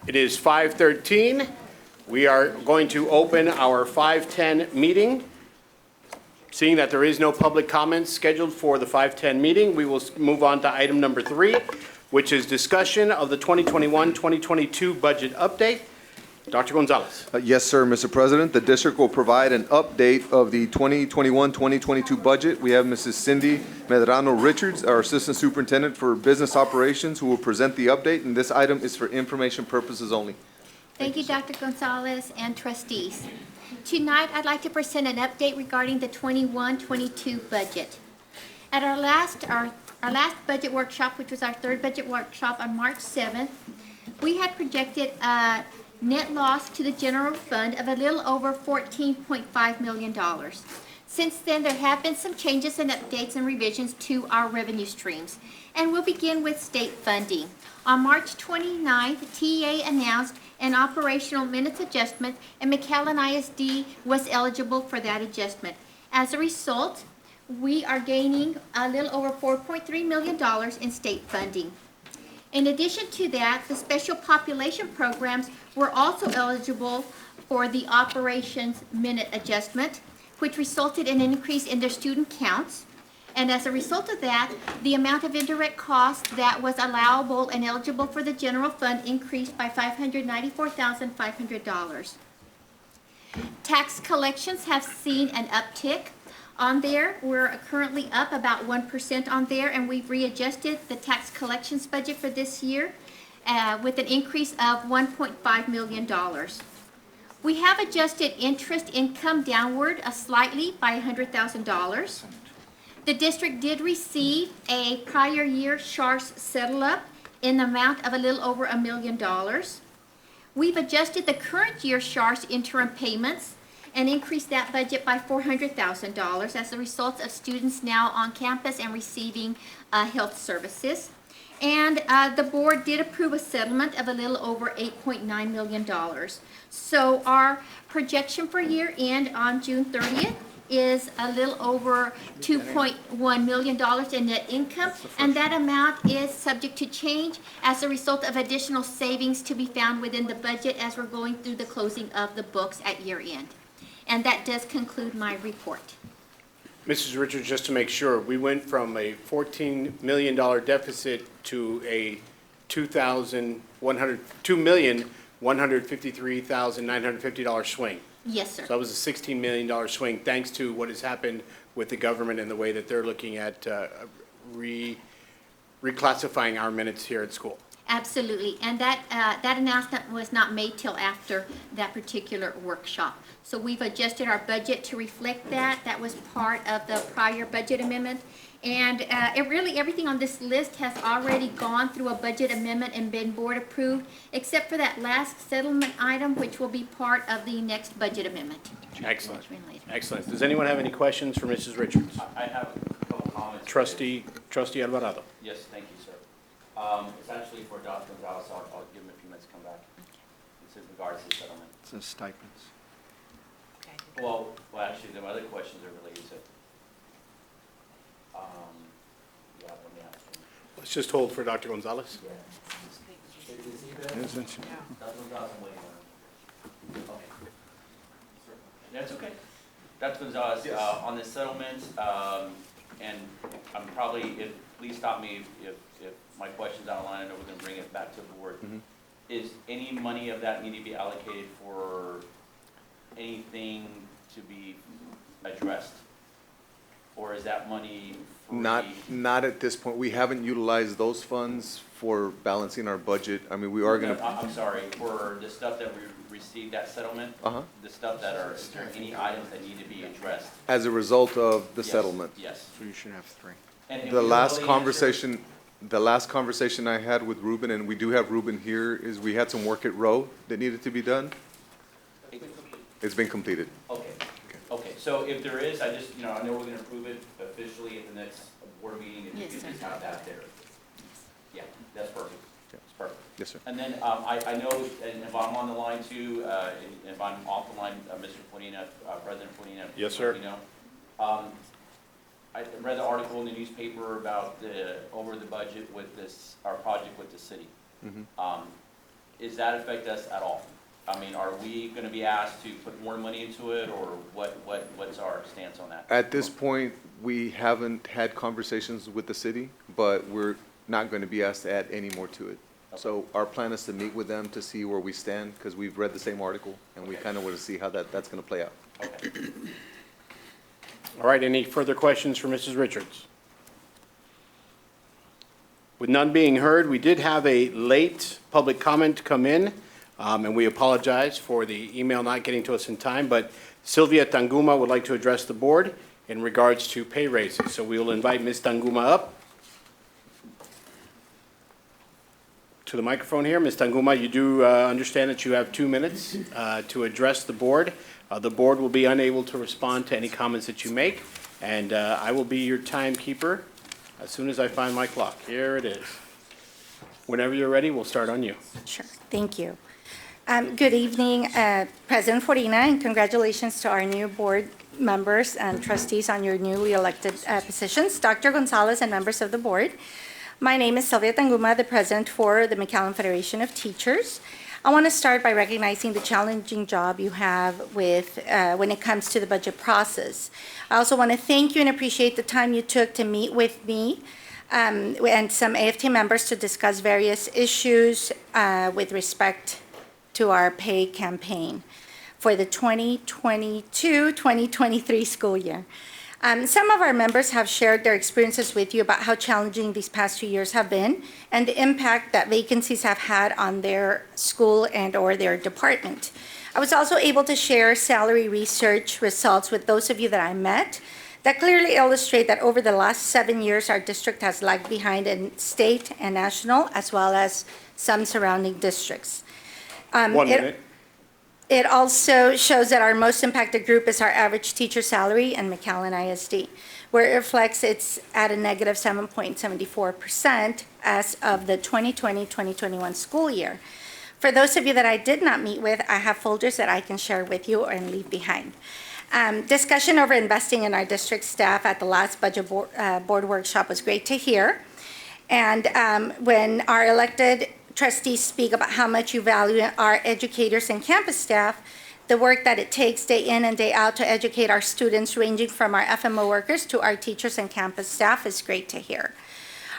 It is 5:13. We are going to open our 5:10 meeting. Seeing that there is no public comments scheduled for the 5:10 meeting, we will move on to item number 3, which is discussion of the 2021-2022 budget update. Dr. Gonzalez. Yes, sir, Mr. President. The district will provide an update of the 2021-2022 budget. We have Mrs. Cindy Medrano Richards, our Assistant Superintendent for Business Operations, who will present the update, and this item is for information purposes only. Thank you, Dr. Gonzalez and trustees. Tonight, I'd like to present an update regarding the 21-22 budget. At our last budget workshop, which was our third budget workshop on March 7th, we had projected a net loss to the general fund of a little over $14.5 million. Since then, there have been some changes and updates and revisions to our revenue streams. And we'll begin with state funding. On March 29th, TEA announced an operational minutes adjustment, and McAllen ISD was eligible for that adjustment. As a result, we are gaining a little over $4.3 million in state funding. In addition to that, the special population programs were also eligible for the operations minute adjustment, which resulted in an increase in their student counts. And as a result of that, the amount of indirect cost that was allowable and eligible for the general fund increased by $594,500. Tax collections have seen an uptick on there. We're currently up about 1% on there, and we've readjusted the tax collections budget for this year with an increase of $1.5 million. We have adjusted interest income downward slightly by $100,000. The district did receive a prior year SHARS settle-up in the amount of a little over $1 million. We've adjusted the current year SHARS interim payments and increased that budget by $400,000 as a result of students now on campus and receiving health services. And the board did approve a settlement of a little over $8.9 million. So our projection for year end on June 30th is a little over $2.1 million in net income, and that amount is subject to change as a result of additional savings to be found within the budget as we're going through the closing of the books at year end. And that does conclude my report. Mrs. Richards, just to make sure, we went from a $14 million deficit to a $2,153,950 swing. Yes, sir. So that was a $16 million swing, thanks to what has happened with the government and the way that they're looking at reclassifying our minutes here at school. Absolutely, and that announcement was not made till after that particular workshop. So we've adjusted our budget to reflect that. That was part of the prior budget amendment. And everything on this list has already gone through a budget amendment and been board approved, except for that last settlement item, which will be part of the next budget amendment. Excellent. Excellent. Does anyone have any questions for Mrs. Richards? I have a couple comments. Trustee Alvarado. Yes, thank you, sir. It's actually for Dr. Gonzalez. I'll give him a few minutes to come back. It's in regards to the settlement. It's a stipends. Well, actually, the other questions are related to, yeah, let me ask him. Let's just hold for Dr. Gonzalez. Yeah. Is he there? Dr. Gonzalez, I'm waiting on him. Okay. That's okay. Dr. Gonzalez, on the settlement, and I'm probably, please stop me if my question's out of line. I know we're going to bring it back to the board. Mm-hmm. Is any money of that need to be allocated for anything to be addressed? Or is that money for Not at this point. We haven't utilized those funds for balancing our budget. I mean, we are going to. I'm sorry, for the stuff that we received that settlement? The stuff that are, is there any items that need to be addressed? As a result of the Yes, settlement. Yes. So you should have 3. And The last conversation I had with Ruben, and we do have Ruben here, is we had some work at Rowe that needed to be done. It's been completed. Okay, so if there is, I just, I know we're gonna approve it officially at the next board meeting, if you Yes, could sir. just have that there. Yeah, that's perfect. Yeah. It's perfect. Yes, sir. And then, I know, and if I'm on the line too, and if I'm off the line, Mr. Ponina, President Ponina. Yes, sir. You know, I read the article in the newspaper about over the budget with this, our project with the city. Mhm. Does that affect us at all? I mean, are we gonna be asked to put more money into it, or what's our stance on that? At this point, we haven't had conversations with the city, but we're not going to be asked to add any more to it. So our plan is to meet with them to see where we stand, because we've read the same article, and we kind of want to see how that's going to play out. Okay. All right, any further questions for Mrs. Richards? With none being heard, we did have a late public comment come in, and we apologize for the email not getting to us in time, but Sylvia Tanguma would like to address the board in regards to pay raises. So we will invite Ms. Tanguma up to the microphone here. Ms. Tanguma, you do understand that you have 2 minutes to address the board. The board will be unable to respond to any comments that you make, and I will be your timekeeper as soon as I find my clock. Here it is. Whenever you're ready, we'll start on you. Sure, thank you. Good evening, President Forina, and congratulations to our new board members and trustees on your newly elected positions. Dr. Gonzalez and members of the board. My name is Sylvia Tanguma, the president for the McAllen Federation of Teachers. I want to start by recognizing the challenging job you have with when it comes to the budget process. I also want to thank you and appreciate the time you took to meet with me and some AFT members to discuss various issues with respect to our pay campaign for the 2022-2023 school year. Some of our members have shared their experiences with you about how challenging these past 2 years have been and the impact that vacancies have had on their school and or their department. I was also able to share salary research results with those of you that I met that clearly illustrate that over the last 7 years, our district has lagged behind in state and national, as well as some surrounding districts. 1 minute. It also shows that our most impacted group is our average teacher salary in McAllen ISD, where it reflects it's at a negative 7.74% as of the 2020-2021 school year. For those of you that I did not meet with, I have folders that I can share with you and leave behind. Discussion over investing in our district staff at the last budget board workshop was great to hear. And when our elected trustees speak about how much you value our educators and campus staff, the work that it takes day in and day out to educate our students, ranging from our FMO workers to our teachers and campus staff, is great to hear.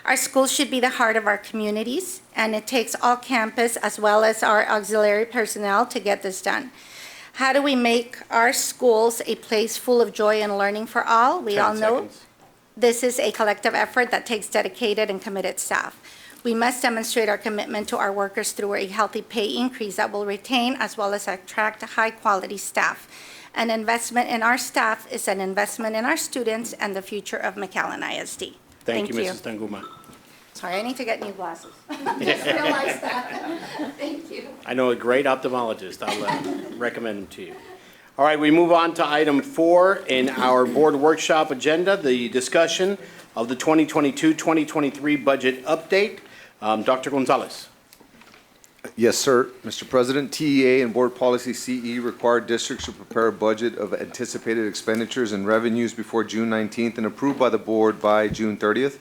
Our schools should be the heart of our communities, and it takes all campus as well as our auxiliary personnel to get this done. How do we make our schools a place full of joy and learning for all? We all 10 know seconds. this is a collective effort that takes dedicated and committed staff. We must demonstrate our commitment to our workers through a healthy pay increase that will retain as well as attract high-quality staff. An investment in our staff is an investment in our students and the future of McAllen ISD. Thank you, Mrs. Tanguma. Sorry, I need to get new glasses. Just realized that. Thank you. I know a great ophthalmologist. I'll recommend him to you. All right, we move on to item 4 in our board workshop agenda, the discussion of the 2022-2023 budget update. Dr. Gonzalez. Yes, sir. Mr. President, TEA and Board Policy CE require districts to prepare a budget of anticipated expenditures and revenues before June 19th and approved by the board by June 30th.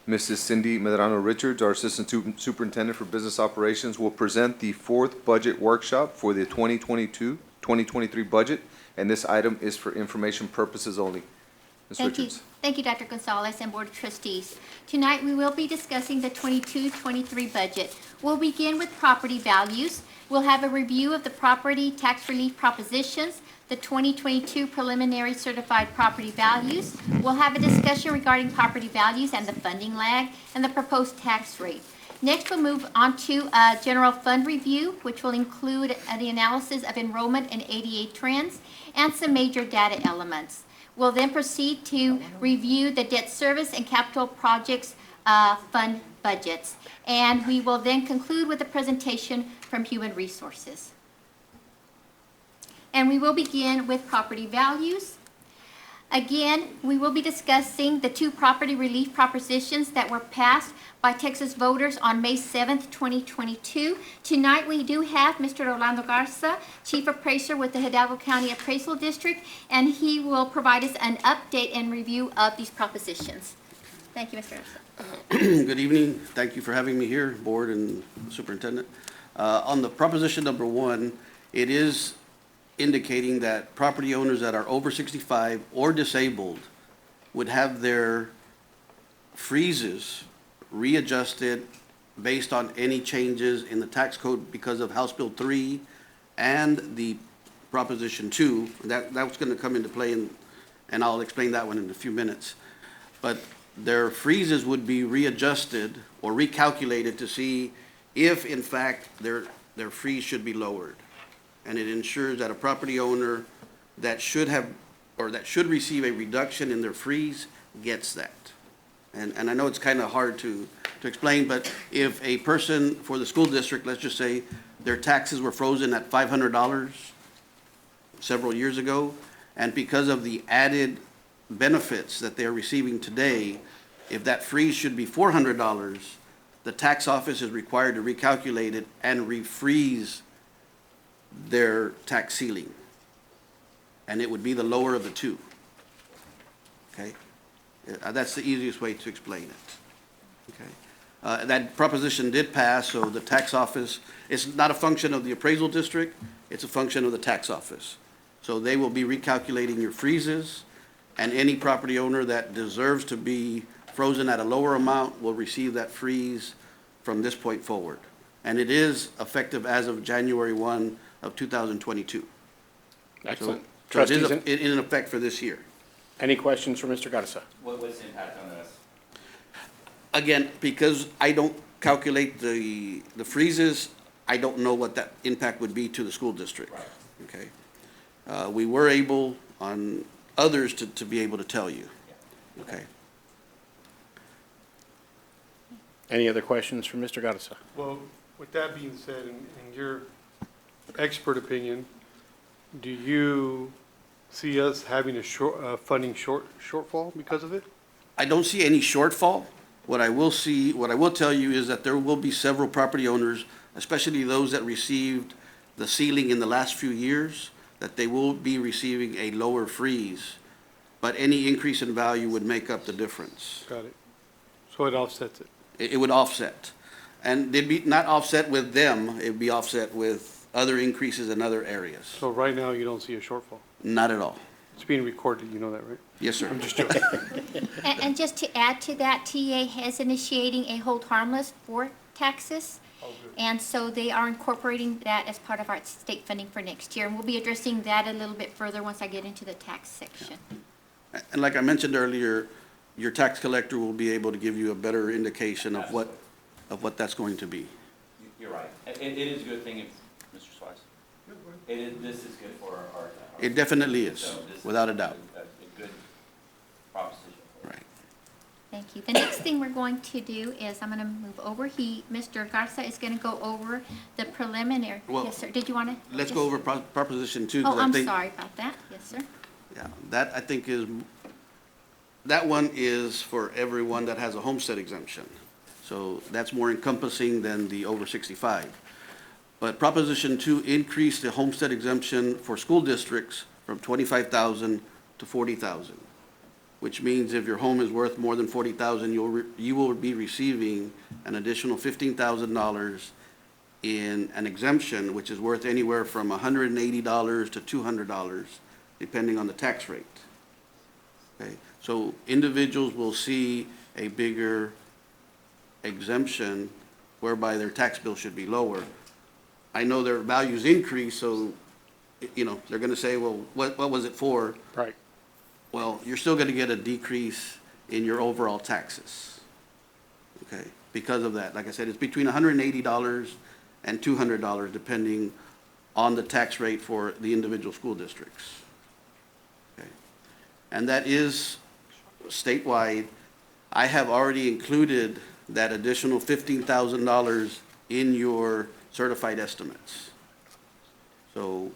Mrs. Cindy Medrano Richards, our Assistant Superintendent for Business Operations, will present the 4th budget workshop for the 2022-2023 budget, and this item is for information purposes only. Ms. Thank you. Richards. Thank you, Dr. Gonzalez and Board of Trustees. Tonight, we will be discussing the 22-23 budget. We'll begin with property values. We'll have a review of the property tax relief propositions, the 2022 preliminary certified property values. We'll have a discussion regarding property values and the funding lag and the proposed tax rate. Next, we'll move on to a general fund review, which will include the analysis of enrollment and ADA trends and some major data elements. We'll then proceed to review the debt service and capital projects fund budgets. And we will then conclude with a presentation from Human Resources. And we will begin with property values. Again, we will be discussing the 2 property relief propositions that were passed by Texas voters on May 7th, 2022. Tonight, we do have Mr. Orlando Garza, Chief Appraiser with the Hidalgo County Appraisal District, and he will provide us an update and review of these propositions. Thank you, Mr. Garza. Good evening. Thank you for having me here, Board and Superintendent. On the proposition number 1, it is indicating that property owners that are over 65 or disabled would have their freezes readjusted based on any changes in the tax code because of House Bill 3 and the Proposition 2. That's going to come into play, and I'll explain that one in a few minutes. But their freezes would be readjusted or recalculated to see if, in fact, their freeze should be lowered. And it ensures that a property owner that should have, or that should receive a reduction in their freeze gets that. And I know it's kind of hard to explain, but if a person for the school district, let's just say their taxes were frozen at $500 several years ago, and because of the added benefits that they're receiving today, if that freeze should be $400, the tax office is required to recalculate it and refreeze their tax ceiling. And it would be the lower of the two. Okay? That's the easiest way to explain it. Okay? That proposition did pass, so the tax office, it's not a function of the appraisal district, it's a function of the tax office. So they will be recalculating your freezes, and any property owner that deserves to be frozen at a lower amount will receive that freeze from this point forward. And it is effective as of January 1 of 2022. Excellent. So it is Trustees, in effect for this year. any questions for Mr. Garza? What's the impact on us? Again, because I don't calculate the freezes, I don't know what that impact would be to the school district. Right. Okay? We were able on others to be able to tell you. Okay? Any other questions for Mr. Garza? Well, with that being said, in your expert opinion, do you see us having a funding shortfall because of it? I don't see any shortfall. What I will tell you is that there will be several property owners, especially those that received the ceiling in the last few years, that they will be receiving a lower freeze, but any increase in value would make up the difference. Got it. So it offsets it. It would offset. And they'd be not offset with them, it'd be offset with other increases in other areas. So right now, you don't see a shortfall. Not at all. It's being recorded, you know that, right? Yes, sir. I'm just joking. And just to add to that, TA is initiating a hold harmless for taxes. And so they are incorporating that as part of our state funding for next year. And we'll be addressing that a little bit further once I get into the tax section. And like I mentioned earlier, your tax collector will be able to give you a better indication of what that's going to be. You're right. It is a good thing if, Mr. Swice, this is good for our. It definitely is, So this is without a doubt. A good proposition. Right. Thank you. The next thing we're going to do is I'm going to move over. Mr. Garza is going to go over the preliminary. Well, Yes, sir. Did you want to? Let's go over Proposition 2. 'cause Oh, I I'm think- sorry about that. Yes, sir. Yeah, that I think that one is for everyone that has a homestead exemption. So that's more encompassing than the over 65. But Proposition 2 increased the homestead exemption for school districts from 25,000 to 40,000, which means if your home is worth more than 40,000, you will be receiving an additional $15,000 in an exemption, which is worth anywhere from $180 to $200, depending on the tax rate. Okay, so individuals will see a bigger exemption whereby their tax bill should be lower. I know their values increase, so, they're gonna say, well, what was it for? Right. Well, you're still gonna get a decrease in your overall taxes. Okay, because of that. Like I said, it's between $180 and $200, depending on the tax rate for the individual school districts. Okay, and that is statewide. I have already included that additional $15,000 in your certified estimates. So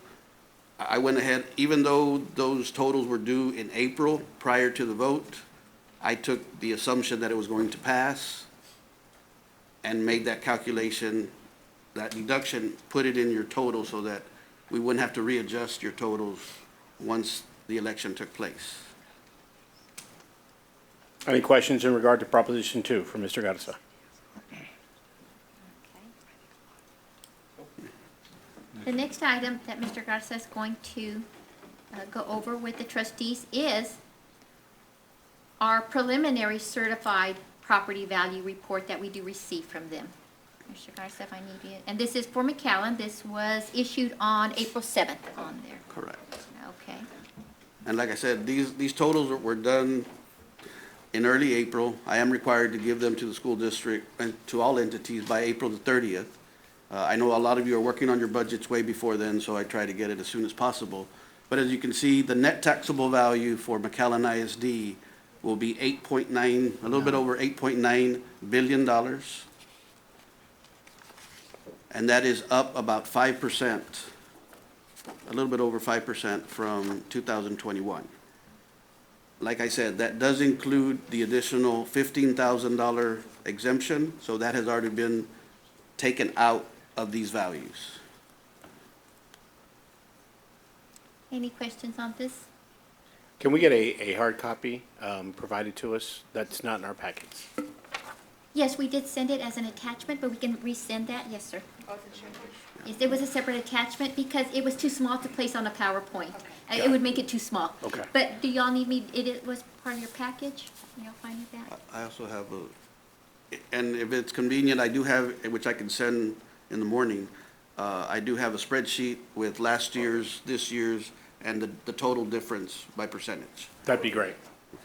I went ahead, even though those totals were due in April prior to the vote, I took the assumption that it was going to pass and made that calculation, that deduction, put it in your total so that we wouldn't have to readjust your totals once the election took place. Any questions in regard to Proposition 2 for Mr. Garza? The next item that Mr. Garza is going to go over with the trustees is our preliminary certified property value report that we do receive from them. Mr. Garza, if I need it. And this is for McAllen. This was issued on April 7th on there. Correct. Okay. And like I said, these totals were done in early April. I am required to give them to the school district and to all entities by April the 30th. I know a lot of you are working on your budgets way before then, so I try to get it as soon as possible. But as you can see, the net taxable value for McAllen ISD will be 8.9, a little bit over $8.9 billion. And that is up about 5%, a little bit over 5% from 2021. Like I said, that does include the additional $15,000 exemption, so that has already been taken out of these values. Any questions on this? Can we get a hard copy provided to us? That's not in our packets. Yes, we did send it as an attachment, but we can resend that. Yes, sir. Yes, it was a separate attachment because it was too small to place on a PowerPoint. It would make it too small. Okay. But do y'all need me, it was part of your package? Y'all fine with that? I also have and if it's convenient, I do have, which I can send in the morning, I do have a spreadsheet with last year's, this year's, and the total difference by percentage. That'd be great.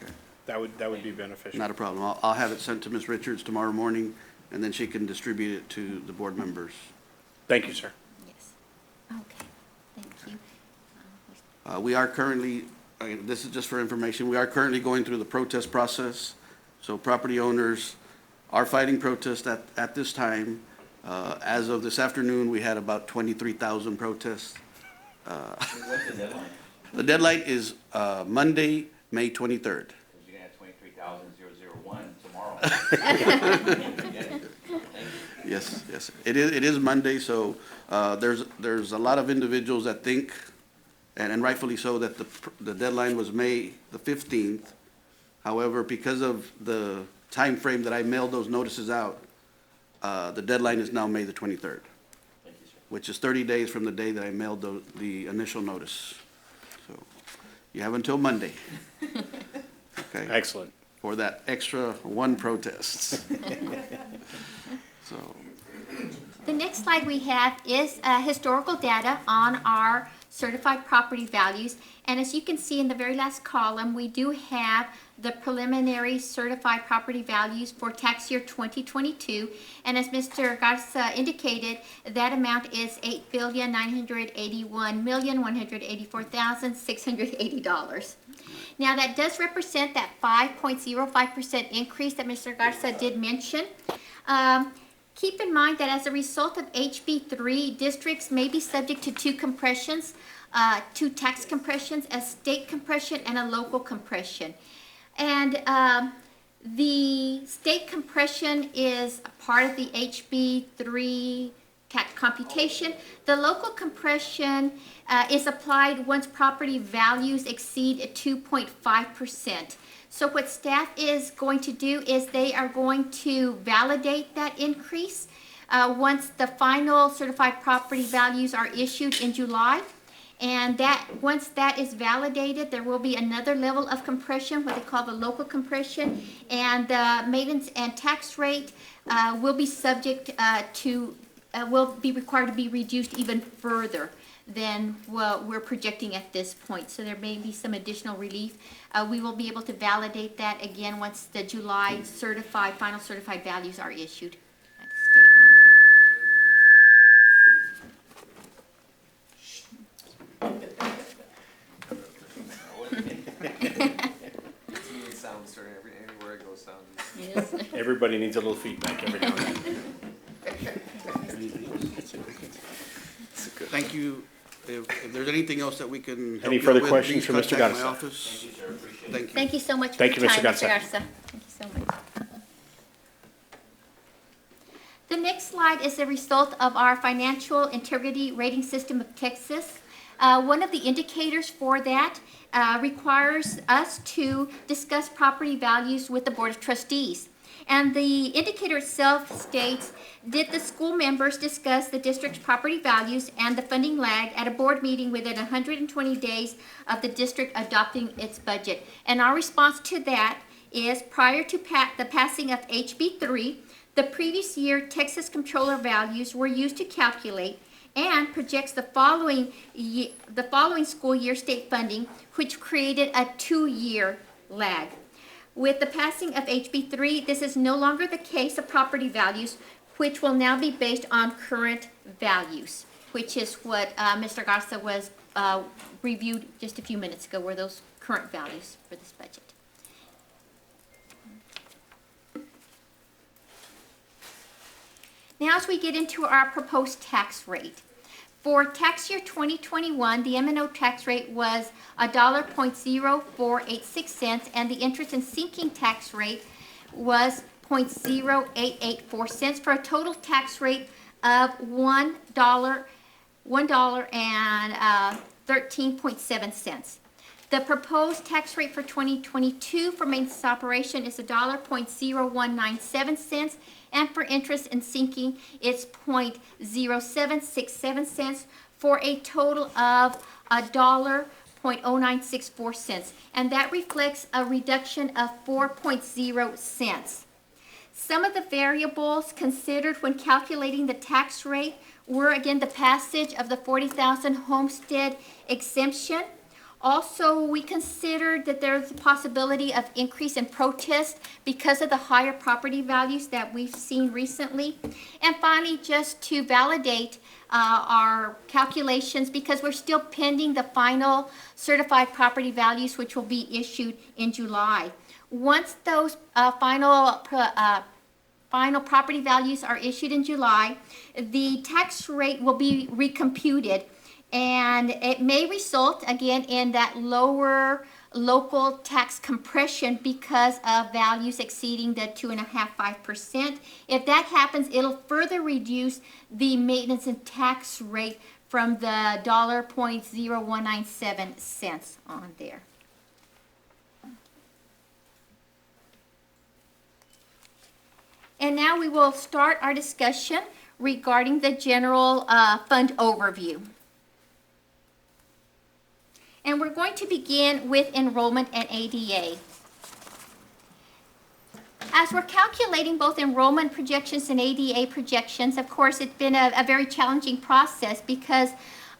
Okay. That would be beneficial. Not a problem. I'll have it sent to Ms. Richards tomorrow morning, and then she can distribute it to the board members. Thank you, sir. Yes. Okay, thank you. We are currently, this is just for information, we are currently going through the protest process. So property owners are fighting protest at this time. As of this afternoon, we had about 23,000 protests. What's the deadline? The deadline is Monday, May 23rd. Because you're gonna have 23,001 tomorrow. Yes, yes. It is Monday, so there's a lot of individuals that think, and rightfully so, that the deadline was May the 15th. However, because of the time frame that I mailed those notices out, the deadline is now May the 23rd, Thank you, sir. which is 30 days from the day that I mailed the initial notice. So you have until Monday. Okay, Excellent. for that extra one protest. So, The next slide we have is historical data on our certified property values. And as you can see in the very last column, we do have the preliminary certified property values for tax year 2022. And as Mr. Garza indicated, that amount is $8,981,184,680. Now, that does represent that 5.05% increase that Mr. Garza did mention. Keep in mind that as a result of HB3, districts may be subject to two compressions, two tax compressions, a state compression and a local compression. And the state compression is a part of the HB3 tax computation. The local compression is applied once property values exceed 2.5%. So what staff is going to do is they are going to validate that increase once the final certified property values are issued in July. And once that is validated, there will be another level of compression, what they call the local compression, and the maintenance and tax rate will be subject will be required to be reduced even further than what we're projecting at this point. So there may be some additional relief. We will be able to validate that again once the July final certified values are issued. That's state Sounds anywhere I go, sound. on there. Yes. Everybody needs a little feedback every now and then. thank you. If there's anything else that we can help Any you further with, questions please for Mr. contact my Garza? office. Thank you, sir. Appreciate it. Thank you. Thank you so much for Thank your you, Mr. time, Garza. Mr. Garza. Thank you so much. The next slide is the result of our Financial Integrity Rating System of Texas. One of the indicators for that requires us to discuss property values with the Board of Trustees. And the indicator itself states, did the school members discuss the district's property values and the funding lag at a board meeting within 120 days of the district adopting its budget? And our response to that is, prior to the passing of HB 3, the previous year Texas Comptroller values were used to calculate and projects the following school year state funding, which created a 2-year lag. With the passing of HB 3, this is no longer the case of property values, which will now be based on current values, which is what Mr. Garza was reviewed just a few minutes ago, were those current values for this budget. Now, as we get into our proposed tax rate. For tax year 2021, the M&O tax rate was $1.0486, and the interest and sinking tax rate was $0.0884, for a total tax rate of $1.13.7. The proposed tax rate for 2022 for maintenance operation is $1.0197, and for interest and sinking, it's $0.0767, for a total of $1.0964, and that reflects a reduction of 4.0 cents. Some of the variables considered when calculating the tax rate were, again, the passage of the $40,000 homestead exemption. Also, we considered that there's a possibility of increase in protest because of the higher property values that we've seen recently. And finally, just to validate our calculations, because we're still pending the final certified property values, which will be issued in July. Once those final property values are issued in July, the tax rate will be recomputed, and it may result again in that lower local tax compression because of values exceeding the 2.5–5%. If that happens, it'll further reduce the maintenance and tax rate from the $0.0197 on there. And now we will start our discussion regarding the general fund overview. And we're going to begin with enrollment and ADA. As we're calculating both enrollment projections and ADA projections, of course, it's been a very challenging process because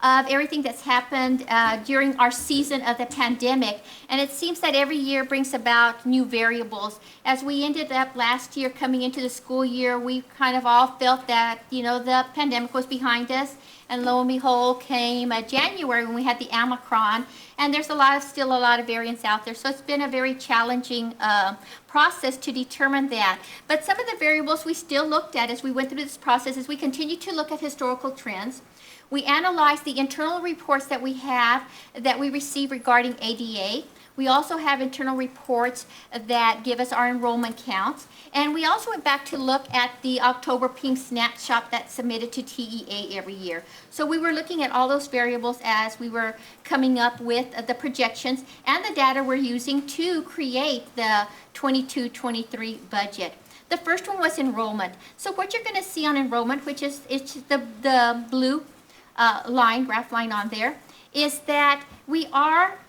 of everything that's happened during our season of the pandemic. And it seems that every year brings about new variables. As we ended up last year coming into the school year, we kind of all felt that, you know, the pandemic was behind us. And lo and behold, came January when we had the Omicron, and there's still a lot of variants out there. So it's been a very challenging process to determine that. But some of the variables we still looked at as we went through this process is we continued to look at historical trends. We analyzed the internal reports that we receive regarding ADA. We also have internal reports that give us our enrollment counts. And we also went back to look at the October pink snapshot that's submitted to TEA every year. So we were looking at all those variables as we were coming up with the projections and the data we're using to create the 22-23 budget. The first one was enrollment. So what you're going to see on enrollment, which is the blue graph line on there, is that we are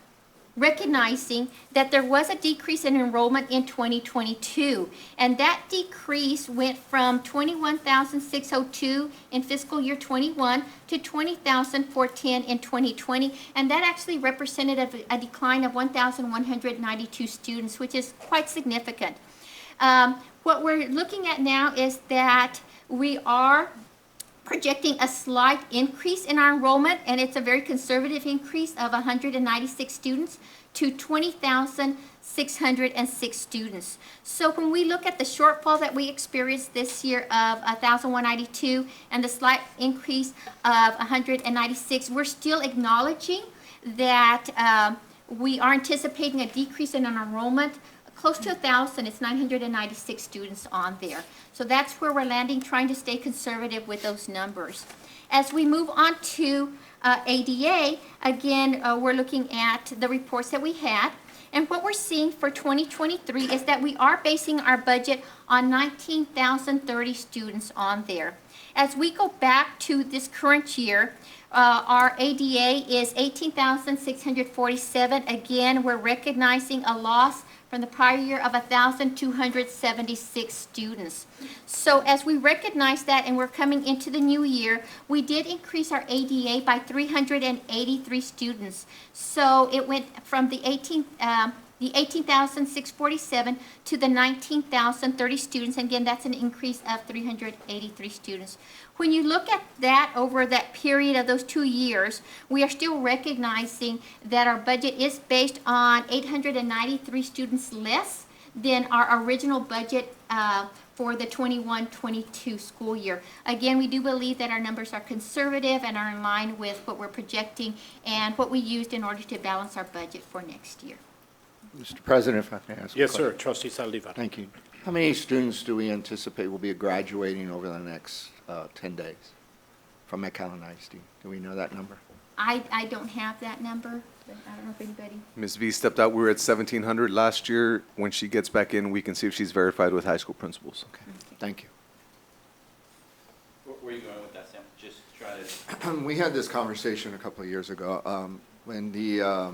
recognizing that there was a decrease in enrollment in 2022, and that decrease went from 21,602 in fiscal year 21 to 20,410 in 2020, and that actually represented a decline of 1,192 students, which is quite significant. What we're looking at now is that we are projecting a slight increase in our enrollment, and it's a very conservative increase of 196 students to 20,606 students. So when we look at the shortfall that we experienced this year of 1,192 and the slight increase of 196, we're still acknowledging that we are anticipating a decrease in our enrollment close to 1,000. It's 996 students on there. So that's where we're landing, trying to stay conservative with those numbers. As we move on to ADA, again, we're looking at the reports that we had. And what we're seeing for 2023 is that we are basing our budget on 19,030 students on there. As we go back to this current year, our ADA is 18,647. Again, we're recognizing a loss from the prior year of 1,276 students. So as we recognize that and we're coming into the new year, we did increase our ADA by 383 students. So it went from the 18,647 to the 19,030 students. And again, that's an increase of 383 students. When you look at that over that period of those 2 years, we are still recognizing that our budget is based on 893 students less than our original budget for the 21-22 school year. Again, we do believe that our numbers are conservative and are in line with what we're projecting and what we used in order to balance our budget for next year. Mr. President, if I may ask a Yes, question. sir. Trustee Saldivar. Thank you. How many students do we anticipate will be graduating over the next 10 days from McAllen ISD? Do we know that number? I don't have that number, but I don't know if anybody. Ms. V stepped out. We were at 1,700 last year. When she gets back in, we can see if she's verified with high school principals. Okay, thank you. Where are you going with that, Sam? Just try to. We had this conversation a couple of years ago when the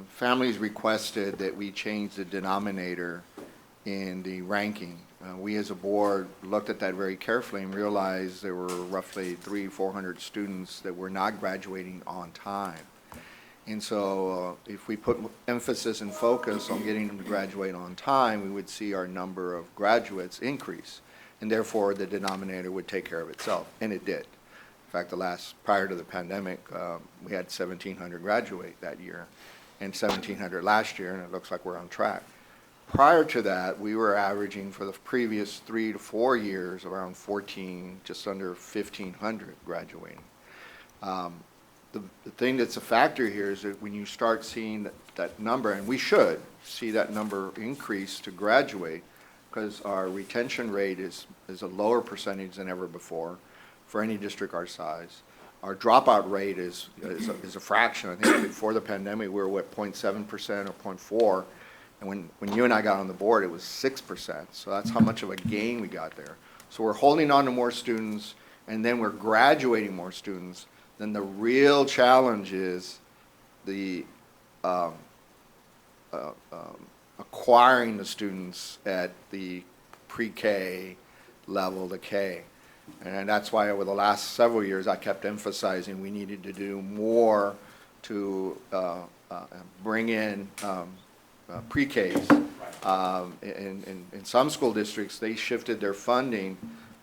families requested that we change the denominator in the ranking. We as a board looked at that very carefully and realized there were roughly 300-400 students that were not graduating on time. And so if we put emphasis and focus on getting them to graduate on time, we would see our number of graduates increase. And therefore, the denominator would take care of itself, and it did. In fact, prior to the pandemic, we had 1,700 graduate that year and 1,700 last year, and it looks like we're on track. Prior to that, we were averaging for the previous 3 to 4 years around 14, just under 1,500 graduating. The thing that's a factor here is that when you start seeing that number, and we should see that number increase to graduate, because our retention rate is a lower percentage than ever before for any district our size. Our dropout rate is a fraction. I think before the pandemic, we were at 0.7% or 0.4%. And when you and I got on the board, it was 6%. So that's how much of a gain we got there. So we're holding on to more students, and then we're graduating more students. Then the real challenge is the acquiring the students at the pre-K level to K. And that's why over the last several years, I kept emphasizing we needed to do more to bring in pre-Ks. In some school districts, they shifted their funding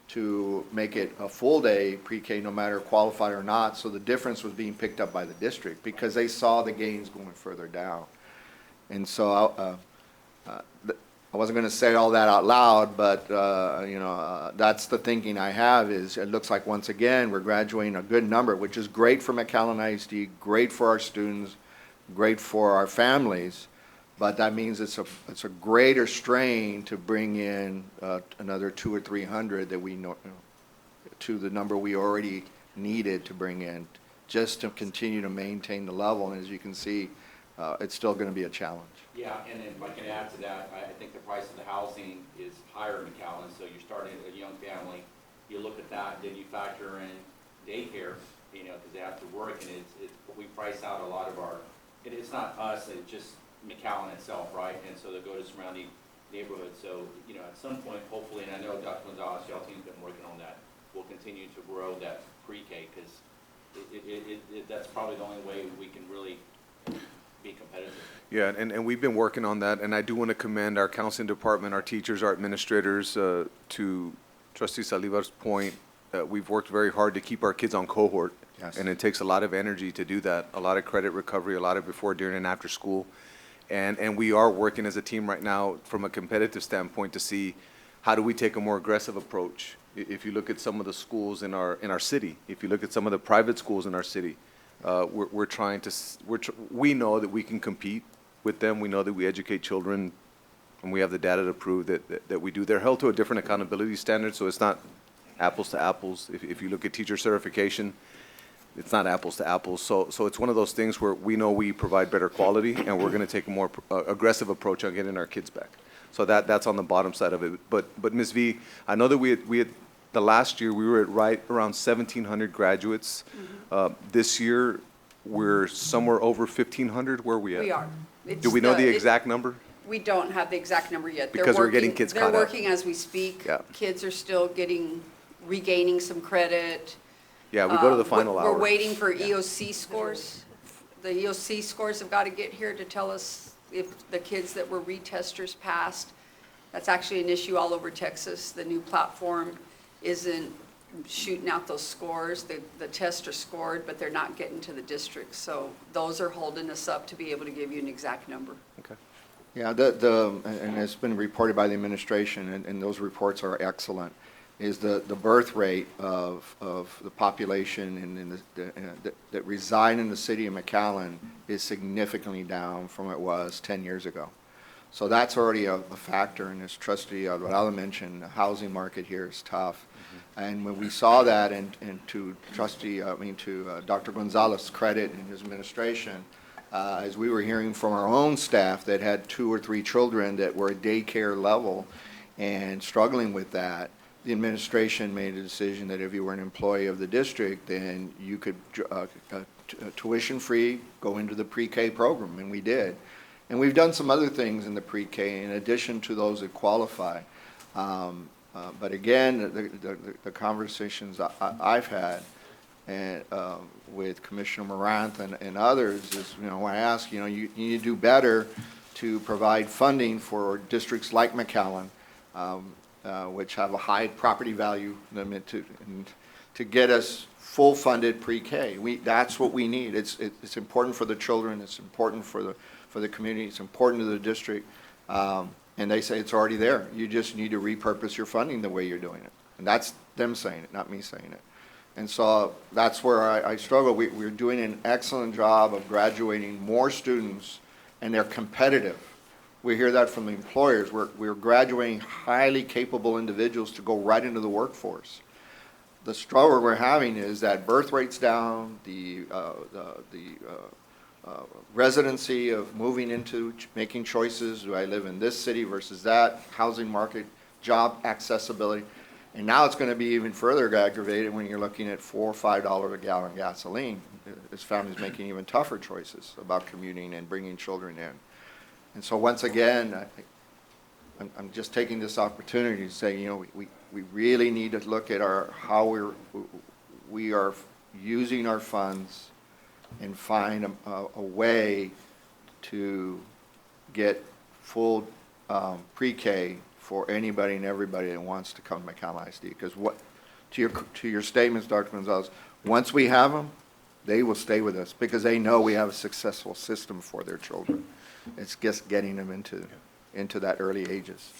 to make it a full day pre-K, no matter qualified or not, so the difference was being picked up by the district because they saw the gains going further down. And so I wasn't going to say all that out loud, but that's the thinking I have. Is it looks like once again we're graduating a good number, which is great for McAllen ISD, great for our students, great for our families, but that means it's a greater strain to bring in another 200 or 300 that we know to the number we already needed to bring in, just to continue to maintain the level. And as you can see, it's still going to be a challenge. Yeah, and if I can add to that, I think the price of the housing is higher in McAllen, so you're starting a young family, you look at that, then you factor in daycare, because they have to work, and we price out a lot of our, it's not us, it's just McAllen itself, right? And so they go to surrounding neighborhoods. So, at some point, hopefully, and I know Dr. Gonzalez, y'all team's been working on that, we'll continue to grow that pre-K, because that's probably the only way we can really be competitive. Yeah, and we've been working on that, and I do want to commend our counseling department, our teachers, our administrators. To Trustee Salivar's point, we've worked very hard to keep our kids on cohort. Yes. And it takes a lot of energy to do that, a lot of credit recovery, a lot of before, during, and after school. And we are working as a team right now from a competitive standpoint to see how do we take a more aggressive approach. If you look at some of the schools in our city, if you look at some of the private schools in our city, we're trying to, we know that we can compete with them. We know that we educate children, and we have the data to prove that we do. They're held to a different accountability standard, so it's not apples to apples. If you look at teacher certification, it's not apples to apples. So it's one of those things where we know we provide better quality, and we're going to take a more aggressive approach on getting our kids back. So that's on the bottom side of it. But Ms. V, I know that we had the last year we were at right around 1,700 graduates. This year we're somewhere over 1,500. Where are we at? We are. Do we know the exact number? We don't have the exact number yet. They're Because we're getting working- kids caught up. They're working as we speak. Yeah. Kids are still regaining some credit. Yeah, we go to the We're- final hour. We're waiting for EOC scores. The EOC scores have got to get here to tell us if the kids that were retesters passed. That's actually an issue all over Texas. The new platform isn't shooting out those scores. The tests are scored, but they're not getting to the districts. So those are holding us up to be able to give you an exact number. Okay. Yeah, and it's been reported by the administration, and those reports are excellent, is the birth rate of the population that reside in the city of McAllen is significantly down from what it was 10 years ago. So that's already a factor, and as Trustee Alvarado mentioned, the housing market here is tough. And when we saw that, and to Dr. Gonzalez's credit and his administration, as we were hearing from our own staff that had 2 or 3 children that were at daycare level and struggling with that, the administration made a decision that if you were an employee of the district, then you could tuition-free go into the pre-K program, and we did. And we've done some other things in the pre-K in addition to those that qualify. But again, the conversations I've had and with Commissioner Moranth and others is, when I ask, you need to do better to provide funding for districts like McAllen, which have a high property value limit to get us full funded pre-K. That's what we need. It's important for the children. It's important for the community. It's important to the district. And they say it's already there. You just need to repurpose your funding the way you're doing it. And that's them saying it, not me saying it. And so that's where I struggle. We're doing an excellent job of graduating more students, and they're competitive. We hear that from the employers. We're graduating highly capable individuals to go right into the workforce. The struggle we're having is that birth rate's down, the residency of moving into making choices. Do I live in this city versus that? Housing market, job accessibility. And now it's going to be even further aggravated when you're looking at $4 or $5 a gallon gasoline. This family's making even tougher choices about commuting and bringing children in. And so once again, I'm just taking this opportunity to say, we really need to look at how we are using our funds and find a way to get full pre-K for anybody and everybody that wants to come to McAllen ISD. Because to your statements, Dr. Gonzalez, once we have them, they will stay with us because they know we have a successful system for their children. It's just getting them into that early ages.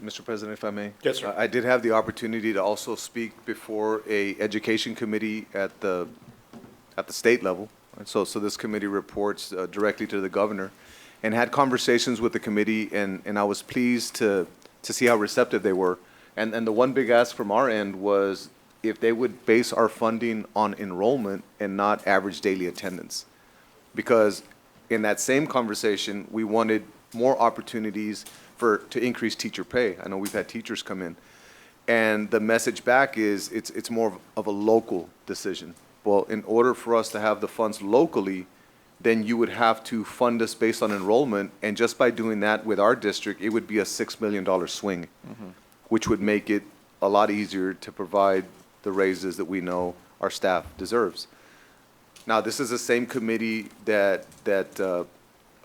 Mr. President, if I may? Yes, sir. I did have the opportunity to also speak before a education committee at the state level. And so this committee reports directly to the governor, and had conversations with the committee, and I was pleased to see how receptive they were. And the one big ask from our end was if they would base our funding on enrollment and not average daily attendance. Because in that same conversation, we wanted more opportunities to increase teacher pay. I know we've had teachers come in. And the message back is it's more of a local decision. Well, in order for us to have the funds locally, then you would have to fund us based on enrollment. And just by doing that with our district, it would be a $6 million swing, which would make it a lot easier to provide the raises that we know our staff deserves. Now, this is the same committee that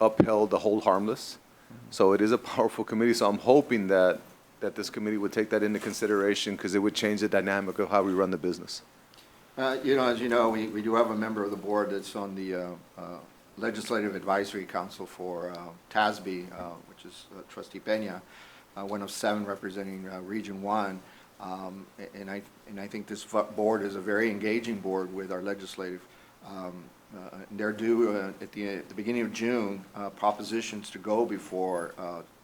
upheld the hold harmless. So it is a powerful committee. So I'm hoping that this committee would take that into consideration because it would change the dynamic of how we run the business. As you know, we do have a member of the board that's on the Legislative Advisory Council for TASB, which is Trustee Peña, one of 7 representing Region 1. And I think this board is a very engaging board with our legislative. They're due at the beginning of June propositions to go before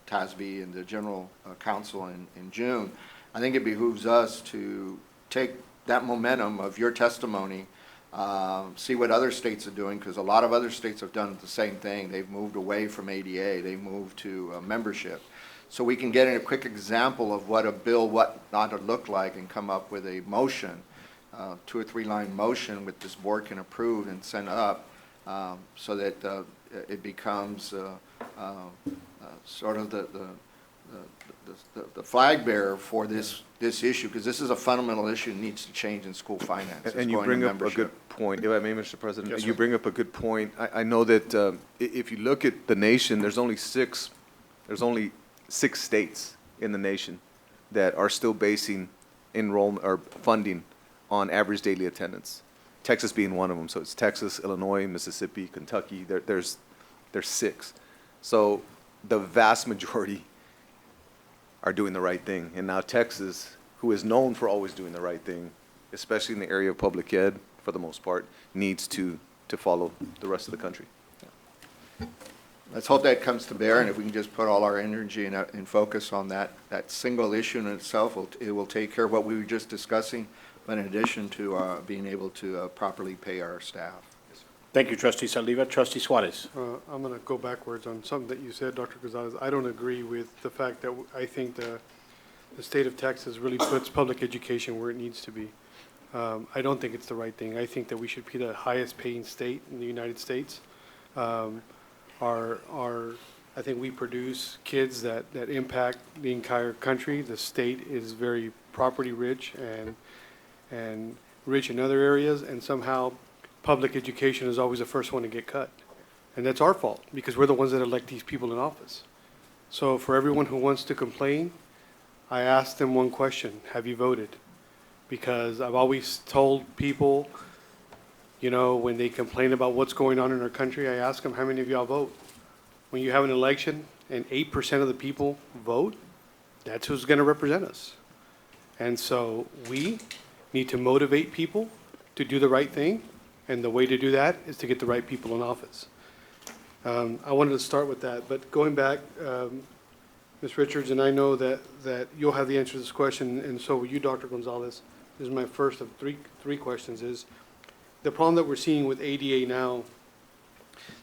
TASB and the General Council in June. I think it behooves us to take that momentum of your testimony see what other states are doing, because a lot of other states have done the same thing. They've moved away from ADA, they moved to membership. So we can get a quick example of what a bill, what not to look like, and come up with a motion, 2 or 3 line motion which this board can approve and send up, so that it becomes sort of the flag bearer for this issue, because this is a fundamental issue that needs to change in school finance. It's And you going to bring up a membership. good point, if I may, Mr. President. Yes, You sir. bring up a good point. I know that if you look at the nation, there's only 6 states in the nation that are still basing enrollment or funding on average daily attendance. Texas being one of them. So it's Texas, Illinois, Mississippi, Kentucky. There's 6. So the vast majority are doing the right thing. And now Texas, who is known for always doing the right thing, especially in the area of public ed, for the most part, needs to follow the rest of the country. Let's hope that comes to bear, and if we can just put all our energy and focus on that single issue in itself, it will take care of what we were just discussing, but in addition to being able to properly pay our staff. Thank you, Trustee Saliva. Trustee Suarez. I'm going to go backwards on something that you said, Dr. Gonzalez. I don't agree with the fact that I think the state of Texas really puts public education where it needs to be. I don't think it's the right thing. I think that we should be the highest paying state in the United States. I think we produce kids that impact the entire country. The state is very property rich and rich in other areas, and somehow public education is always the first one to get cut. And that's our fault, because we're the ones that elect these people in office. So for everyone who wants to complain, I ask them one question: have you voted? Because I've always told people, you know, when they complain about what's going on in our country, I ask them, how many of y'all vote? When you have an election and 8% of the people vote, that's who's going to represent us. And so we need to motivate people to do the right thing, and the way to do that is to get the right people in office. I wanted to start with that, but going back, Ms. Richards, and I know that you'll have the answer to this question, and so will you, Dr. Gonzalez. This is my first of three questions, is the problem that we're seeing with ADA now.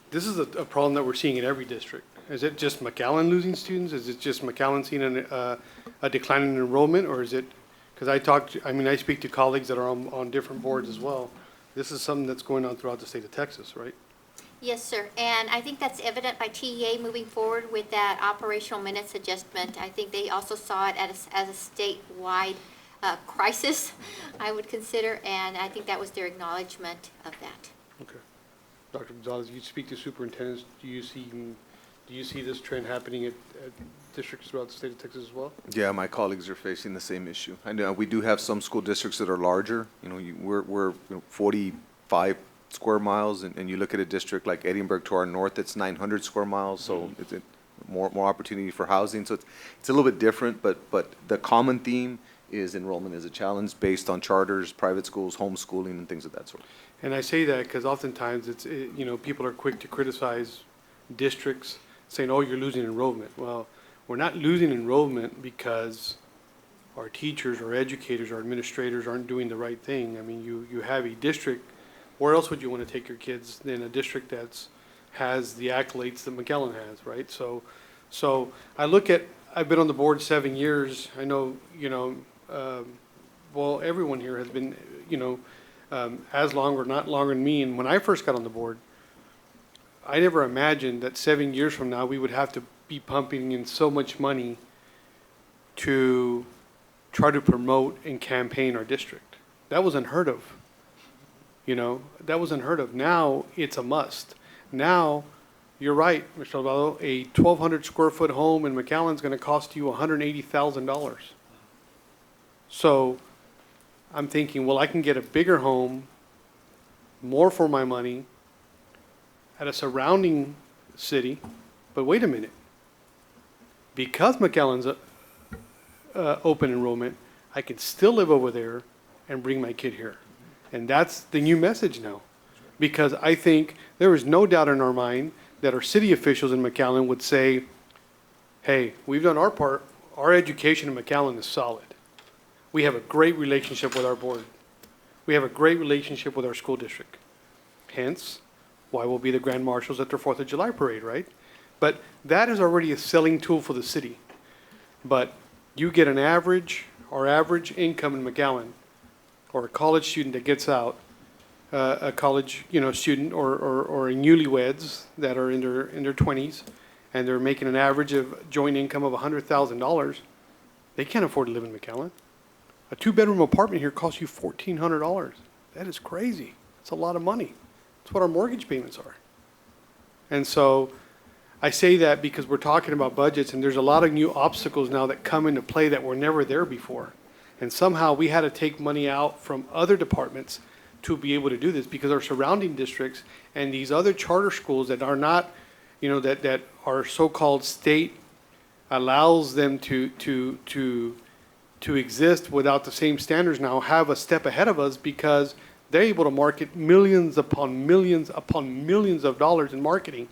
This is a problem that we're seeing in every district. Is it just McAllen losing students? Is it just McAllen seeing a decline in enrollment, or is it, because I speak to colleagues that are on different boards as well. This is something that's going on throughout the state of Texas, right? Yes, sir. And I think that's evident by TEA moving forward with that operational minutes adjustment. I think they also saw it as a statewide crisis, I would consider, and I think that was their acknowledgement of that. Okay. Dr. Gonzalez, you speak to superintendents. Do you see this trend happening at districts throughout the state of Texas as well? Yeah, my colleagues are facing the same issue. I know we do have some school districts that are larger. You know, we're 45 square miles, and you look at a district like Edinburgh to our north, it's 900 square miles, so it's more opportunity for housing. So it's a little bit different, but the common theme is enrollment is a challenge based on charters, private schools, homeschooling, and things of that sort. And I say that because oftentimes people are quick to criticize districts, saying, oh, you're losing enrollment. Well, we're not losing enrollment because our teachers or educators or administrators aren't doing the right thing. I mean, you have a district, where else would you want to take your kids than a district has the accolades that McAllen has, right? So I've been on the board 7 years. I know, well, everyone here has been, as long or not longer than me. And when I first got on the board, I never imagined that 7 years from now, we would have to be pumping in so much money to try to promote and campaign our district. That was unheard of. That was unheard of. Now it's a must. Now, you're right, Mr. Alvaro, a 1,200 square foot home in McAllen's going to cost you $180,000. So I'm thinking, well, I can get a bigger home, more for my money, at a surrounding city. But wait a minute. Because McAllen's open enrollment, I can still live over there and bring my kid here. And that's the new message now. Because I think there is no doubt in our mind that our city officials in McAllen would say, hey, we've done our part. Our education in McAllen is solid. We have a great relationship with our board. We have a great relationship with our school district. Hence, why we'll be the grand marshals at their 4th of July parade, right? But that is already a selling tool for the city. But you get an average income in McAllen, or a college student that gets out, a college, student or a newlyweds that are in their 20s, and they're making an average of joint income of $100,000, they can't afford to live in McAllen. A 2-bedroom apartment here costs you $1,400. That is crazy. It's a lot of money. It's what our mortgage payments are. And so I say that because we're talking about budgets, and there's a lot of new obstacles now that come into play that were never there before. And somehow we had to take money out from other departments to be able to do this, because our surrounding districts and these other charter schools that are not, that are so-called state allows them to exist without the same standards now have a step ahead of us, because they're able to market millions upon millions upon millions of dollars in marketing.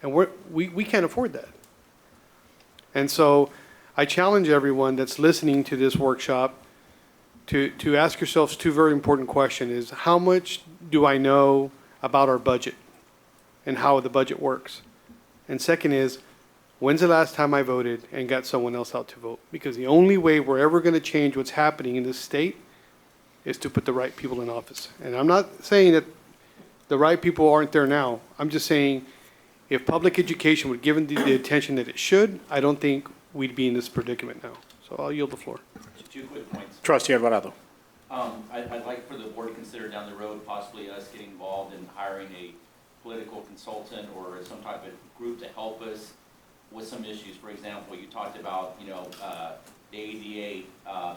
And we can't afford that. And so I challenge everyone that's listening to this workshop to ask yourselves two very important questions. Is how much do I know about our budget and how the budget works? And second is, when's the last time I voted and got someone else out to vote? Because the only way we're ever going to change what's happening in this state is to put the right people in office. And I'm not saying that the right people aren't there now. I'm just saying if public education would give the attention that it should, I don't think we'd be in this predicament now. So I'll yield the floor. Just 2 quick points. Trustee Alvarado. I'd like for the board to consider down the road possibly us getting involved in hiring a political consultant or some type of group to help us with some issues. For example, you talked about, the ADA,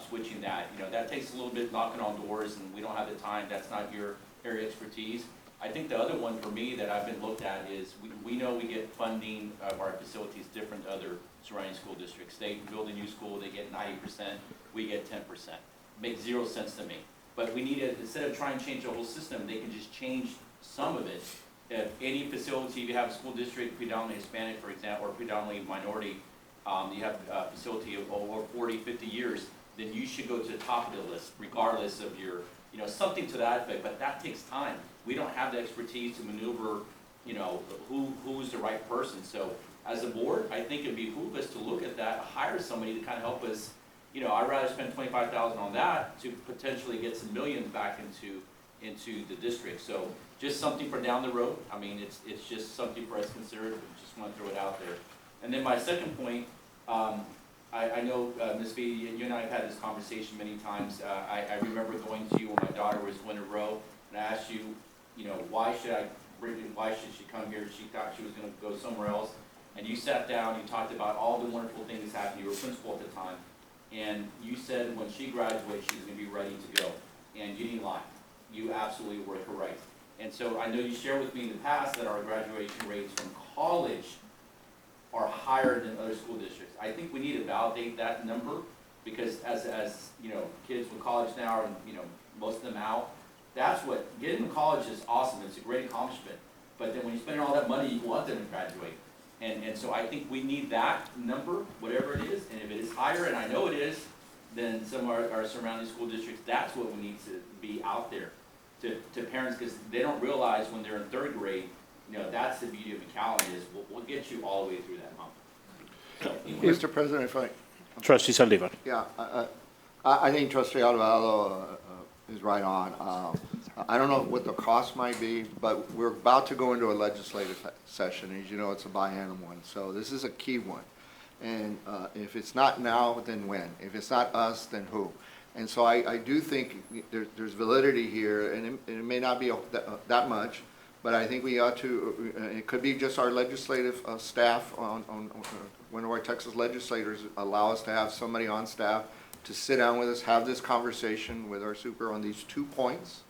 switching that. That takes a little bit knocking on doors, and we don't have the time. That's not your area of expertise. I think the other one for me that I've been looked at is we know we get funding of our facilities different to other surrounding school districts. They build a new school, they get 90%, we get 10%. Makes 0 sense to me. But we need to, instead of trying to change the whole system, they can just change some of it. If any facility, if you have a school district predominantly Hispanic, for example, or predominantly minority, you have a facility of over 40, 50 years, then you should go to the top of the list, regardless of your, something to that effect. But that takes time. We don't have the expertise to maneuver, who's the right person. So as a board, I think it'd behoove us to look at that, hire somebody to kind of help us. I'd rather spend $25,000 on that to potentially get some millions back into the district. So just something for down the road. I mean, it's just something for us to consider. Just want to throw it out there. And then my second point, I know, Ms. V, you and I have had this conversation many times. I remember going to you when my daughter was going to row, and I asked you, why should she come here? She thought she was going to go somewhere else. And you sat down, you talked about all the wonderful things happening. You were principal at the time. And you said when she graduates, she's going to be ready to go. And you didn't lie. You absolutely were correct. And so I know you shared with me in the past that our graduation rates from college are higher than other school districts. I think we need to validate that number, because as kids with college now are, most of them out, that's what, getting to college is awesome. It's a great accomplishment. But then when you spend all that money, you want them to graduate. And so I think we need that number, whatever it is, and if it is higher, and I know it is, then some of our surrounding school districts, that's what we need to be out there to parents, because they don't realize when they're in 3rd grade, that's the beauty of McAllen is we'll get you all the way through that hump. Mr. President, if I, Trustee Saldivar. yeah, I think Trustee Alvarado is right on. I don't know what the cost might be, but we're about to go into a legislative session. As you know, it's a biennial one, so this is a key one. And if it's not now, then when? If it's not us, then who? And so I do think there's validity here, and it may not be that much, but I think we ought to, it could be just our legislative staff on one of our Texas legislators allow us to have somebody on staff to sit down with us, have this conversation with our super on these 2 points,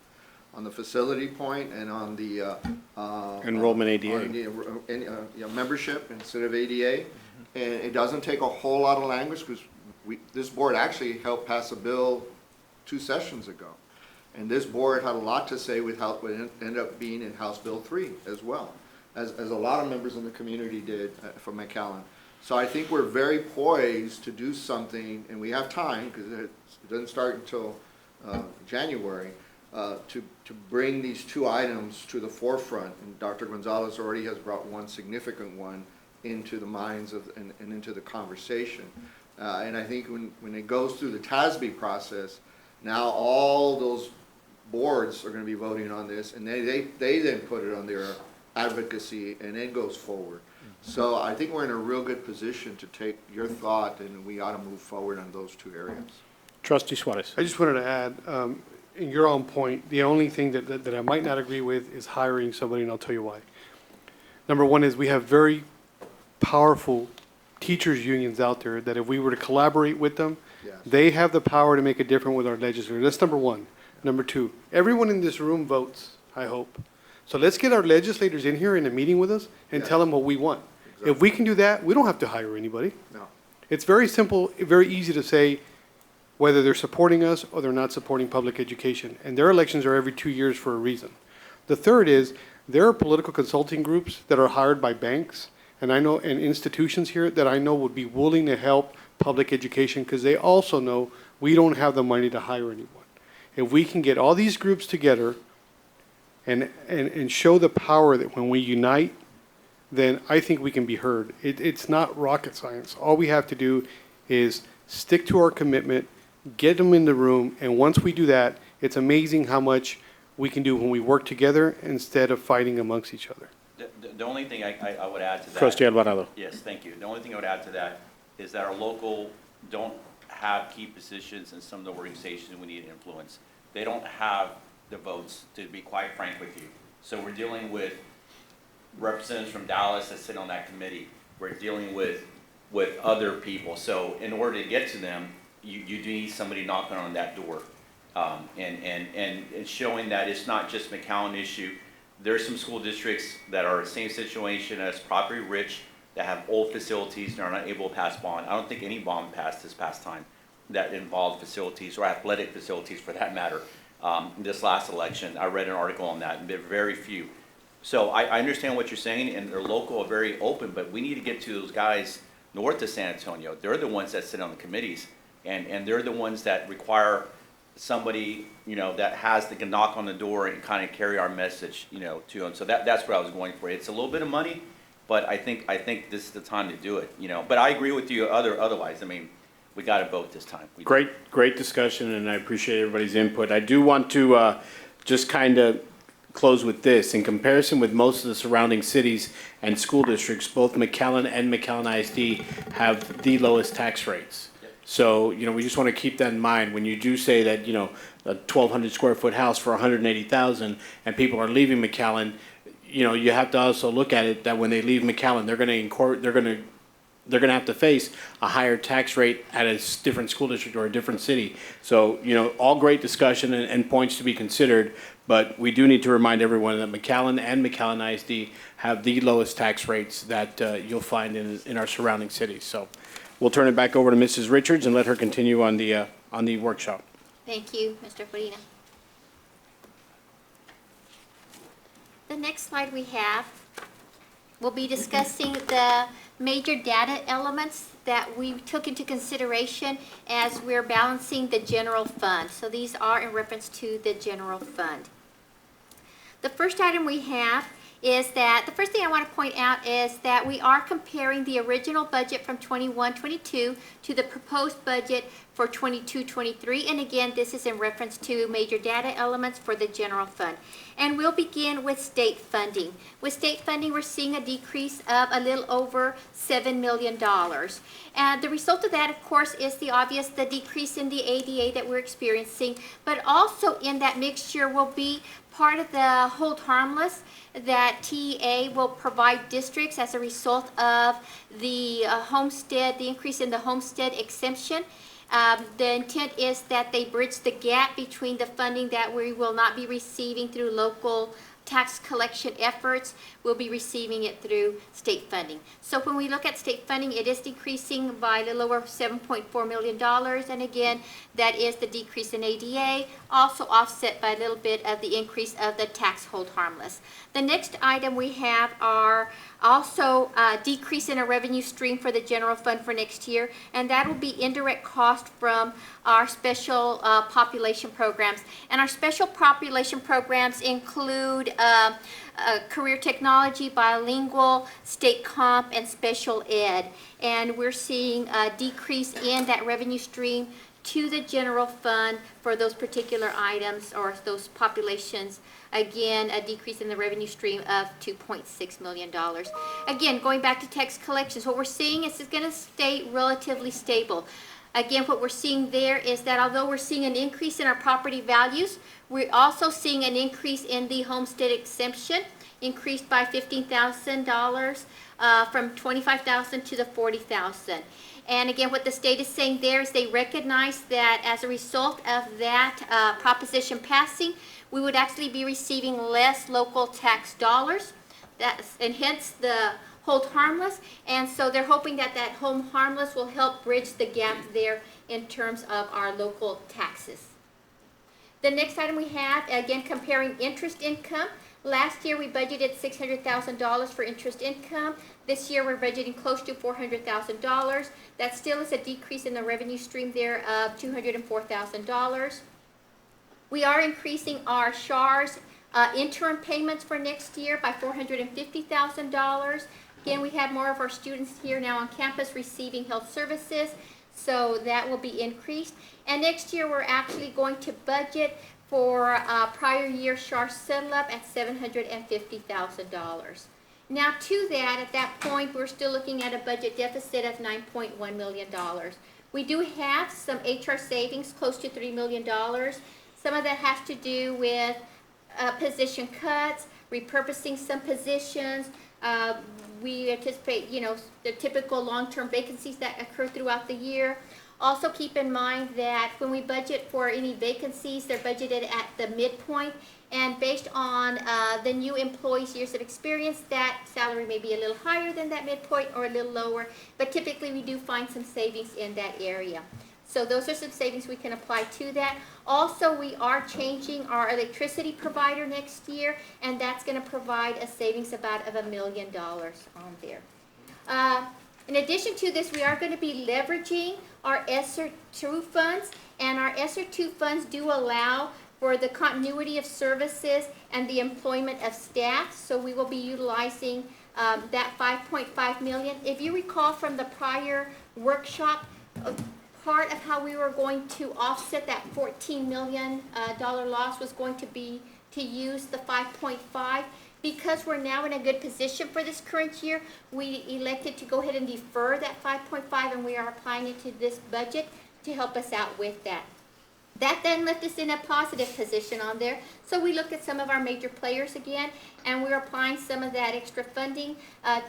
on the facility point and on the Enrollment ADA. on the, membership instead of ADA. And it doesn't take a whole lot of language, because this board actually helped pass a bill 2 sessions ago. And this board had a lot to say with how it ended up being in House Bill 3 as well, as a lot of members in the community did from McAllen. So I think we're very poised to do something, and we have time, because it doesn't start until January. to bring these two items to the forefront. And Dr. Gonzalez already has brought one significant one into the minds of, and into the conversation. And I think when it goes through the TASB process, now all those boards are going to be voting on this, and they then put it on their advocacy, and it goes forward. So I think we're in a real good position to take your thought, and we ought to move forward on those two areas. Trustee Suarez. I just wanted to add, in your own point, the only thing that I might not agree with is hiring somebody, and I'll tell you why. Number one is we have very powerful teachers' unions out there that if we were to collaborate with them, Yes. they have the power to make a difference with our legislators. That's number one. Number two, everyone in this room votes, I hope. So let's get our legislators in here in a meeting with us and Yes. tell them what we want. If we can do that, we don't have to hire anybody. No. It's very simple, very easy to say whether they're supporting us or they're not supporting public education. And their elections are every 2 years for a reason. The third is, there are political consulting groups that are hired by banks, and I know, and institutions here that I know would be willing to help public education because they also know we don't have the money to hire anyone. If we can get all these groups together and show the power that when we unite, then I think we can be heard. It's not rocket science. All we have to do is stick to our commitment, get them in the room, and once we do that, it's amazing how much we can do when we work together instead of fighting amongst each other. The only thing I would add to that. Trustee Alvarado. Yes, thank you. The only thing I would add to that is that our local don't have key positions in some of the organizations we need to influence. They don't have the votes, to be quite frank with you. So we're dealing with representatives from Dallas that sit on that committee. We're dealing with other people. So in order to get to them, you do need somebody knocking on that door. And showing that it's not just McAllen issue. There's some school districts that are in the same situation as property rich, that have old facilities and are not able to pass bond. I don't think any bond passed this past time that involved facilities or athletic facilities for that matter. This last election, I read an article on that, and there are very few. So I understand what you're saying, and they're local, are very open, but we need to get to those guys north of San Antonio. They're the ones that sit on the committees, and they're the ones that require somebody, that has to knock on the door and kind of carry our message, to them. So that's what I was going for. It's a little bit of money, but I think this is the time to do it, But I agree with you otherwise. I mean, we got to vote this time. Great discussion, and I appreciate everybody's input. I do want to just kind of close with this. In comparison with most of the surrounding cities and school districts, both McAllen and McAllen ISD have the lowest tax rates. So, we just want to keep that in mind. When you do say that, a 1,200 square foot house for $180,000 and people are leaving McAllen, you have to also look at it that when they leave McAllen, they're going to have to face a higher tax rate at a different school district or a different city. So, all great discussion and points to be considered, but we do need to remind everyone that McAllen and McAllen ISD have the lowest tax rates that you'll find in our surrounding cities. So we'll turn it back over to Mrs. Richards and let her continue on the workshop. Thank you, Mr. Farina. The next slide we have, we'll be discussing the major data elements that we took into consideration as we're balancing the general fund. So these are in reference to the general fund. The first item we have is that, the first thing I want to point out is that we are comparing the original budget from 21-22 to the proposed budget for 22-23. And again, this is in reference to major data elements for the general fund. And we'll begin with state funding. With state funding, we're seeing a decrease of a little over $7 million. And the result of that, of course, is the decrease in the ADA that we're experiencing, but also in that mixture will be part of the hold harmless that TEA will provide districts as a result of the the increase in the homestead exemption. The intent is that they bridge the gap between the funding that we will not be receiving through local tax collection efforts, we'll be receiving it through state funding. So when we look at state funding, it is decreasing by a little over $7.4 million. And again, that is the decrease in ADA, also offset by a little bit of the increase of the tax hold harmless. The next item we have are also decrease in a revenue stream for the general fund for next year, and that will be indirect cost from our special population programs. And our special population programs include career technology, bilingual, state comp, and special ed. And we're seeing a decrease in that revenue stream to the general fund for those particular items or those populations. Again, a decrease in the revenue stream of $2.6 million. Again, going back to tax collections, what we're seeing is it's going to stay relatively stable. Again, what we're seeing there is that although we're seeing an increase in our property values, we're also seeing an increase in the homestead exemption, increased by $15,000 from $25,000 to the $40,000. And again, what the state is saying there is they recognize that as a result of that proposition passing, we would actually be receiving less local tax dollars, and hence the hold harmless. And so they're hoping that that hold harmless will help bridge the gap there in terms of our local taxes. The next item we have, again, comparing interest income. Last year, we budgeted $600,000 for interest income. This year, we're budgeting close to $400,000. That still is a decrease in the revenue stream there of $204,000. We are increasing our SHARS interim payments for next year by $450,000. Again, we have more of our students here now on campus receiving health services, so that will be increased. And next year, we're actually going to budget for prior year SHARS settle up at $750,000. Now to that, at that point, we're still looking at a budget deficit of $9.1 million. We do have some HR savings, close to $3 million. Some of that has to do with position cuts, repurposing some positions. We anticipate, the typical long-term vacancies that occur throughout the year. Also keep in mind that when we budget for any vacancies, they're budgeted at the midpoint, and based on the new employees' years of experience, that salary may be a little higher than that midpoint or a little lower, but typically we do find some savings in that area. So those are some savings we can apply to that. Also, we are changing our electricity provider next year, and that's going to provide a savings about of $1 million on there. In addition to this, we are going to be leveraging our ESSER II funds, and our ESSER II funds do allow for the continuity of services and the employment of staff, so we will be utilizing that $5.5 million. If you recall from the prior workshop, part of how we were going to offset that $14 million loss was going to be to use the 5.5. Because we're now in a good position for this current year, we elected to go ahead and defer that 5.5, and we are applying it to this budget to help us out with that. That then left us in a positive position on there. So we looked at some of our major players again, and we're applying some of that extra funding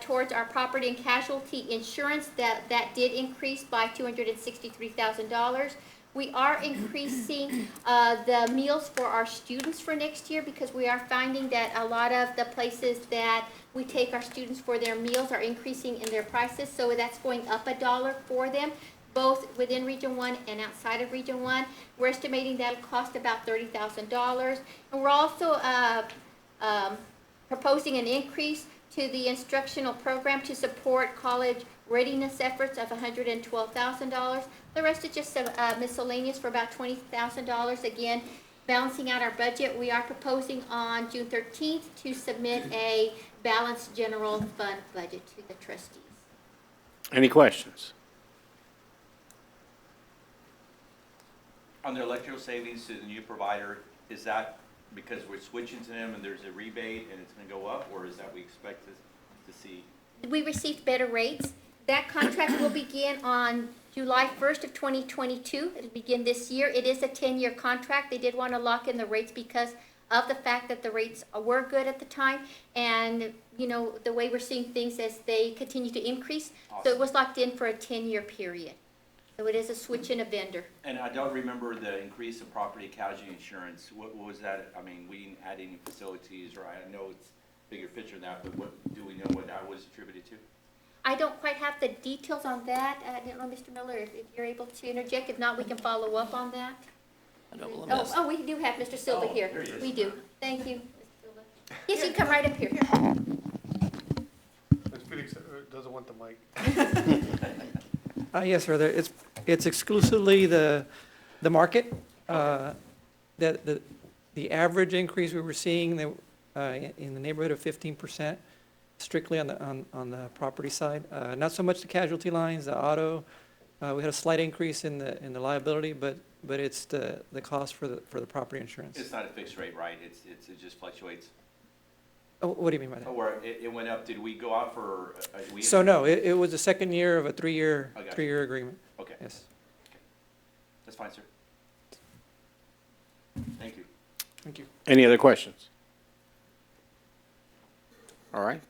towards our property and casualty insurance. That did increase by $263,000. We are increasing the meals for our students for next year because we are finding that a lot of the places that we take our students for their meals are increasing in their prices. So that's going up $1 for them, both within Region 1 and outside of Region 1. We're estimating that'll cost about $30,000. And we're also proposing an increase to the instructional program to support college readiness efforts of $112,000. The rest is just miscellaneous for about $20,000. Again, balancing out our budget, we are proposing on June 13th to submit a balanced general fund budget to the trustees. Any questions? On the electrical savings to the new provider, is that because we're switching to them and there's a rebate and it's going to go up, or is that we expect to see? We received better rates. That contract will begin on July 1st of 2022. It'll begin this year. It is a 10-year contract. They did want to lock in the rates because of the fact that the rates were good at the time, and the way we're seeing things as they continue to increase. Awesome. So it was locked in for a 10-year period. So it is a switch in a vendor. And I don't remember the increase of property casualty insurance. What was that? I mean, we didn't add any facilities, or I know it's bigger picture than that, but what, do we know what that was attributed to? I don't quite have the details on that. I don't know, Mr. Miller, if you're able to interject. If not, we can follow up on that. Oh, we do have Mr. Silva here. there he is. We do. Thank you, Mr. Silva. Yes, you can come right up here. Ms. Felix doesn't want the mic. Yes, sir. It's exclusively the market. The average increase we were seeing in the neighborhood of 15%, strictly on the property side. Not so much the casualty lines, the auto. We had a slight increase in the liability, but it's the cost for the property insurance. It's not a fixed rate, right? It just fluctuates. Oh, what do you mean by that? Or it went up, did we go out for, So no, it was the second year of a three-year agreement. Okay, Yes. that's fine, sir. Thank you. Thank you. Any other questions? All right.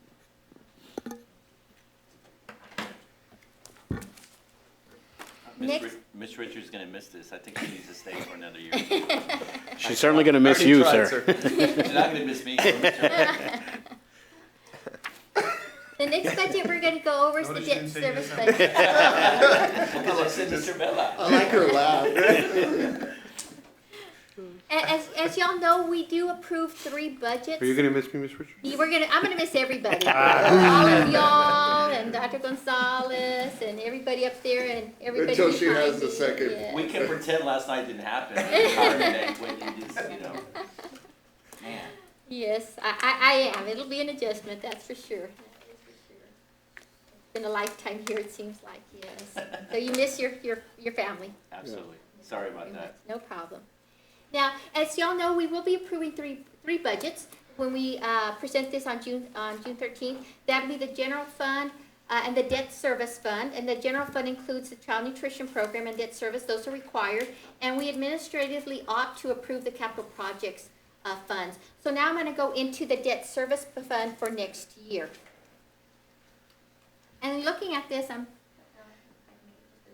Next. Ms. Richards is gonna miss this. I think she needs to stay for another year. She's certainly going to miss you, sir. She's not gonna miss me. The next budget we're gonna go over is the Notice debt you didn't say service yes. budget. Because I said Mr. Bella. I like her laugh. As y'all know, we do approve 3 budgets. Are you going to miss me, Ms. Richards? I'm gonna miss everybody. All of y'all and Dr. Gonzalez and everybody up there and everybody Until she behind has the me. second. Yeah. We can pretend last night didn't happen. When you just, man. Yes, I am. It'll be an adjustment, that's for sure. That is for sure. It's been a lifetime here, it seems like, yes. So you miss your family. Absolutely. Sorry about that. No problem. Now, as y'all know, we will be approving three budgets when we present this on June 13th. That'll be the general fund and the debt service fund. And the general fund includes the child nutrition program and debt service. Those are required. And we administratively ought to approve the capital projects funds. So now I'm going to go into the debt service fund for next year. And looking at this, I'm a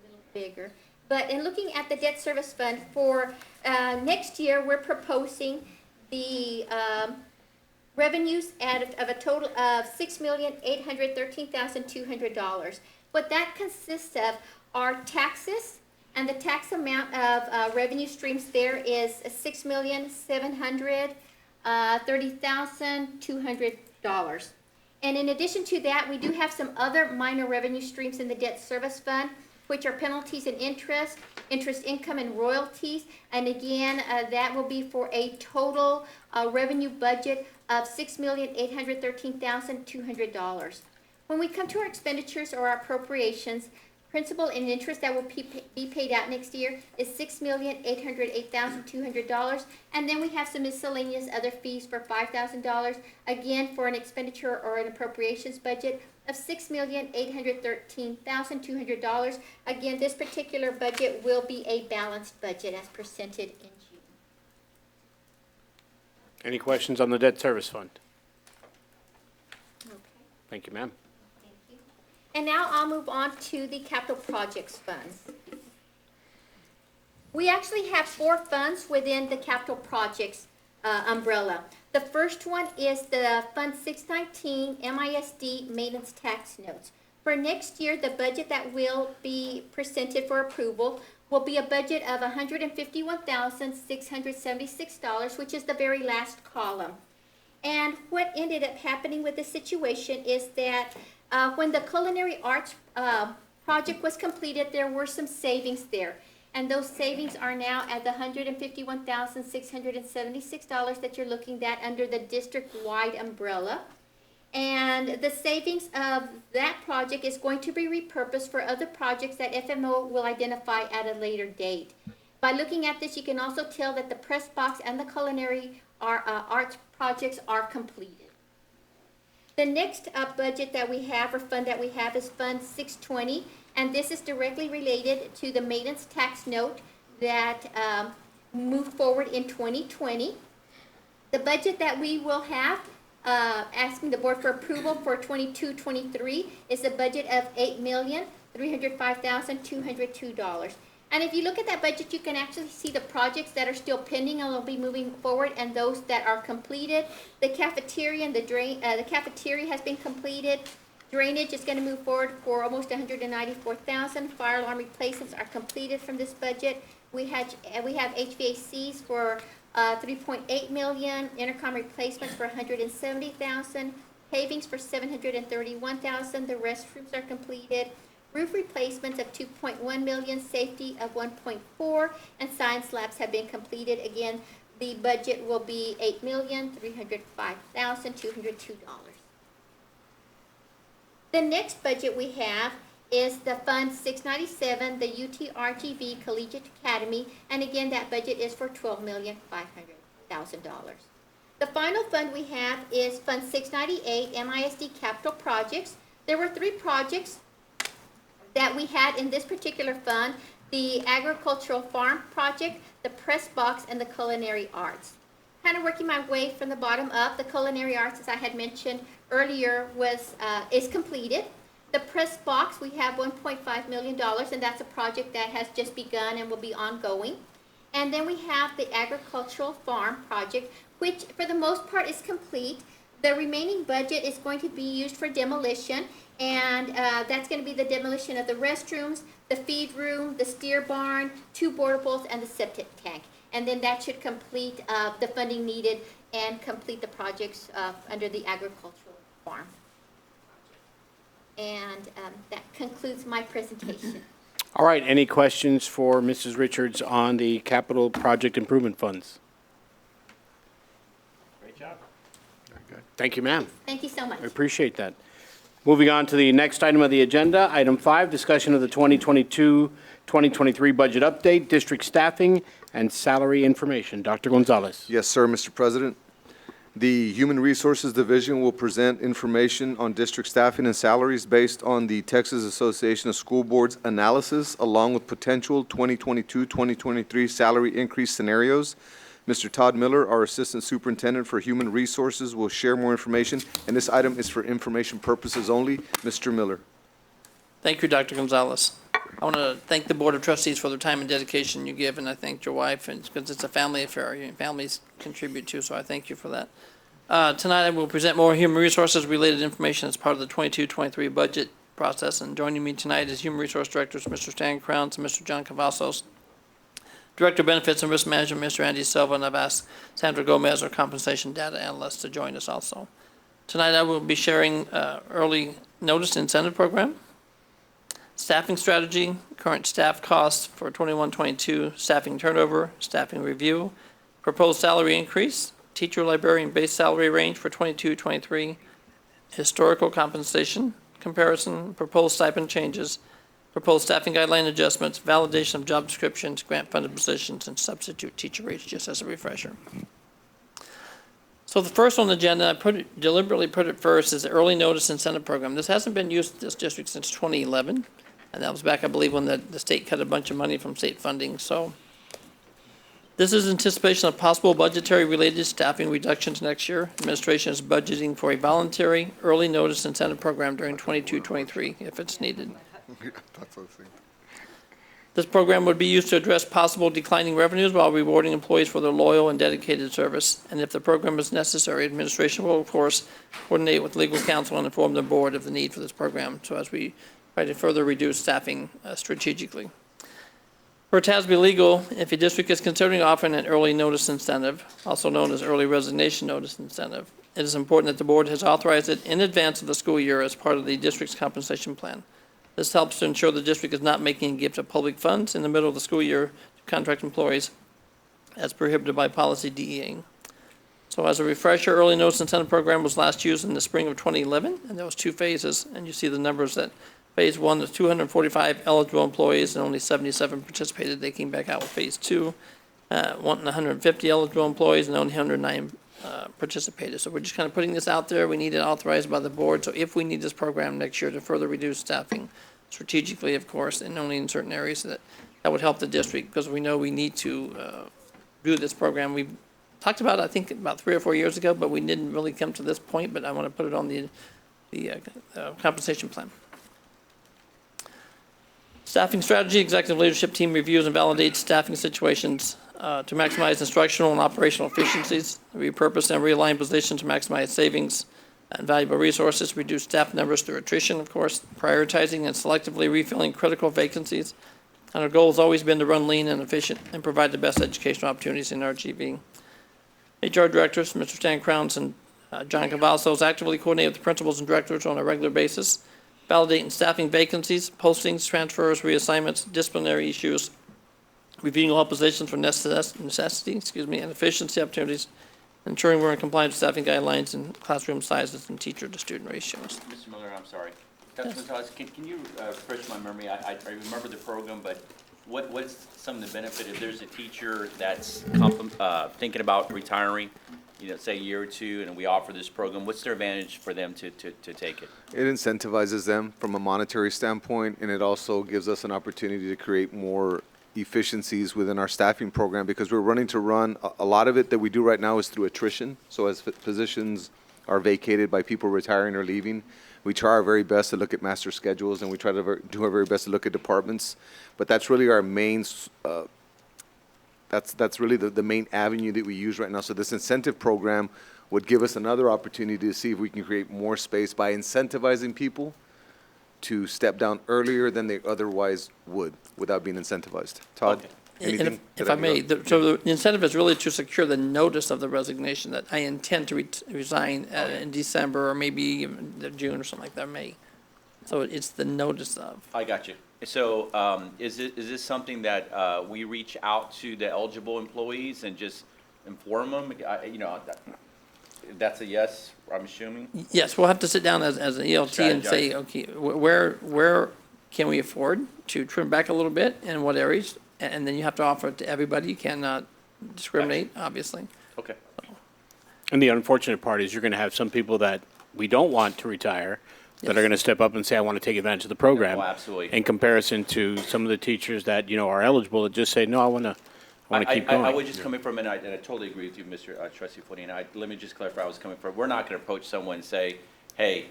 little bigger. But in looking at the debt service fund for next year, we're proposing the revenues of a total of $6,813,200. What that consists of are taxes, and the tax amount of revenue streams there is $6,730,200. And in addition to that, we do have some other minor revenue streams in the debt service fund, which are penalties and interest income and royalties. And again, that will be for a total revenue budget of $6,813,200. When we come to our expenditures or our appropriations, principal and interest that will be paid out next year is $6,808,200. And then we have some miscellaneous other fees for $5,000, again for an expenditure or an appropriations budget of $6,813,200. Again, this particular budget will be a balanced budget as presented in June. Any questions on the debt service fund? Okay. Thank you, ma'am. Thank you. And now I'll move on to the capital projects funds. We actually have 4 funds within the capital projects umbrella. The first one is the Fund 619 MISD Maintenance Tax Notes. For next year, the budget that will be presented for approval will be a budget of $151,676, which is the very last column. And what ended up happening with this situation is that when the culinary arts project was completed, there were some savings there. And those savings are now at the $151,676 that you're looking at under the district-wide umbrella. And the savings of that project is going to be repurposed for other projects that FMO will identify at a later date. By looking at this, you can also tell that the press box and the culinary arts projects are completed. The next budget that we have, or fund that we have, is Fund 620, and this is directly related to the maintenance tax note that moved forward in 2020. The budget that we will have, asking the board for approval for 22-23, is a budget of $305,202. And if you look at that budget, you can actually see the projects that are still pending and will be moving forward, and those that are completed. The cafeteria and the cafeteria has been completed. Drainage is going to move forward for almost $194,000. Fire alarm replacements are completed from this budget. We have HVACs for $3.8 million. Intercom replacements for $170,000. Pavings for $731,000. The restrooms are completed. Roof replacements of $2.1 million, safety of $1.4, and science labs have been completed. Again, the budget will be $8,305,202. The next budget we have is the Fund 697, the UTRGV Collegiate Academy, and again, that budget is for $12,500,000. The final fund we have is Fund 698, MISD Capital Projects. There were 3 projects that we had in this particular fund: the agricultural farm project, the press box, and the culinary arts. Kind of working my way from the bottom up, the culinary arts, as I had mentioned earlier, is completed. The press box, we have $1.5 million, and that's a project that has just begun and will be ongoing. And then we have the agricultural farm project, which for the most part is complete. The remaining budget is going to be used for demolition, and that's going to be the demolition of the restrooms, the feed room, the steer barn, 2 boardables, and the septic tank. And then that should complete the funding needed and complete the projects under the agricultural farm. And that concludes my presentation. All right, any questions for Mrs. Richards on the capital project improvement funds? Great job. Thank you, ma'am. Thank you so much. I appreciate that. Moving on to the next item of the agenda, item 5, discussion of the 2022-2023 budget update, district staffing, and salary information. Dr. Gonzalez. Yes, sir, Mr. President. The Human Resources Division will present information on district staffing and salaries based on the Texas Association of School Boards analysis, along with potential 2022-2023 salary increase scenarios. Mr. Todd Miller, our Assistant Superintendent for Human Resources, will share more information, and this item is for information purposes only. Mr. Miller. Thank you, Dr. Gonzalez. I want to thank the Board of Trustees for their time and dedication you give, and I thank your wife, and because it's a family affair, families contribute too, so I thank you for that. Tonight, I will present more human resources related information as part of the 22-23 budget process, and joining me tonight is Human Resource Directors Mr. Stan Crowns and Mr. John Cavazos. Director of Benefits and Risk Management, Mr. Andy Silva, and I've asked Sandra Gomez, our Compensation Data Analyst, to join us also. Tonight, I will be sharing early notice incentive program, staffing strategy, current staff costs for 21-22, staffing turnover, staffing review, proposed salary increase, teacher librarian base salary range for 22-23, historical compensation comparison, proposed stipend changes, proposed staffing guideline adjustments, validation of job descriptions, grant-funded positions, and substitute teacher rates, just as a refresher. So the first on the agenda, I deliberately put it first, is the early notice incentive program. This hasn't been used in this district since 2011, and that was back, I believe, when the state cut a bunch of money from state funding. So this is anticipation of possible budgetary related staffing reductions next year. Administration is budgeting for a voluntary early notice incentive program during 22-23 if it's needed. This program would be used to address possible declining revenues while rewarding employees for their loyal and dedicated service. And if the program is necessary, administration will, of course, coordinate with legal counsel and inform the board of the need for this program, so as we try to further reduce staffing strategically. For TASB legal, if a district is considering offering an early notice incentive, also known as early resignation notice incentive, it is important that the board has authorized it in advance of the school year as part of the district's compensation plan. This helps to ensure the district is not making a gift of public funds in the middle of the school year to contract employees as prohibited by policy DEA. So as a refresher, early notice incentive program was last used in the spring of 2011, and there was 2 phases, and you see the numbers that phase 1 was 245 eligible employees and only 77 participated. They came back out with phase 2, wanting 150 eligible employees and only 109 participated. So we're just kind of putting this out there. We need it authorized by the board. So if we need this program next year to further reduce staffing strategically, of course, and only in certain areas, that would help the district, because we know we need to do this program. We talked about it, I think, about 3 or 4 years ago, but we didn't really come to this point, but I want to put it on the compensation plan. Staffing strategy, executive leadership team reviews and validates staffing situations to maximize instructional and operational efficiencies, repurpose and realign positions to maximize savings and valuable resources, reduce staff numbers through attrition, of course, prioritizing and selectively refilling critical vacancies. And our goal has always been to run lean and efficient and provide the best educational opportunities in RGV. HR directors, Mr. Stan Crowns and John Cavazos, actively coordinate with the principals and directors on a regular basis, validating staffing vacancies, postings, transfers, reassignments, disciplinary issues, reviewing all positions for necessity, and efficiency opportunities, ensuring we're in compliance with staffing guidelines and classroom sizes and teacher-to-student ratios. Mr. Miller, I'm sorry. Dr. Gonzalez, can you refresh my memory? I remember the program, but what's some of the benefit if there's a teacher that's thinking about retiring, say a year or two, and we offer this program, what's their advantage for them to take it? It incentivizes them from a monetary standpoint, and it also gives us an opportunity to create more efficiencies within our staffing program, because we're running to run, a lot of it that we do right now is through attrition. So as positions are vacated by people retiring or leaving, we try our very best to look at master schedules, and we try to do our very best to look at departments. But that's really our main, that's really the main avenue that we use right now. So this incentive program would give us another opportunity to see if we can create more space by incentivizing people to step down earlier than they otherwise would without being incentivized. Todd? Okay. Anything And if that I may, can- so the incentive is really to secure the notice of the resignation that I intend to resign in December or maybe even June or something like that, May. So it's the notice of. I got you. So is this something that we reach out to the eligible employees and just inform them? That's a yes, I'm assuming? Yes, we'll have to sit down as an ELT and say, Strategize. okay, where can we afford to trim back a little bit and what areas? And then you have to offer it to everybody. You cannot discriminate, obviously. Okay. And the unfortunate part is you're going to have some people that we don't want to retire that are Yes. going to step up and say, I want to take advantage of the program. Oh, absolutely. In comparison to some of the teachers that, are eligible that just say, no, I want to keep going. I was just coming from, and I totally agree with you, Mr. Trustee Footing. Let me just clarify, I was coming from, we're not going to approach someone and say, hey,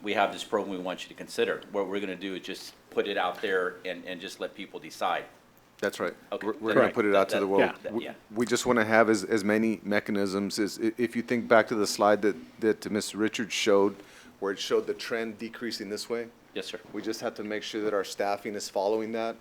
we have this program we want you to consider. What we're going to do is just put it out there and just let people decide. That's right. Okay. We're going Correct. to put it out to the world. Yeah. We- Yeah. We just want to have as many mechanisms as, if you think back to the slide that Ms. Richards showed, where it showed the trend decreasing this way, Yes, sir. we just have to make sure that our staffing is following that.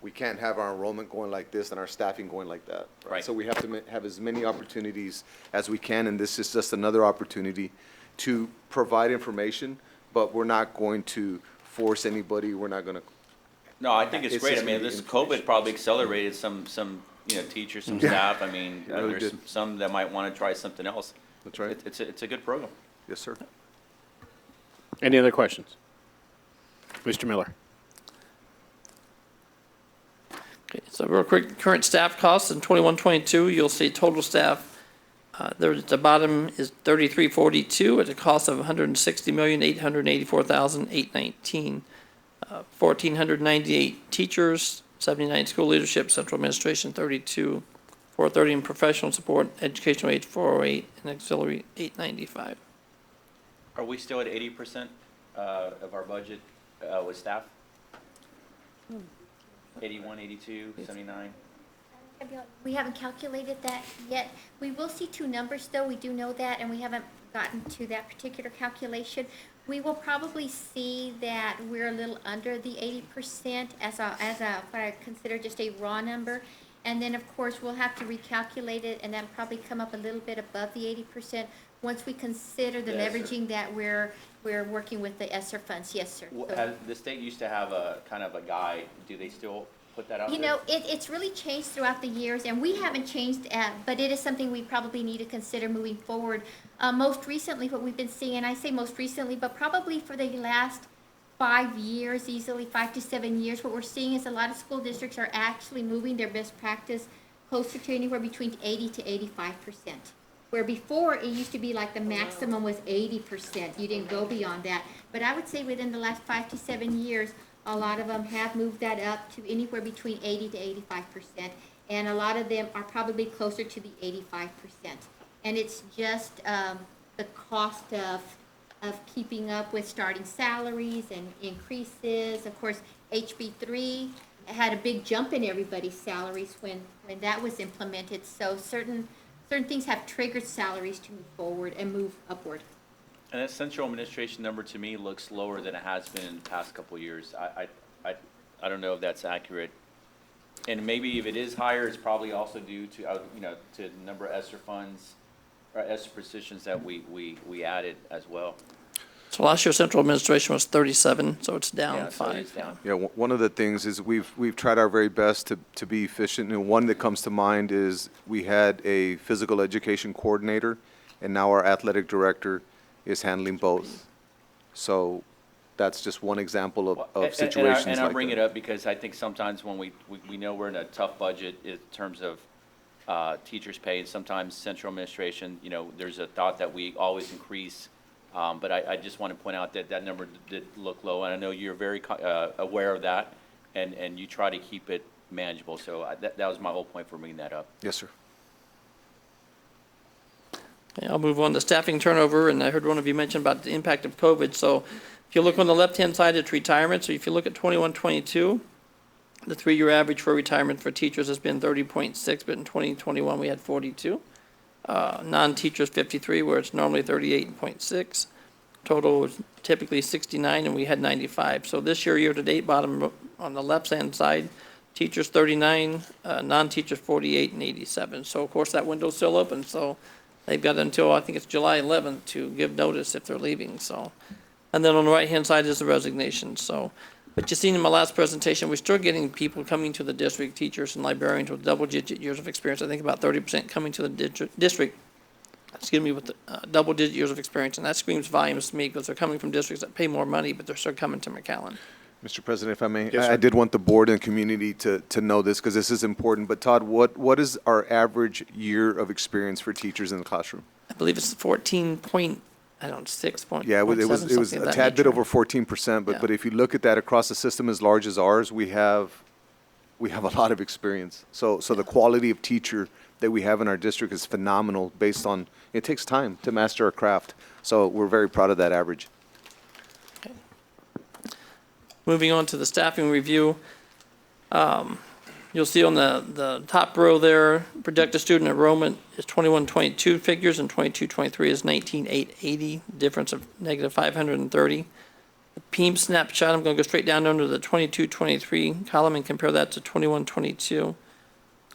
We can't have our enrollment going like this and our staffing going like that. Right. So we have to have as many opportunities as we can, and this is just another opportunity to provide information, but we're not going to force anybody, we're not going to. No, I think it's It's great. I just mean, really this information. COVID probably accelerated some teachers, some staff. I mean, It really there's did. some that might want to try something else. That's right. It's a good program. Yes, sir. Any other questions? Mr. Miller? Okay, so real quick, current staff costs in 21-22, you'll see total staff, there at the bottom is 3342 at a cost of 160,884,819. 1,498 teachers, 79 school leadership, central administration 32, 430 in professional support, educational aid 408, and auxiliary 895. Are we still at 80% of our budget with staff? 81, 82, 79? We haven't calculated that yet. We will see two numbers, though. We do know that, and we haven't gotten to that particular calculation. We will probably see that we're a little under the 80% as what I consider just a raw number. And then, of course, we'll have to recalculate it, and that'll probably come up a little bit above the 80% once we consider the Yes, sir. leveraging that we're working with the ESSER funds. Yes, sir. So- The state used to have a kind of a guide. Do they still put that out there? You know, it's really changed throughout the years, and we haven't changed, but it is something we probably need to consider moving forward. Most recently, what we've been seeing, and I say most recently, but probably for the last 5 years, easily 5 to 7 years, what we're seeing is a lot of school districts are actually moving their best practice closer to anywhere between 80 to 85%. Where before, it used to be like the maximum was 80%. You didn't go beyond that. But I would say within the last 5 to 7 years, a lot of them have moved that up to anywhere between 80 to 85%. And a lot of them are probably closer to the 85%. And it's just the cost of keeping up with starting salaries and increases. Of course, HB3 had a big jump in everybody's salaries when that was implemented. So certain things have triggered salaries to move forward and move upward. And that central administration number to me looks lower than it has been in the past couple of years. I don't know if that's accurate. And maybe if it is higher, it's probably also due to, to the number of ESSER funds, or ESSER positions that we added as well. So last year, central administration was 37, so it's down Yeah, so 5. it's down. Yeah, one of the things is we've tried our very best to be efficient, and one that comes to mind is we had a physical education coordinator, and now our athletic director is handling both. So that's just one example of situations like that. And I'll bring it up because I think sometimes when we know we're in a tough budget in terms of teachers' pay, and sometimes central administration, there's a thought that we always increase. But I just want to point out that number did look low, and I know you're very aware of that, and you try to keep it manageable. So that was my whole point for bringing that up. Yes, sir. Okay, I'll move on to staffing turnover, and I heard one of you mention about the impact of COVID. So if you look on the left-hand side, it's retirement. So if you look at 21-22, the 3-year average for retirement for teachers has been 30.6, but in 2021 we had 42. Non-teachers 53, where it's normally 38.6. Total was typically 69, and we had 95. So this year-to-date, bottom on the left-hand side, teachers 39, non-teachers 48 and 87. So of course that window's still open. So they've got until I think it's July 11th to give notice if they're leaving. So, and then on the right-hand side is the resignation. So, but you seen in my last presentation, we're still getting people coming to the district, teachers and librarians with double-digit years of experience. I think about 30% coming to the district, with double-digit years of experience, and that screams volumes to me because they're coming from districts that pay more money, but they're still coming to McAllen. Mr. President, if I may, Yes, sir. I did want the board and community to know this because this is important. But Todd, what is our average year of experience for teachers in the classroom? I believe it's 6 point. Yeah, it was something of a that tad bit nature. over 14%, Yeah. but if you look at that across a system as large as ours, we have a lot of experience. So the quality of teacher that we have in our district is phenomenal based on, it takes time to master a craft. So we're very proud of that average. Moving on to the staffing review, you'll see on the top row there, projected student enrollment is 21-22 figures, and 22-23 is 19,880, difference of negative 530. The PEAM snapshot, I'm going to go straight down under the 22-23 column and compare that to 21-22.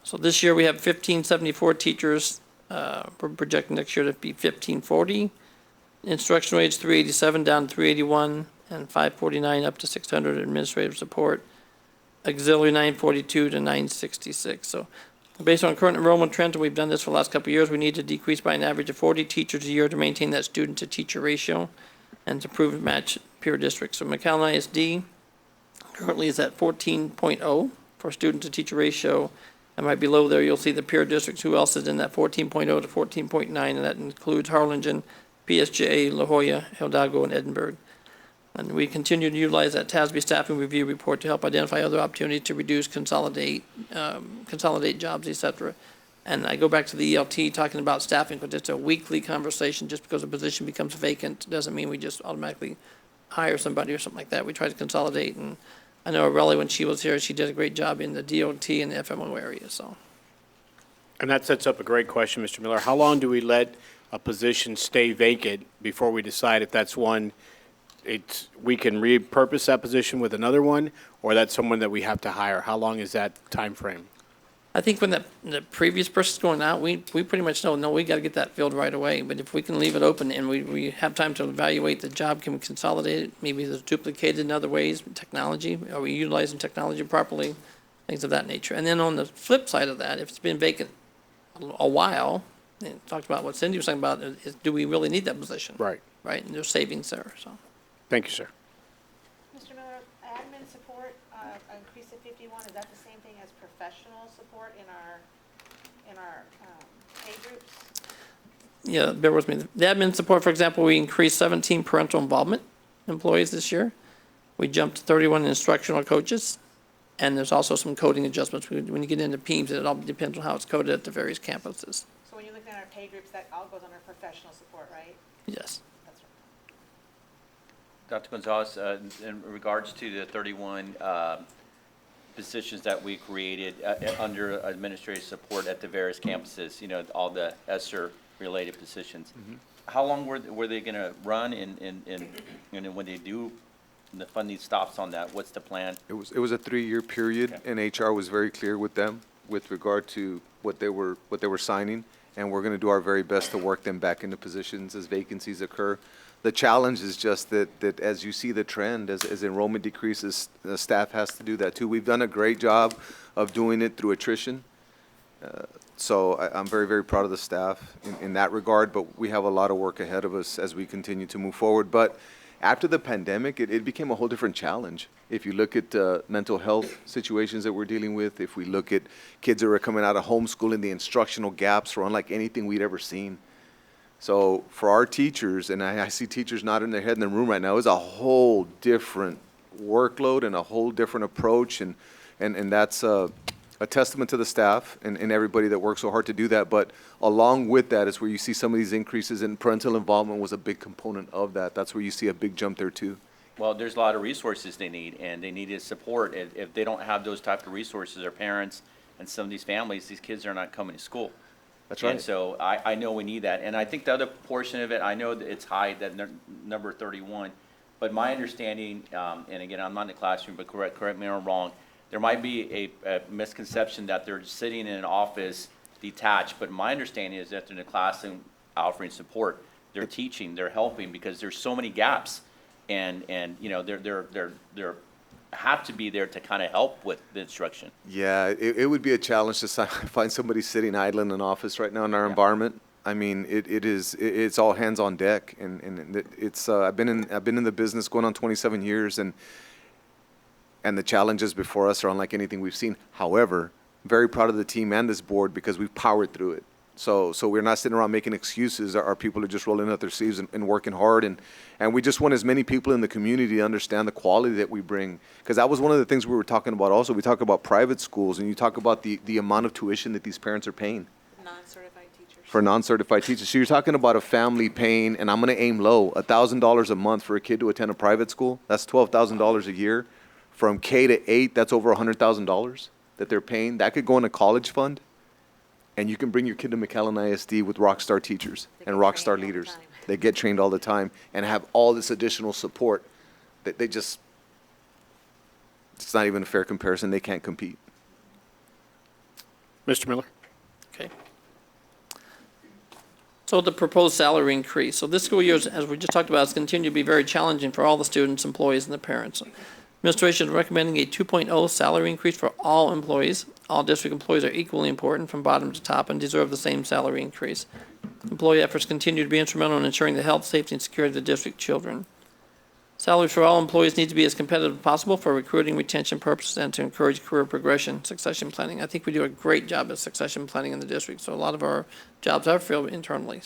So this year we have 1,574 teachers. We're projecting next year to be 1,540. Instructional age 387 down to 381, and 549 up to 600 administrative support. Auxiliary 942 to 966. So based on current enrollment trends, and we've done this for the last couple of years, we need to decrease by an average of 40 teachers a year to maintain that student-to-teacher ratio and to prove match peer districts. So McAllen ISD currently is at 14.0 for student-to-teacher ratio. And right below there, you'll see the peer districts. Who else is in that 14.0 to 14.9, and that includes Harlingen, PSJA, La Jolla, Hidalgo, and Edinburgh. And we continue to utilize that TASB staffing review report to help identify other opportunities to reduce, consolidate jobs, et cetera. And I go back to the ELT talking about staffing, because it's a weekly conversation. Just because a position becomes vacant doesn't mean we just automatically hire somebody or something like that. We try to consolidate, and I know Aurelia, when she was here, she did a great job in the DOT and the FMO area, so. And that sets up a great question, Mr. Miller. How long do we let a position stay vacant before we decide if that's one, we can repurpose that position with another one, or that's someone that we have to hire? How long is that time frame? I think when the previous person's going out, we pretty much know, no, we got to get that filled right away. But if we can leave it open and we have time to evaluate the job, can we consolidate it? Maybe it's duplicated in other ways, technology, are we utilizing technology properly? Things of that nature. And then on the flip side of that, if it's been vacant a while, and talked about what Cindy was talking about, is do we really need that position? Right. Right, and there's savings there, so. Thank you, sir. Mr. Miller, admin support, increase to 51, is that the same thing as professional support in our pay groups? Yeah, bear with me. The admin support, for example, we increased 17 parental involvement employees this year. We jumped to 31 instructional coaches, and there's also some coding adjustments. When you get into PEAMS, it all depends on how it's coded at the various campuses. So when you're looking at our pay groups, that all goes under professional support, right? Yes. That's Dr. Gonzalez, in regards to the 31 positions that we created under administrative support at the various campuses, you know, all the ESSER-related positions, how long were they going to run, and when they do, the funding stops on that, what's the plan? It was a 3-year period, and HR was very clear with them with regard to what they were signing, and we're going to do our very best to work them back into positions as vacancies occur. The challenge is just that as you see the trend, as enrollment decreases, the staff has to do that too. We've done a great job of doing it through attrition. So I'm very, very proud of the staff in that regard, but we have a lot of work ahead of us as we continue to move forward. But after the pandemic, it became a whole different challenge. If you look at mental health situations that we're dealing with, if we look at kids that are coming out of homeschooling, the instructional gaps are unlike anything we'd ever seen. So for our teachers, and I see teachers nodding their head in the room right now, it's a whole different workload and a whole different approach, and that's a testament to the staff and everybody that works so hard to do that. But along with that is where you see some of these increases, and parental involvement was a big component of that. That's where you see a big jump there too. Well, there's a lot of resources they need, and they need support. If they don't have those type of resources, their parents and some of these families, these kids are not coming to school. That's right. And so I know we need that. And I think the other portion of it, I know that it's high, that number 31, but my understanding, and again, I'm not in the classroom, but correct me if I'm wrong, there might be a misconception that they're sitting in an office detached, but my understanding is that they're in the classroom offering support. They're teaching, they're helping, because there's so many gaps, and you know, they're have to be there to kind of help with the instruction. Yeah, it would be a challenge to find somebody sitting idle in an office right now in our environment. I mean, it's all hands on deck, and it's I've been in the business going on 27 years, and the challenges before us are unlike anything we've seen. However, very proud of the team and this board because we've powered through it. So we're not sitting around making excuses. Our people are just rolling up their sleeves and working hard, and we just want as many people in the community to understand the quality that we bring. Because that was one of the things we were talking about also. We talk about private schools, and you talk about the amount of tuition that these parents are paying. Non-certified teachers. For non-certified teachers. So you're talking about a family paying, and I'm going to aim low, $1,000 a month for a kid to attend a private school. That's $12,000 a year. From K to 8, that's over $100,000 that they're paying. That could go in a college fund. And you can bring your kid to McAllen ISD with rock star teachers and rock star leaders. They get trained all the time and have all this additional support that it's not even a fair comparison. They can't compete. Mr. Miller? Okay. So the proposed salary increase. So this school year, as we just talked about, is continuing to be very challenging for all the students, employees, and the parents. Administration is recommending a 2.0 salary increase for all employees. All district employees are equally important from bottom to top and deserve the same salary increase. Employee efforts continue to be instrumental in ensuring the health, safety, and security of the district children. Salaries for all employees need to be as competitive as possible for recruiting, retention purposes, and to encourage career progression, succession planning. I think we do a great job at succession planning in the district, so a lot of our jobs are filled internally.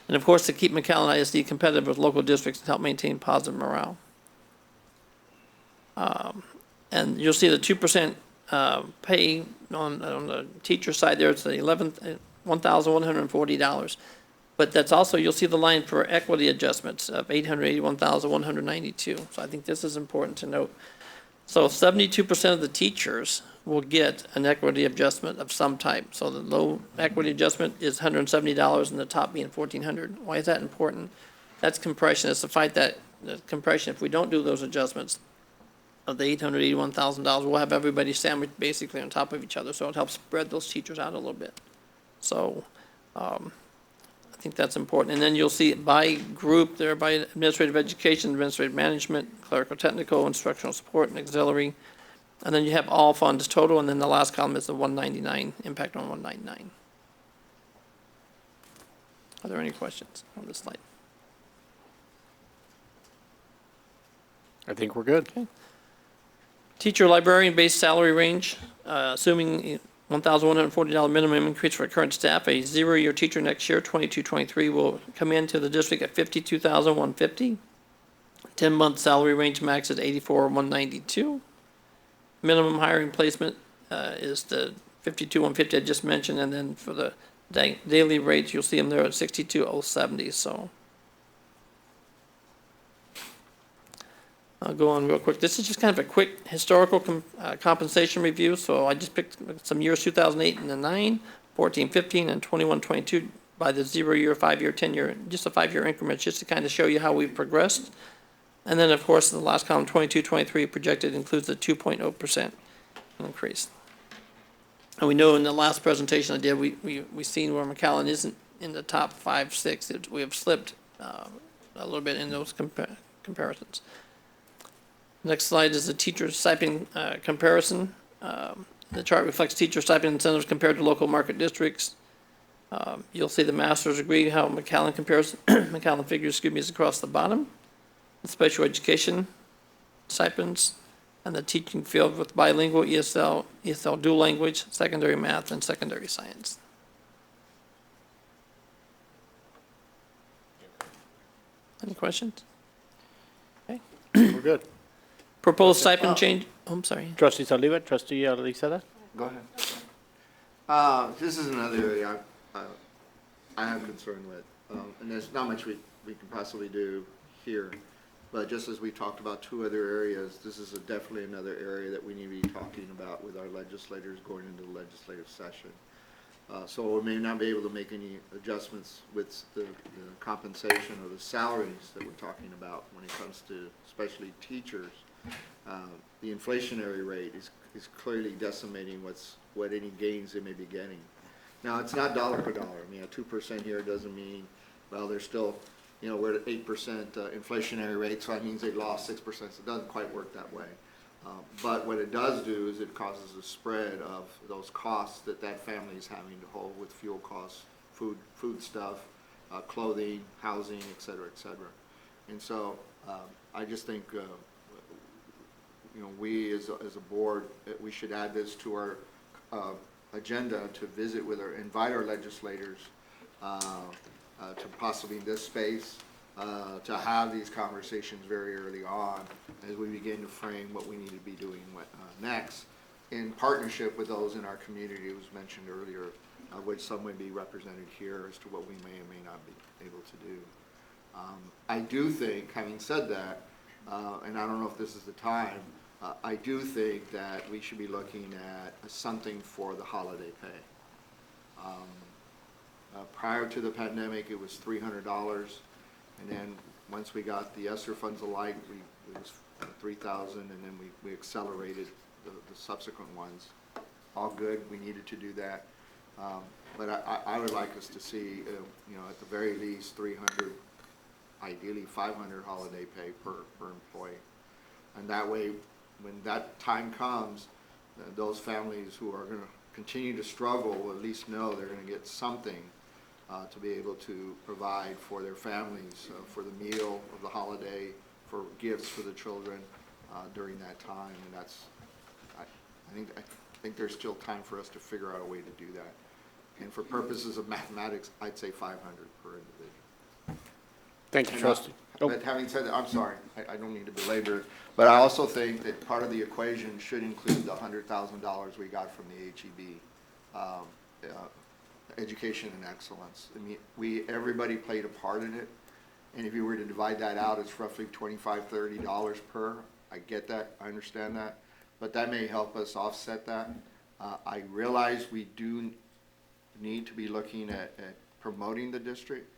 And of course, to keep McAllen ISD competitive with local districts and help maintain positive morale. And you'll see the 2% pay on the teacher side there. It's the $1,140. But that's also, you'll see the line for equity adjustments of $881,192. So I think this is important to note. So 72% of the teachers will get an equity adjustment of some type. So the low equity adjustment is $170 and the top being $1,400. Why is that important? That's compression. It's to fight that compression. If we don't do those adjustments, of the $881,000, we'll have everybody sandwiched basically on top of each other, so it helps spread those teachers out a little bit. So I think that's important. And then you'll see it by group there, by administrative education, administrative management, clerical technical, instructional support, and auxiliary. And then you have all funds total, and then the last column is the 199, impact on 199. Are there any questions on this slide? I think we're good. Okay. Teacher librarian base salary range, assuming $1,140 minimum increase for current staff, a 0-year teacher next year, 22-23, will come into the district at $52,150. 10-month salary range max is $84,192. Minimum hiring placement is the $52,150 I just mentioned, and then for the daily rates, you'll see them there at $62,070. So I'll go on real quick. This is just kind of a quick historical compensation review, so I just picked some years, 2008 and 9, 14, 15, and 21, 22 by the 0-year, 5-year, 10-year, just a 5-year increments, just to kind of show you how we've progressed. And then, of course, the last column, 22, 23, projected includes the 2.0% increase. And we know in the last presentation I did, we seen where McAllen isn't in the top 5, 6. We have slipped a little bit in those comparisons. Next slide is the teacher stipend comparison. The chart reflects teacher stipend incentives compared to local market districts. You'll see the master's degree, how McAllen compares, McAllen figures, excuse me, is across the bottom. The special education stipends, and the teaching field with bilingual, ESL dual language, secondary math, and secondary science. Any questions? Okay. We're good. Proposed stipend change, oh, I'm sorry. Trustee Saldívar, trustee Aliceta? Go ahead. This is another area I have concern with, and there's not much we can possibly do here. But just as we talked about 2 other areas, this is definitely another area that we need to be talking about with our legislators going into the legislative session. So we may not be able to make any adjustments with the compensation or the salaries that we're talking about when it comes to especially teachers. The inflationary rate is clearly decimating what any gains they may be getting. Now, it's not dollar per dollar. I mean, a 2% here doesn't mean, well, they're still, we're at 8% inflationary rate, so that means they lost 6%, so it doesn't quite work that way. But what it does do is it causes a spread of those costs that family is having to hold with fuel costs, food stuff, clothing, housing, et cetera, et cetera. And so I just think, we as a board, we should add this to our agenda to visit with invite our legislators to possibly in this space, to have these conversations very early on as we begin to frame what we need to be doing next in partnership with those in our community, it was mentioned earlier, which some would be represented here as to what we may or may not be able to do. I do think, having said that, and I don't know if this is the time, I do think that we should be looking at something for the holiday pay. Prior to the pandemic, it was $300, and then once we got the ESSER funds alike, it was $3,000, and then we accelerated the subsequent ones. All good, we needed to do that. But I would like us to see, at the very least 300, ideally 500 holiday pay per employee. And that way, when that time comes, those families who are going to continue to struggle will at least know they're going to get something to be able to provide for their families, for the meal of the holiday, for gifts for the children during that time. And I think there's still time for us to figure out a way to do that. And for purposes of mathematics, I'd say 500 per individual. Thank you, trustee. But having said that, I'm sorry, I don't need to belabor it, but I also think that part of the equation should include the $100,000 we got from the HEB, Education and Excellence. I mean, everybody played a part in it, and if you were to divide that out, it's roughly $25, $30 per. I get that, I understand that, but that may help us offset that. I realize we do need to be looking at promoting the district.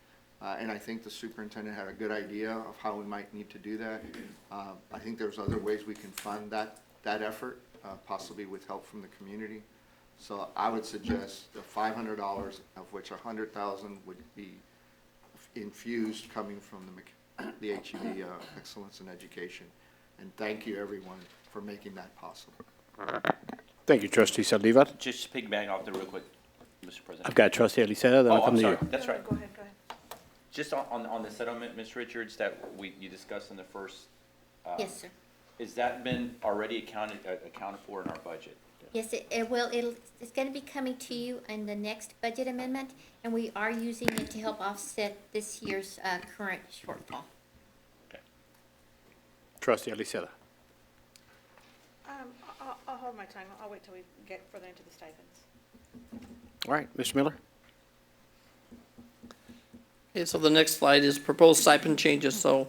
And I think the superintendent had a good idea of how we might need to do that. I think there's other ways we can fund that effort, possibly with help from the community. So I would suggest the $500, of which $100,000 would be infused coming from the HEB Excellence in Education. And thank you, everyone, for making that possible. Thank you, trustee Saldívar. Just piggyback off there real quick, Mr. President. I've got trustee Aliceta, then I'll Oh, come I'm to sorry, you. that's right. Go ahead. Just on the settlement, Ms. Richards, that you discussed in the first. Yes, sir. Has that been already accounted for in our budget? Yes, it will. It's going to be coming to you in the next budget amendment, and we are using it to help offset this year's current shortfall. Okay. Trustee Aliceta. I'll hold my tongue. I'll wait till we get further into the stipends. All right, Mr. Miller. Okay, so the next slide is proposed stipend changes. So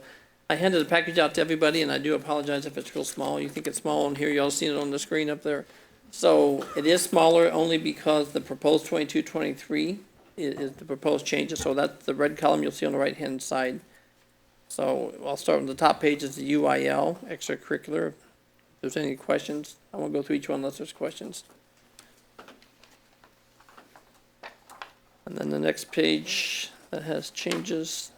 I handed the package out to everybody, and I do apologize if it's real small. You think it's small on here, you all seen it on the screen up there. So it is smaller only because the proposed 22-23 is the proposed changes, so that's the red column you'll see on the right-hand side. So I'll start on the top page is the UIL, extracurricular. If there's any questions, I won't go through each one unless there's questions. And then the next page that has changes.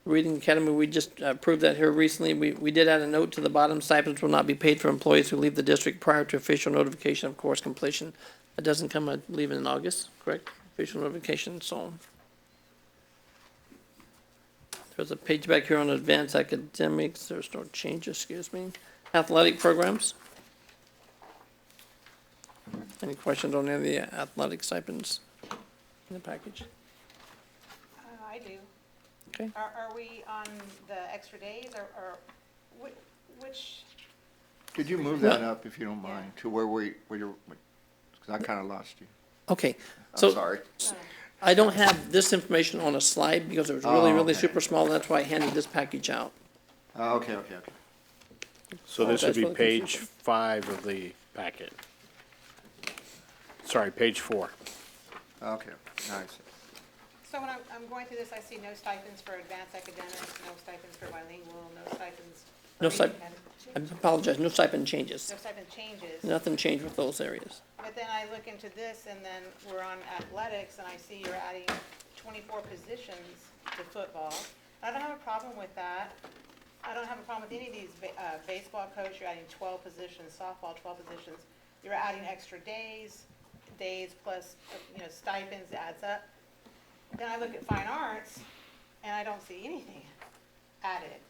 Reading Academy, we just approved that here recently. We did add a note to the bottom, stipends will not be paid for employees who leave the district prior to official notification of course completion. That doesn't come, I believe, in August, correct? Official notification, so. There's a page back here on advanced academics, there's no changes, excuse me. Athletic programs. Any questions on any of the athletic stipends in the package? I do. Okay. Are we on the extra days or which? Could you move that up, if you don't mind, to where you're, because I kind of lost you. Okay, I'm so sorry. I don't have this information on a slide because it was really, Oh, really okay. super small. That's why I handed this package out. Okay. So this would be That's for the page confusion. 5 of the packet. Sorry, page 4. Okay, nice. So when I'm going through this, I see no stipends for advanced academics, no stipends for bilingual, no stipends. for No reading stipend, academics. I apologize, no stipend changes. No stipend changes. Nothing changed with those areas. But then I look into this and then we're on athletics and I see you're adding 24 positions to football. I don't have a problem with that. I don't have a problem with any of these, baseball coach, you're adding 12 positions, softball, 12 positions. You're adding extra days plus, stipends adds up. Then I look at fine arts and I don't see anything added.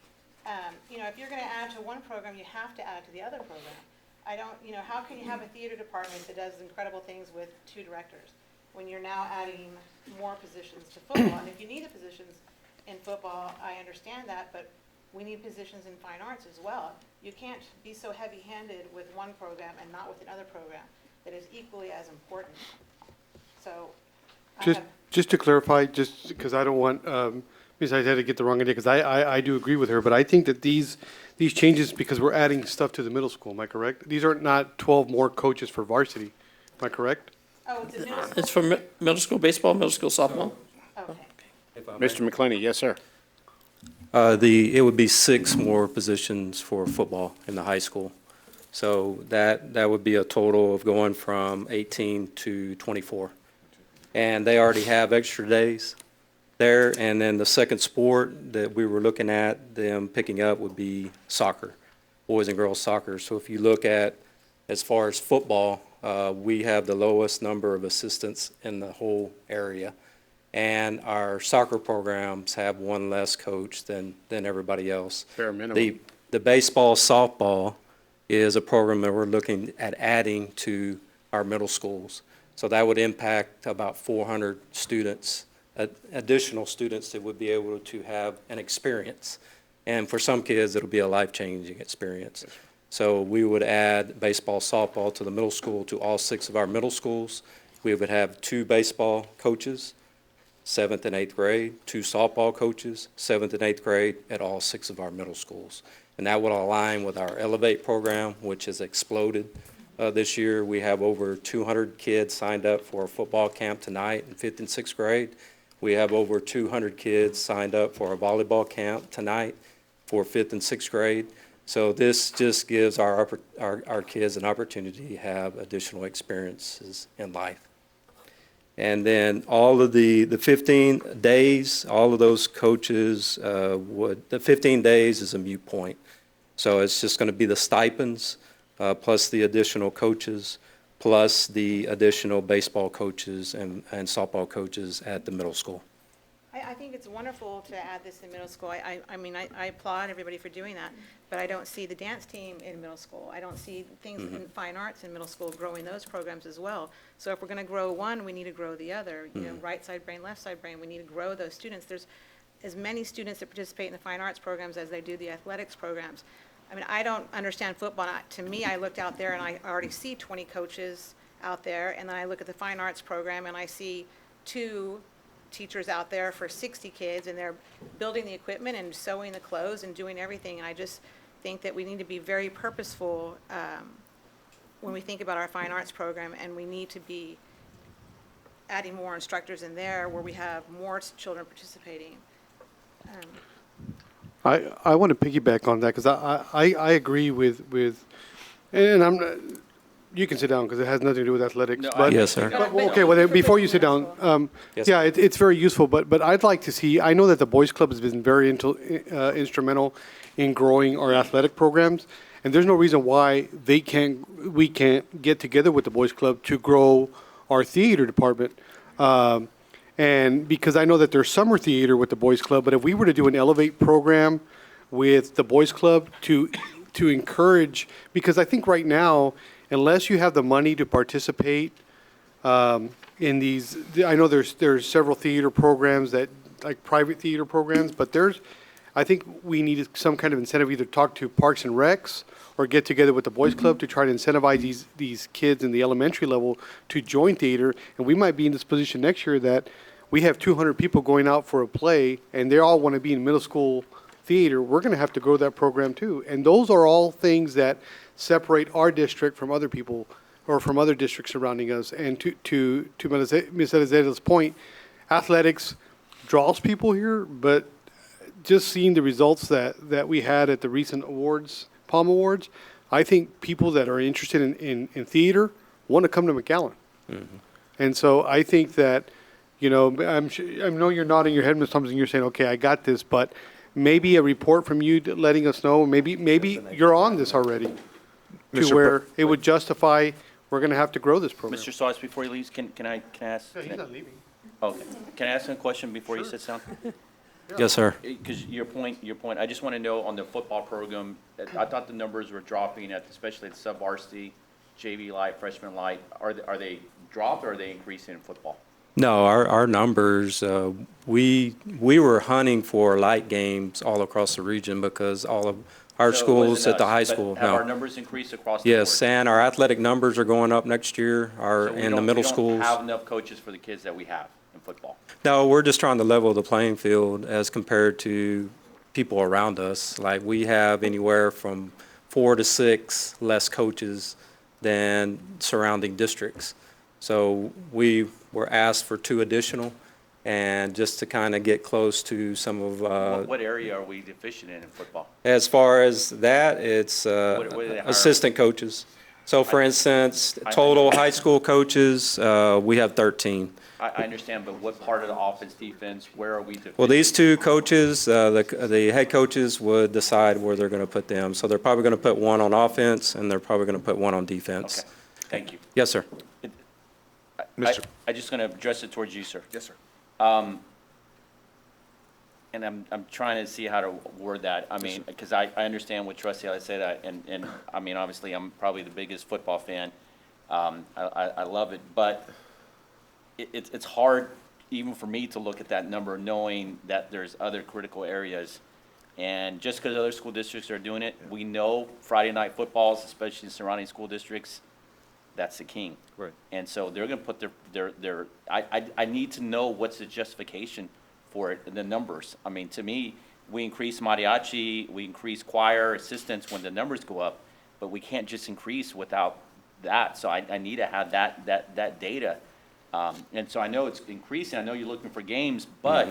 If you're gonna add to one program, you have to add to the other program. I don't, how can you have a theater department that does incredible things with 2 directors when you're now adding more positions to football? And if you need the positions in football, I understand that, but we need positions in fine arts as well. You can't be so heavy-handed with one program and not with another program that is equally as important. So, Just to clarify, just because I don't want Ms. Izetta to get the wrong idea, because I do agree with her, but I think that these changes, because we're adding stuff to the middle school, am I correct? These are not 12 more coaches for varsity, am I correct? oh, it's a middle school. It's for middle school baseball, middle school softball. Okay. Mr. McClenny, yes, sir. It would be 6 more positions for football in the high school. So that would be a total of going from 18 to 24. And they already have extra days there. And then the second sport that we were looking at them picking up would be soccer, boys and girls soccer. So if you look at, as far as football, we have the lowest number of assistants in the whole area. And our soccer programs have 1 less coach than everybody else. Fair minimum. The baseball, softball is a program that we're looking at adding to our middle schools. So that would impact about 400 students, additional students that would be able to have an experience. And for some kids, it'll be a life-changing experience. So we would add baseball, softball to the middle school, to all 6 of our middle schools. We would have 2 baseball coaches, 7th and 8th grade, 2 softball coaches, 7th and 8th grade at all 6 of our middle schools. And that would align with our Elevate program, which has exploded this year. We have over 200 kids signed up for a football camp tonight in 5th and 6th grade. We have over 200 kids signed up for a volleyball camp tonight for 5th and 6th grade. So this just gives our kids an opportunity to have additional experiences in life. And then all of the 15 days, all of those coaches the 15 days is a moot point. So it's just going to be the stipends plus the additional coaches plus the additional baseball coaches and softball coaches at the middle school. I think it's wonderful to add this in middle school. I applaud everybody for doing that, but I don't see the dance team in middle school. I don't see things in fine arts in middle school growing those programs as well. So if we're going to grow one, we need to grow the other. Right side brain, left side brain, we need to grow those students. There's as many students that participate in the fine arts programs as they do the athletics programs. I mean, I don't understand football. To me, I looked out there and I already see 20 coaches out there, and then I look at the fine arts program and I see 2 teachers out there for 60 kids, and they're building the equipment and sewing the clothes and doing everything. And I just think that we need to be very purposeful when we think about our fine arts program, and we need to be adding more instructors in there where we have more children participating. I want to piggyback on that because I agree with, and I'm not, you can sit down because it has nothing to do with athletics. No, but- Yes, sir. but- Okay, well, then, before you sit down, Yes, yeah, it's very useful, but I'd like to see, I know that the Boys Club has been very instrumental in growing our athletic programs, and there's no reason why we can't get together with the Boys Club to grow our theater department. And because I know that there's summer theater with the Boys Club, but if we were to do an Elevate program with the Boys Club to encourage, because I think right now, unless you have the money to participate in these, I know there's several theater programs that, like private theater programs, but I think we need some kind of incentive, either talk to Parks and Recs or get together with the Boys Club to try to incentivize these kids in the elementary level to join theater. And we might be in this position next year that we have 200 people going out for a play and they all want to be in middle school theater. We're going to have to grow that program too. And those are all things that separate our district from other people or from other districts surrounding us. And to Ms. Eliza's point, athletics draws people here, but just seeing the results that we had at the recent awards, Palm Awards, I think people that are interested in theater want to come to McAllen. Mm-hmm. And so I think that, I know you're nodding your head, Ms. Thompson, you're saying, okay, I got this, but maybe a report from you letting us know, maybe you're on this already, to where it would justify, we're going to have to grow this program. Mr. Sauce, before he leaves, can I ask? No, he's not leaving. Okay. Can I ask him a question before he sits down? Yes, sir. Because your point, I just want to know on the football program, I thought the numbers were dropping especially at sub-varsity, JV light, freshman light. Are they dropped or are they increasing in football? No, our numbers, we were hunting for light games all across the region because all of our So it schools wasn't at the us, high but school. have our No. numbers increased across the board? Yes, and our athletic numbers are going up next year, So we in the middle schools. We don't have enough coaches for the kids that we have in football. No, we're just trying to level the playing field as compared to people around us. Like, we have anywhere from 4 to 6 less coaches than surrounding districts. So we were asked for 2 additional, and just to kind of get close to some of, What area are we deficient in football? as far as that, it's What do they hire? assistant coaches. So for instance, total high school coaches, we have 13. I understand, but what part of the offense, defense, where are we deficient? Well, these 2 coaches, the head coaches would decide where they're going to put them. So they're probably going to put one on offense, and they're probably going to put one on defense. Okay, thank you. Yes, sir. I'm just going to address it towards you, sir. Yes, sir. And I'm trying to see how to word that. I mean, because I understand what Trustee Ellis said, and I mean, obviously, I'm probably the biggest football fan. I love it, but it's hard even for me to look at that number knowing that there's other critical areas. And just because other school districts are doing it, we know Friday night footballs, especially in surrounding school districts, that's the king. Right. And so they're going to put I need to know what's the justification for it, the numbers. I mean, to me, we increase mariachi, we increase choir assistants when the numbers go up, but we can't just increase without that. So I need to have that data. And so I know it's increasing. I know you're looking for games, but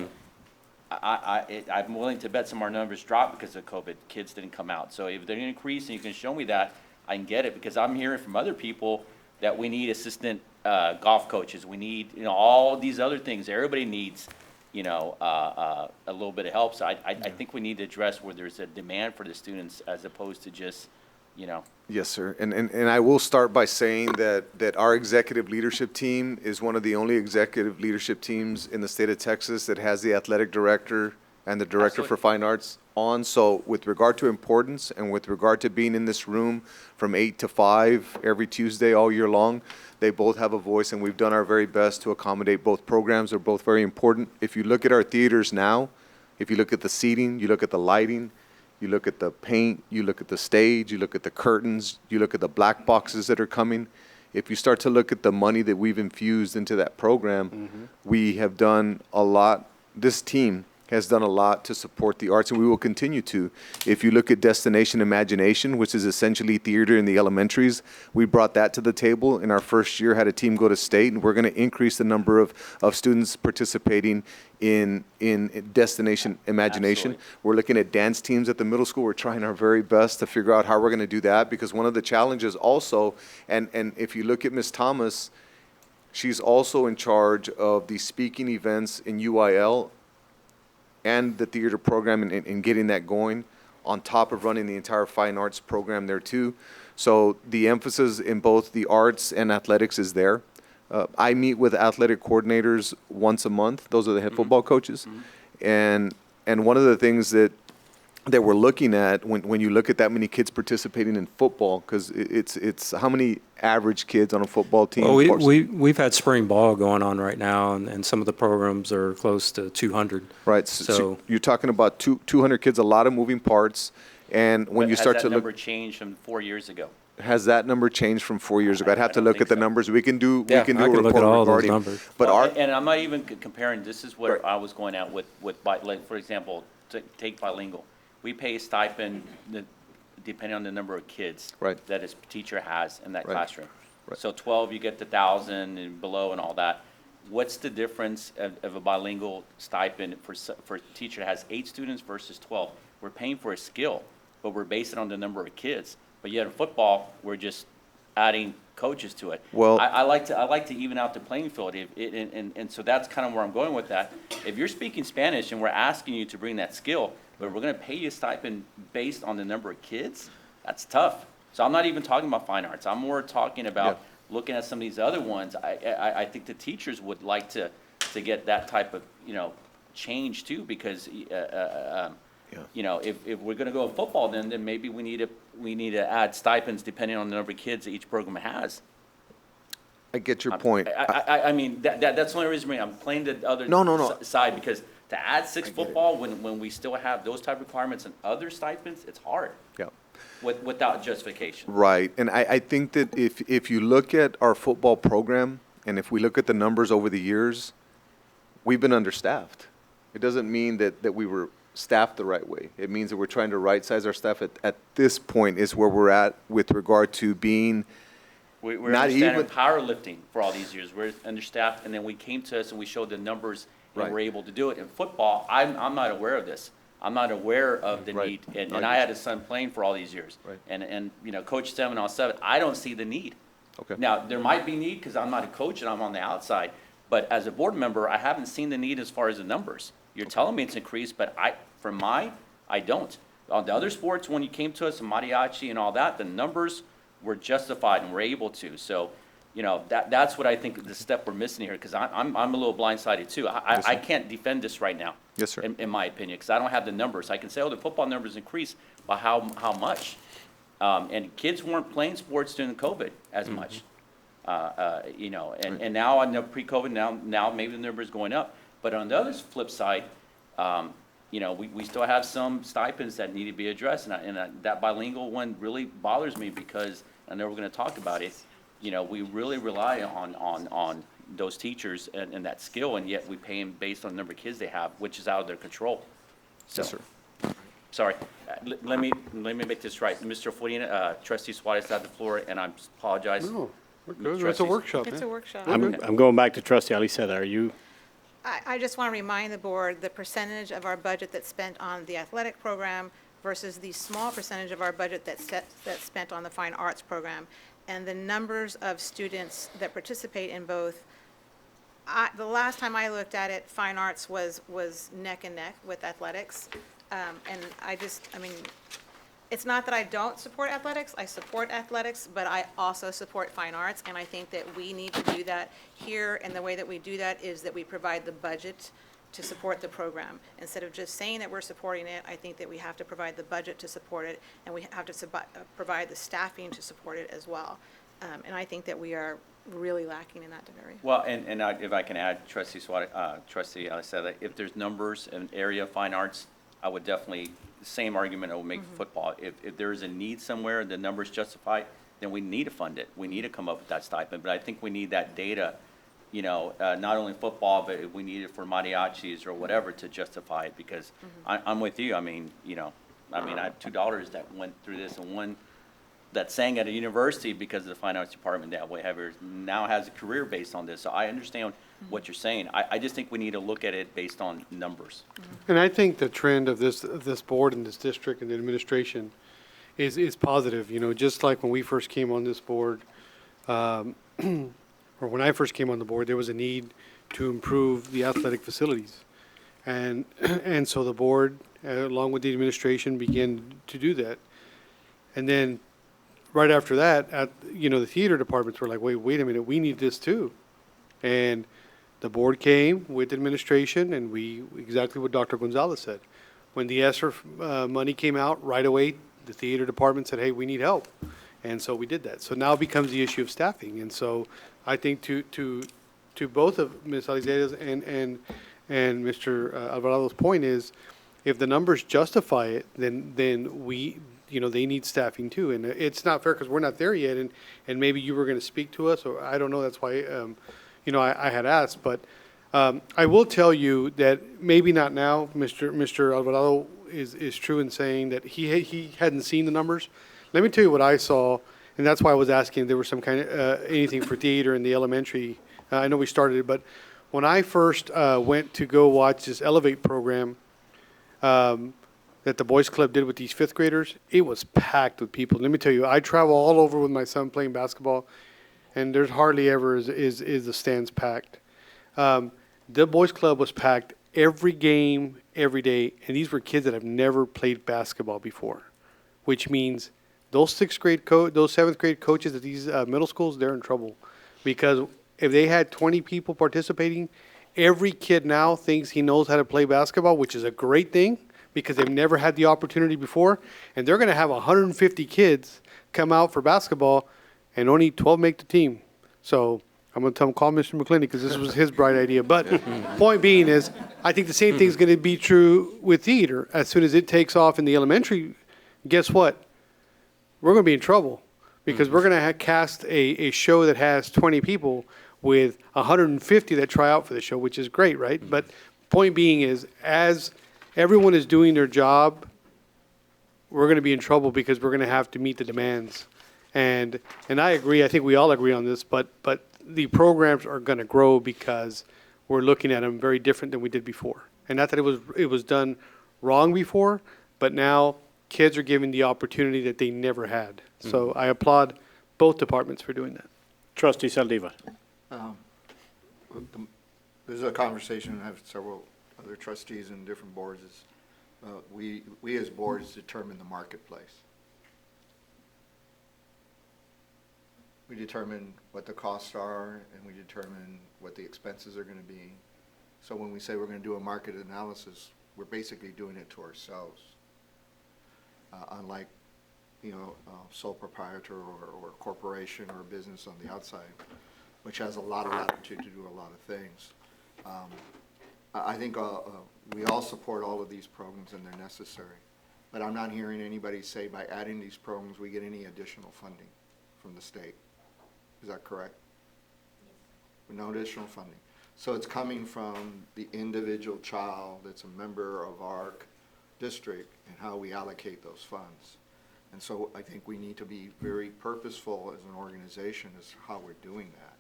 I'm willing to bet some of our numbers drop because of COVID. Kids didn't come out. So if they're increasing, you can show me that, I can get it, because I'm hearing from other people that we need assistant golf coaches. We need, all these other things. Everybody needs, a little bit of help. So I think we need to address where there's a demand for the students as opposed to just, Yes, sir. And I will start by saying that our executive leadership team is one of the only executive leadership teams in the state of Texas that has the athletic director and the director for fine arts on. So with regard to importance and with regard to being in this room from 8 to 5 every Tuesday all year long, they both have a voice, and we've done our very best to accommodate both programs. They're both very important. If you look at our theaters now, if you look at the seating, you look at the lighting, you look at the paint, you look at the stage, you look at the curtains, you look at the black boxes that are coming, if you start to look at the money that we've infused into that program, we have done a lot. This team has done a lot to support the arts, and we will continue to. If you look at Destination Imagination, which is essentially theater in the elementaries, we brought that to the table. In our first year, had a team go to state, and we're going to increase the number of students participating in Destination Imagination. Absolutely. We're looking at dance teams at the middle school. We're trying our very best to figure out how we're going to do that, because one of the challenges also, and if you look at Ms. Thomas, she's also in charge of the speaking events in UIL and the theater program and getting that going, on top of running the entire fine arts program there too. So the emphasis in both the arts and athletics is there. I meet with athletic coordinators once a month. Those are the head football coaches. And one of the things that we're looking at when you look at that many kids participating in football, because it's how many average kids on a football team? Well, we've had spring ball going on right now, and some of the programs are close to 200. Right. So you're talking about 200 kids, a lot of moving parts. And when But you start has to that look, number changed from 4 years ago? has that number changed from 4 years ago? I'd have to I don't look at think the so. numbers. We can do Yeah, a I can report look at all those regarding. numbers. But Well, our, and I'm not even comparing, this is what Right. I was going at with, like, for example, take bilingual. We pay a stipend depending on the number of kids. Right. That his teacher has in that Right. classroom. Right. So 12, you get the 1,000 and below and all that. What's the difference of a bilingual stipend for a teacher that has 8 students versus 12? We're paying for a skill, but we're basing it on the number of kids. But yet in football, we're just adding coaches to it. Well- I like to even out the playing field, and so that's kind of where I'm going with that. If you're speaking Spanish and we're asking you to bring that skill, but we're gonna pay you a stipend based on the number of kids, that's tough. So I'm not even talking about fine arts, I'm more talking about looking at some of these other ones. I think the teachers would like to get that type of, change too, because, you know, if we're gonna go with football, then maybe we need to add stipends depending on the number of kids that each program has. I get your point. I mean, that's the only reason I'm playing the other No. side, because to add 6 football when we still have those type of requirements and other stipends, it's hard Yeah. without justification. Right, and I think that if you look at our football program, and if we look at the numbers over the years, we've been understaffed. It doesn't mean that we were staffed the right way. It means that we're trying to right-size our staff at this point is where we're at with regard to being We're not understanding even- powerlifting for all these years. We're understaffed, and then we came to us and we showed the numbers and Right. we're able to do it. In football, I'm not aware of this. I'm not aware of the Right. need, and No, I had a son playing for all these years. Right. And coach 7-on-7, I don't see the need. Okay. Now, there might be need because I'm not a coach and I'm on the outside, but as a board member, I haven't seen the need as far as the numbers. You're telling me it's increased, but I don't. On the other sports, when you came to us, mariachi and all that, the numbers were justified and we're able to. So, that's what I think the step we're missing here, because I'm a little blindsided too. I can't defend this right now. Yes, sir. In my opinion, because I don't have the numbers. I can say, the football numbers increased, but how much? And kids weren't playing sports during COVID as much. And now I know pre-COVID, now maybe the number is going up. But on the other flip side, we still have some stipends that need to be addressed. And that bilingual one really bothers me because, I know we're going to talk about it, we really rely on those teachers and that skill, and yet we pay them based on the number of kids they have, which is out of their control. So, Yes, sir. sorry. Let me make this right. Mr. Fodina, Trustee Suarez had the floor, and I apologize. No, we're good. It's a Trustees. workshop, It's a man. workshop. I'm going back to trustee Aliceta. Are you? I just want to remind the board, the percentage of our budget that's spent on the athletic program versus the small percentage of our budget that's spent on the fine arts program, and the numbers of students that participate in both. The last time I looked at it, fine arts was neck and neck with athletics. And it's not that I don't support athletics, I support athletics, but I also support fine arts, and I think that we need to do that here, and the way that we do that is that we provide the budget to support the program. Instead of just saying that we're supporting it, I think that we have to provide the budget to support it, and we have to provide the staffing to support it as well. And I think that we are really lacking in that area. Well, and if I can add, Trustee Aliceta, if there's numbers in area of fine arts, I would definitely, same argument I would make for football. If there is a need somewhere, the number's justified, then we need to fund it. We need to come up with that stipend, but I think we need that data, you know, not only football, but we need it for mariachis or whatever to justify it, because I'm with you. I mean, you know, I have $2 that went through this, and one that sang at a university because of the fine arts department that we have here now has a career based on this. So I understand what you're saying. I just think we need to look at it based on numbers. And I think the trend of this board and this district and the administration is positive. You know, just like when we first came on this board, or when I first came on the board, there was a need to improve the athletic facilities. And so the board, along with the administration, began to do that. And then right after that, the theater departments were like, wait a minute, we need this too. And the board came with administration, and exactly what Dr. Gonzalez said. When the ESSER money came out, right away, the theater department said, hey, we need help. And so we did that. So now it becomes the issue of staffing. And so I think to both of Ms. Alizade's and Mr. Alvarado's point is, if the numbers justify it, then we, they need staffing too. And it's not fair because we're not there yet. And maybe you were going to speak to us, or I don't know. That's why, I had asked. But I will tell you that maybe not now. Mr. Alvarado is true in saying that he hadn't seen the numbers. Let me tell you what I saw, and that's why I was asking if there was some kind of anything for theater in the elementary. I know we started it, but when I first went to go watch this Elevate program that the Boys Club did with these fifth graders, it was packed with people. Let me tell you, I travel all over with my son playing basketball, and there's hardly ever is the stands packed. The Boys Club was packed every game, every day, and these were kids that have never played basketball before, which means those those seventh grade coaches at these middle schools, they're in trouble, because if they had 20 people participating, every kid now thinks he knows how to play basketball, which is a great thing because they've never had the opportunity before, and they're going to have 150 kids come out for basketball, and only 12 make the team. So I'm going to tell him, call Mr. McClinney, because this was his bright idea. But point being is, I think the same thing is going to be true with theater. As soon as it takes off in the elementary, guess what? We're going to be in trouble, because we're going to cast a show that has 20 people with 150 that try out for the show, which is great, right? But point being is, as everyone is doing their job, we're going to be in trouble because we're going to have to meet the demands. And I agree. I think we all agree on this. But the programs are going to grow because we're looking at them very different than we did before. And not that it was done wrong before, but now kids are given the opportunity that they never had. So I applaud both departments for doing that. Trustee Saldivar. This is a conversation I have several other trustees and different boards. We as boards determine the marketplace. We determine what the costs are, and we determine what the expenses are going to be. So when we say we're going to do a market analysis, we're basically doing it to ourselves. Unlike, sole proprietor or corporation or business on the outside, which has a lot of latitude to do a lot of things. I think we all support all of these programs, and they're necessary. But I'm not hearing anybody say by adding these programs we get any additional funding from the state. Is that correct? Yes. No additional funding. So it's coming from the individual child that's a member of our district and how we allocate those funds. And so I think we need to be very purposeful as an organization as how we're doing that.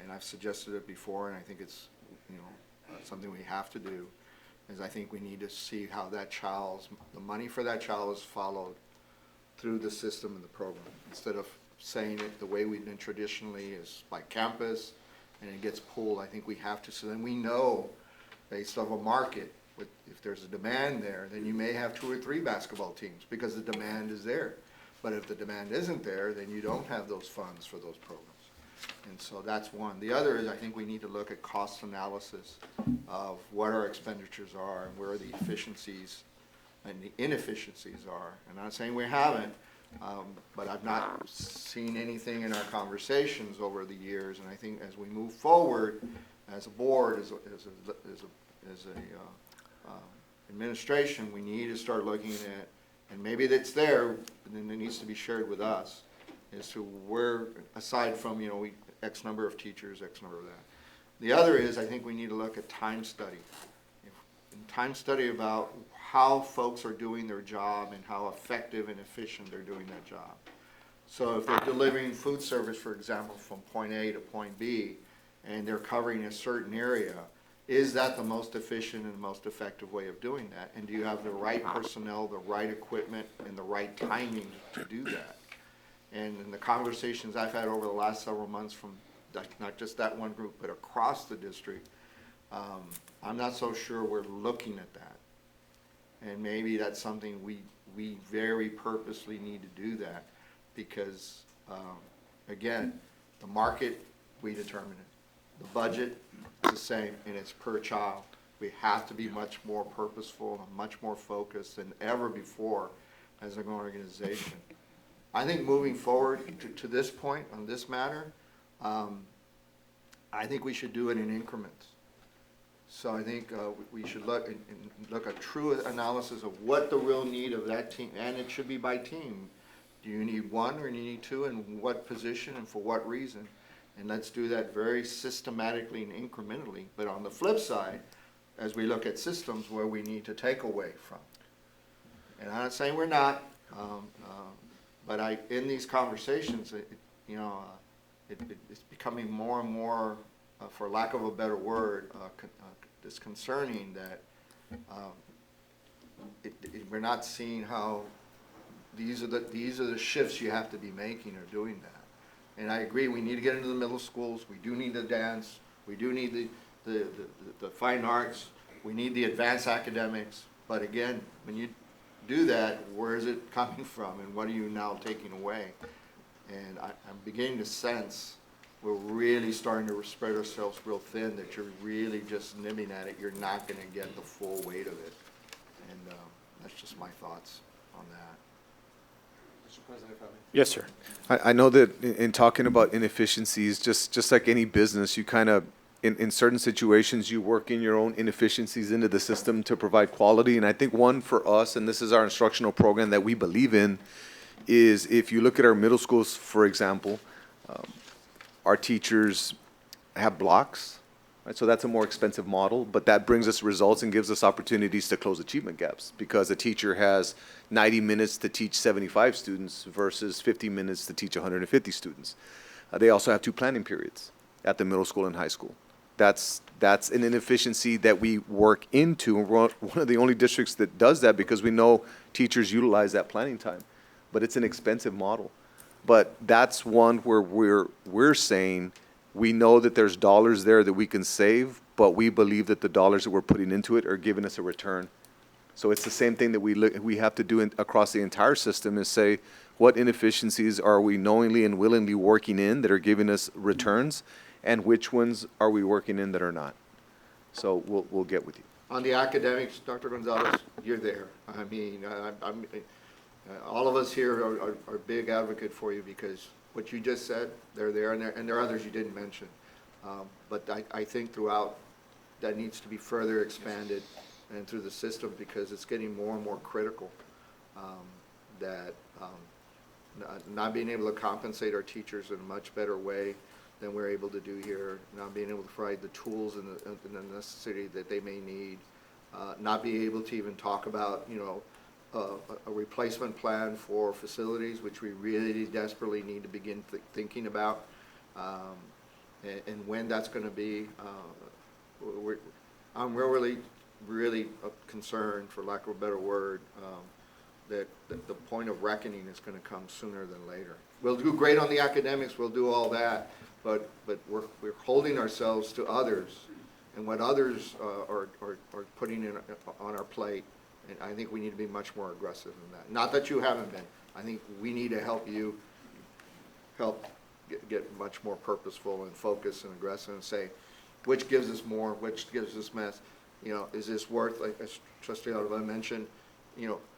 And I've suggested it before, and I think it's something we have to do, is I think we need to see how the money for that child is followed through the system and the program, instead of saying it the way we've been traditionally is by campus, and it gets pulled. I think we have to, so then we know, based off a market, if there's a demand there, then you may have 2 or 3 basketball teams because the demand is there. But if the demand isn't there, then you don't have those funds for those programs. And so that's one. The other is, I think we need to look at cost analysis of what our expenditures are and where the efficiencies and the inefficiencies are. And I'm not saying we haven't, but I've not seen anything in our conversations over the years. And I think as we move forward as a board, as a administration, we need to start looking at, and maybe that's there, and then it needs to be shared with us, as to where, aside from, we, X number of teachers, X number of that. The other is, I think we need to look at time study. Time study about how folks are doing their job and how effective and efficient they're doing that job. So if they're delivering food service, for example, from point A to point B, and they're covering a certain area, is that the most efficient and the most effective way of doing that? And do you have the right personnel, the right equipment, and the right timing to do that? And in the conversations I've had over the last several months from not just that one group, but across the district, I'm not so sure we're looking at that. And maybe that's something we very purposely need to do that, because, again, the market, we determine it. The budget is the same, and it's per child. We have to be much more purposeful and much more focused than ever before as an organization. I think moving forward to this point on this matter, I think we should do it in increments. So I think we should look at true analysis of what the real need of that team, and it should be by team. Do you need one or do you need two, and what position and for what reason? And let's do that very systematically and incrementally. But on the flip side, as we look at systems where we need to take away from. And I'm not saying we're not, but in these conversations, it's becoming more and more, for lack of a better word, disconcerting that we're not seeing how these are the shifts you have to be making or doing that. And I agree, we need to get into the middle schools. We do need the dance. We do need the fine arts. We need the advanced academics. But again, when you do that, where is it coming from, and what are you now taking away? And I'm beginning to sense we're really starting to spread ourselves real thin, that you're really just nibbing at it. You're not going to get the full weight of it. And that's just my thoughts on that. Mr. President, if I may. Yes, sir. I know that in talking about inefficiencies, just like any business, you kind of, in certain situations, you work in your own inefficiencies into the system to provide quality. And I think one for us, and this is our instructional program that we believe in, is if you look at our middle schools, for example, our teachers have blocks, right? So that's a more expensive model, but that brings us results and gives us opportunities to close achievement gaps, because a teacher has 90 minutes to teach 75 students versus 50 minutes to teach 150 students. They also have 2 planning periods at the middle school and high school. That's an inefficiency that we work into, and we're one of the only districts that does that, because we know teachers utilize that planning time. But it's an expensive model. But that's one where we're saying we know that there's dollars there that we can save, but we believe that the dollars that we're putting into it are giving us a return. So it's the same thing that we have to do across the entire system, is say, what inefficiencies are we knowingly and willingly working in that are giving us returns, and which ones are we working in that are not? So we'll get with you. On the academics, Dr. Gonzalez, you're there. I mean, all of us here are big advocate for you, because what you just said, they're there, and there are others you didn't mention. But I think throughout, that needs to be further expanded and through the system, because it's getting more and more critical that not being able to compensate our teachers in a much better way than we're able to do here, not being able to provide the tools and the necessity that they may need, not being able to even talk about, a replacement plan for facilities, which we really desperately need to begin thinking about, and when that's going to be. I'm really concerned, for lack of a better word, that the point of reckoning is going to come sooner than later. We'll do great on the academics, we'll do all that, but we're holding ourselves to others, and what others are putting in on our plate. And I think we need to be much more aggressive than that. Not that you haven't been. I think we need to help you get much more purposeful and focused and aggressive, and say, which gives us more, which gives us less. Is this worth, like as Trustee Alvarado mentioned,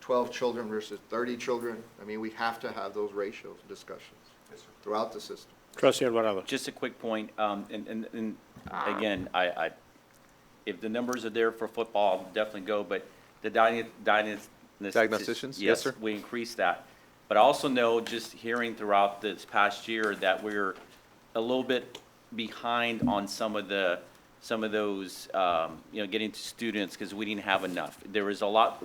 12 children versus 30 children? I mean, we have to have those ratios discussions throughout the system. Trustee Alvarado. Just a quick point, and again, if the numbers are there for football, I'll definitely go, but the diagnosticians? Yes, sir. We increased that. But I also know, just hearing throughout this past year, that we're a little bit behind on some of those, getting to students, because we didn't have enough. There was a lot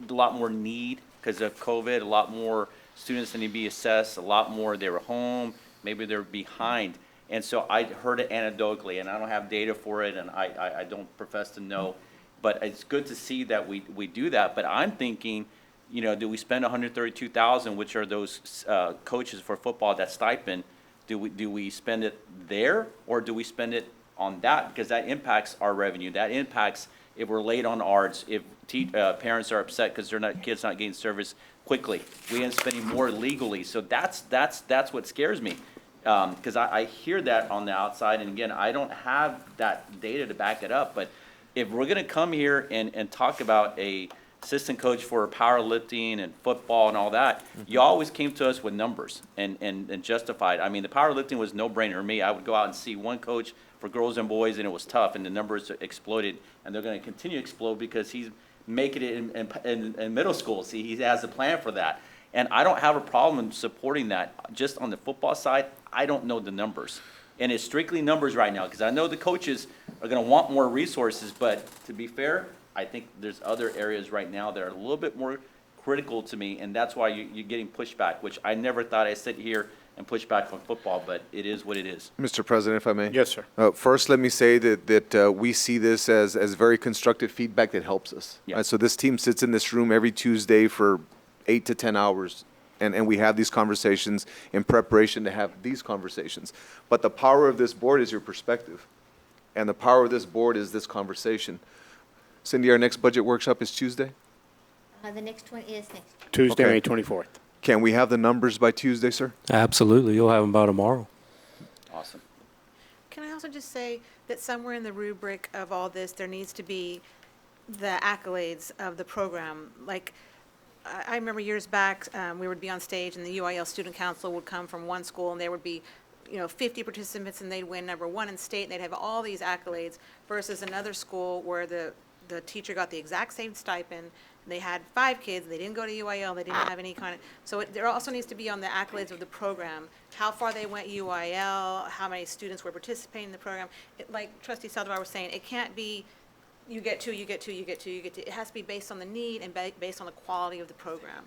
more need because of COVID, a lot more students that need to be assessed, a lot more they were home, maybe they're behind. And so I heard it anecdotally, and I don't have data for it, and I don't profess to know, but it's good to see that we do that. But I'm thinking, do we spend $132,000, which are those coaches for football, that stipend? Do we spend it there, or do we spend it on that? Because that impacts our revenue. That impacts if we're late on ARDS, if parents are upset because kids not getting service quickly. We end up spending more legally. So that's what scares me. Because I hear that on the outside, and again, I don't have that data to back it up. But if we're going to come here and talk about a assistant coach for powerlifting and football and all that, you always came to us with numbers and justified. I mean, the powerlifting was no brainer for me. I would go out and see one coach for girls and boys, and it was tough, and the numbers exploded, and they're going to continue to explode because he's making it in middle school. See, he has a plan for that. And I don't have a problem supporting that. Just on the football side, I don't know the numbers. And it's strictly numbers right now, because I know the coaches are going to want more resources, but to be fair, I think there's other areas right now that are a little bit more critical to me, and that's why you're getting pushback, which I never thought I'd sit here and push back on football, but it is what it is. Mr. President, if I may. Yes, sir. First, let me say that we see this as very constructive feedback that helps us. Yeah. So this team sits in this room every Tuesday for 8 to 10 hours, and we have these conversations in preparation to have these conversations. But the power of this board is your perspective, and the power of this board is this conversation. Cindy, our next budget workshop is Tuesday? The next one is next. Tuesday, Okay. May 24th. Can we have the numbers by Tuesday, sir? Absolutely. You'll have them by tomorrow. Awesome. Can I also just say that somewhere in the rubric of all this, there needs to be the accolades of the program? Like, I remember years back, we would be on stage and the UIL Student Council would come from one school and there would be 50 participants and they'd win #1 in state and they'd have all these accolades versus another school where the teacher got the exact same stipend. They had 5 kids, they didn't go to UIL, they didn't have any kind of, so there also needs to be on the accolades of the program, how far they went UIL, how many students were participating in the program. Like Trustee Saldivar was saying, it can't be you get 2, you get 2, you get 2, you get 2. It has to be based on the need and based on the quality of the program.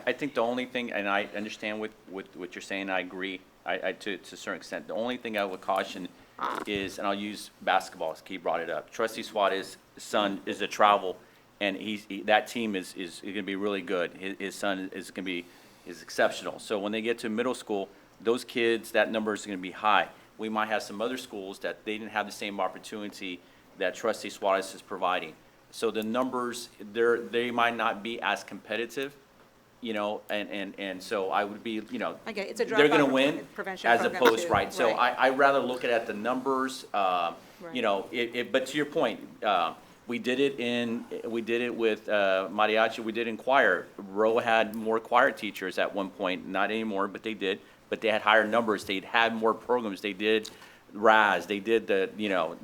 I think the only thing, and I understand what you're saying, I agree, to a certain extent. The only thing I would caution is, and I'll use basketball, as Key brought it up. Trustee Suarez's son is a travel, and that team is going to be really good. His son is exceptional. So when they get to middle school, those kids, that number is going to be high. We might have some other schools that they didn't have the same opportunity that Trustee Suarez is providing. So the numbers, they might not be as competitive, and so I would be, I get it. It's a they're going to dropout win prevention as program opposed, too. right? So I'd rather look at the numbers, but to your point, we did it with Mariachi, we did in choir. Roe had more choir teachers at one point, not anymore, but they did. But they had higher numbers, they'd had more programs, they did RAS, they did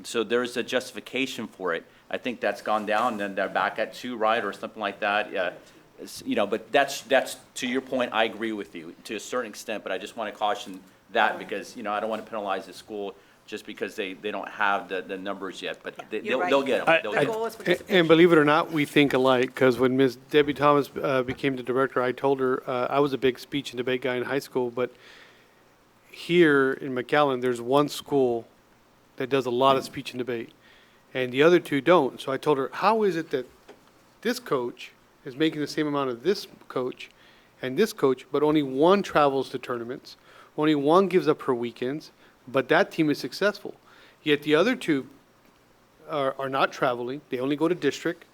so there's a justification for it. I think that's gone down, and they're back at 2, right, or something like that. But that's to your point, I agree with you to a certain extent, but I just want to caution that because, I don't want to penalize the school just because they don't have the numbers yet, but they'll get them. The goal is participation. And believe it or not, we think alike, because when Ms. Debbie Thomas became the director, I told her, I was a big speech and debate guy in high school, but here in McAllen, there's one school that does a lot of speech and debate, and the other 2 don't. So I told her, how is it that this coach is making the same amount of this coach and this coach, but only one travels to tournaments, only one gives up her weekends, but that team is successful. Yet the other 2 are not traveling, they only go to district,